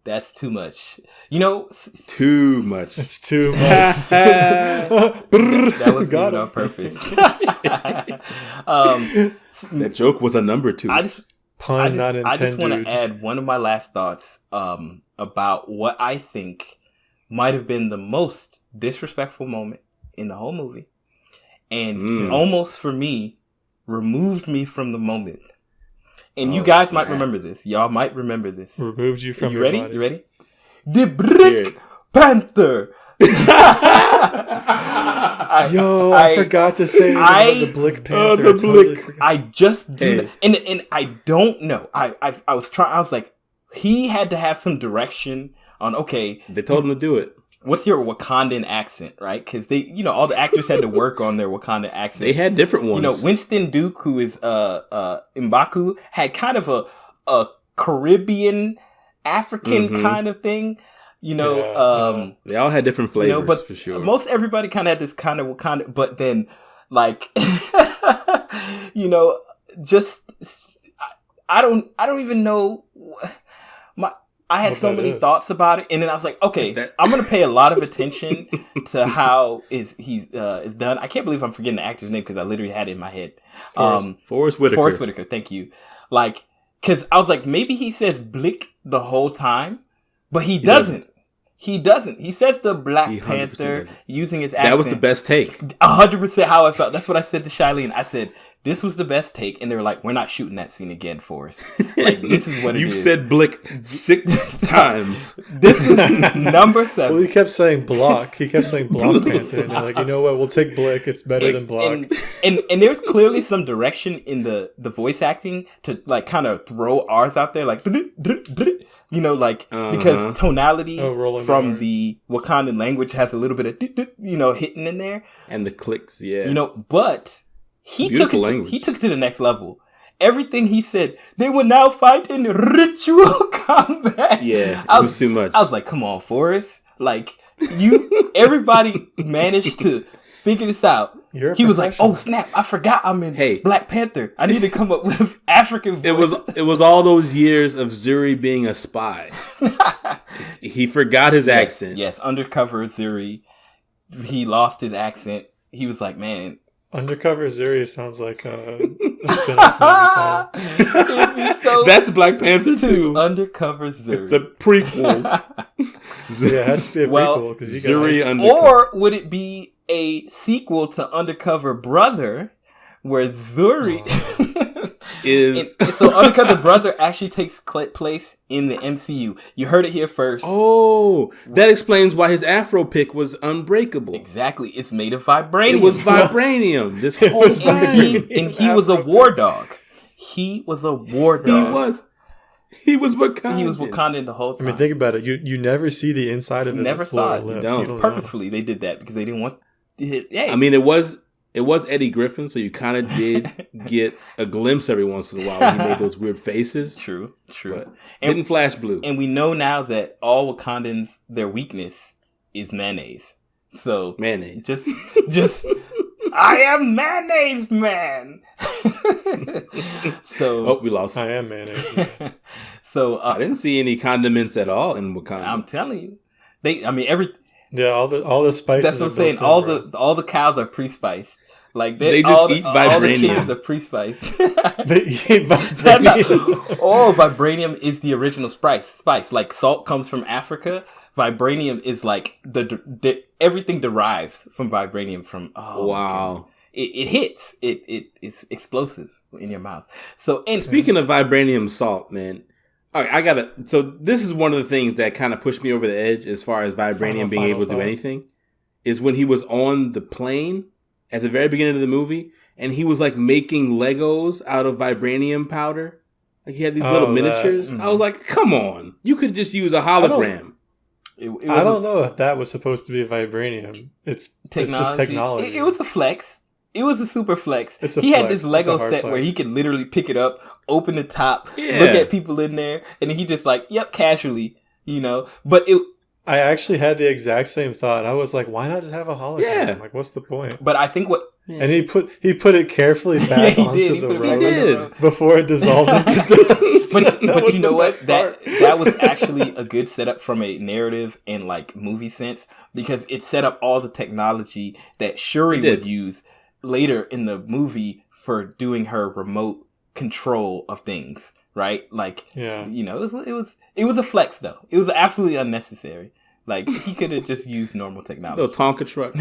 that's too much. You know, too much. It's too much. That was Got on it. purpose. That joke was a number 2. Pun not intended. I just want to add one of my last thoughts about what I think might have been the most disrespectful moment in the whole movie, and almost for me removed me from the moment. And you guys might remember this. Y'all might remember this. Removed you from Mm. your ready? body. You ready? The Black Panther. I forgot to say the Black Panther. the Blick. I just do that. And I don't know. I was like, he had to have some direction on, okay. They told him to do it. What's your Wakandan accent, right? Because they, you know, all the actors had to work on their Wakandan accent. They had different ones. You know, Winston Duke, who is M'Baku, had kind of a Caribbean, African kind of thing. You know, they all had different flavors, you know, but for sure. Most everybody kind of had this kind of Wakanda, but then, like, you know, just I don't even know. I had so many thoughts about it, and then I was like, okay, I'm gonna pay a lot of attention to how is done. I can't believe I'm forgetting the actor's name because I literally had it in my head. Forrest Whitaker. Forrest Whitaker, thank you. Like, because I was like, maybe he says Blick the whole time, but he doesn't. He doesn't. He says the Black Panther using his accent. That was the best take. 100% how I felt. That's what I said to Shilene. I said, this was the best take. And they were like, we're not shooting that scene again for us. Like, this is what it is. You've said Blick 6 times. This is number 7. Well, he kept saying Block. He kept saying Black Panther. And they're like, you know what? We'll take Blick. It's better than Block. And there's clearly some direction in the voice acting to, like, kind of throw R's out there. Like, you know, like, because tonality from the Wakandan language has a little bit of, you know, hitting in there. And the clicks, yeah. You know, but he took it to the next level. Everything he said, they will now fight in ritual combat. Yeah, it was too much. I was like, come on, Forrest. Like, everybody managed to figure this out. He was like, oh snap, I forgot I'm in Black Panther. I need to come up with an African voice. It was all those years of Zuri being a spy. He forgot his accent. Yes, undercover Zuri. He lost his accent. He was like, man, Undercover Zuri sounds like a spin-off movie title. So That's Black Panther 2. Undercover Zuri. It's a prequel. Yeah, it has to be a prequel because you Zuri got Undercover. Or would it be a sequel to Undercover Brother, where Zuri is so Undercover Brother actually takes place in the MCU. You heard it here first. Oh, that explains why his Afro pick was unbreakable. Exactly, it's made of vibranium. It was vibranium. This whole was time. and he was a war dog. He was a war dog. He was Wakanda. He was Wakandan the whole time. I mean, think about it. You never see the inside of his Never saw it. lip. You don't. know. Purposefully, they did that because they didn't want to hit. Hey. I mean, it was Eddie Griffin, so you kind of did get a glimpse every once in a while when he made those weird faces. True. But didn't flash blue. And we know now that all Wakandans, their weakness is mayonnaise. So Mayonnaise. Just I am mayonnaise man. So we lost. I am mayonnaise. Man. So I didn't see any condiments at all in Wakanda. I'm telling you, every. Yeah, all the spices. That's what I'm are saying. built in, All the cows are pre-spiced. Like they just all eat the, all the vibranium. chickens are pre-spiced. They eat That's vibranium. vibranium is the original spice. Like salt comes from Africa. Vibranium is like the everything derives from vibranium. Wow. It hits. It's explosive in your mouth. So Speaking of vibranium salt, man. All right, so this is one of the things that kind of pushed me over the edge as far as vibranium being able to do anything, is when he was on the plane at the very beginning of the movie, and he was like making Legos out of vibranium powder. Like he had these little miniatures. I was like, come on. You could just use a hologram. I don't know if that was supposed to be vibraniam. It's just technology. It was a flex. It was a super flex. He had this Lego set where he could literally pick it up, open the top, look at people in there, and he just like, yep, casually, But I actually had the exact same thought. I was like, why not just have a hologram? Yeah. Like, what's the point? But I think And he put it carefully back onto the road before it dissolved into dust. But you know what? That was actually a good setup from a narrative and like movie sense, because it set up all the technology that Shuri would use later in the movie for doing her remote control of things, right? Like, it was a flex though. It was absolutely unnecessary. Like he could have just used normal technology. Little Tonka truck.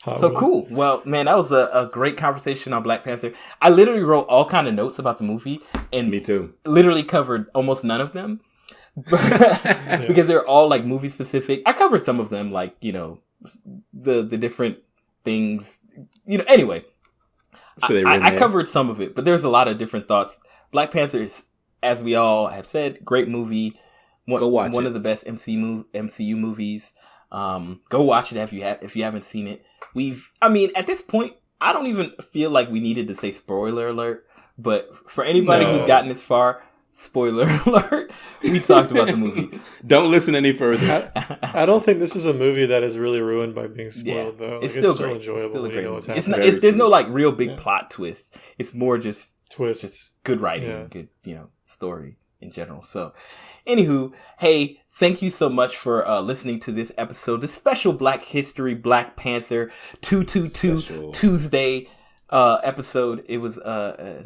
So cool. Well, man, that was a great conversation on Black Panther. I literally wrote all kind of notes about the movie, and me too. Literally covered almost none of them because they're all like movie specific. I covered some of them, like the different things. Anyway, I covered some of it, but there's a lot of different thoughts. Black Panther is, as we all have said, great movie. One of the best MCU movies. Go watch it if you haven't seen it. At this point, I don't even feel like we needed to say spoiler alert, but for anybody who's gotten this far, spoiler alert, we talked about the movie. Don't listen any further. I don't think this is a movie that is really ruined by being spoiled, though. Like, it's still enjoyable. It's still a great movie. There's no like real big plot twists. It's more just twists. Just good writing, good story in general. So, anywho, hey, thank you so much for listening to this episode, this special Black History Black Panther 222 Tuesday episode. It was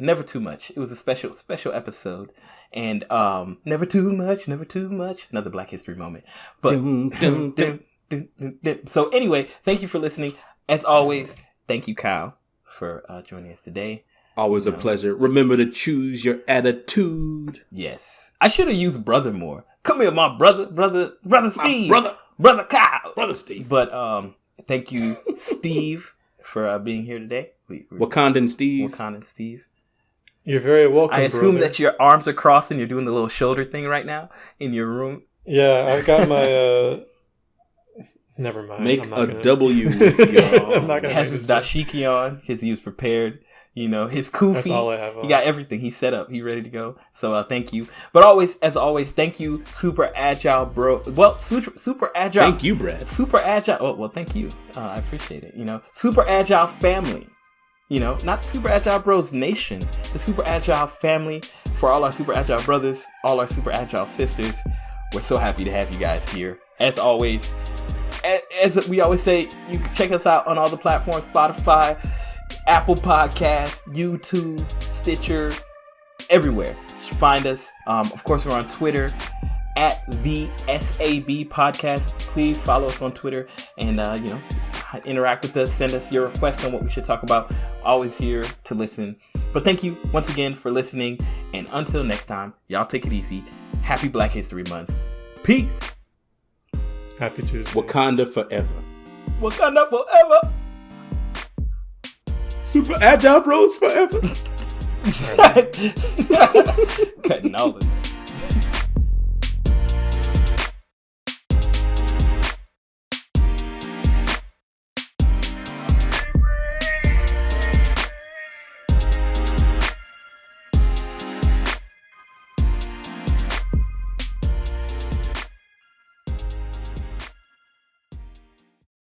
never too much. It was a special episode, and never too much. Another Black History moment. But so anyway, thank you for listening. As always, thank you, Kyle, for joining us today. Always a pleasure. Remember to choose your attitude. Yes. I should have used brother more. Come here, my brother Steve. Brother Kyle. Brother Steve. But thank you, Steve, for being here today. Wakandan Steve. You're very welcome, I assume brother. that your arms are crossed and you're doing the little shoulder thing right now in your room. Yeah, I've got my... Never mind. Make a W with your I'm not gonna has his dashiki on because he was prepared. His kufi. That's all I have on. He got everything. He's set up. He's ready to go. So thank you. But as always, thank you, Super Agile Bro. Well, Super Agile. Thank you, Brad. Super Agile. Oh, well, thank you. I appreciate it. Super Agile family. Not Super Agile Bros Nation. The Super Agile family. For all our Super Agile brothers, all our Super Agile sisters. We're so happy to have you guys here. As always, as we always say, you can check us out on all the platforms: Spotify, Apple Podcasts, YouTube, Stitcher, everywhere. Find us. Of course, we're on Twitter at the SAB Podcast. Please follow us on Twitter and interact with us. Send us your requests on what we should talk about. Always here to listen. But thank you once again for listening. And until next time, y'all take it easy. Happy Black History Month. Peace. Happy Tuesday. Wakanda forever. Wakanda forever. Super Agile Bros forever. Cutting all of it.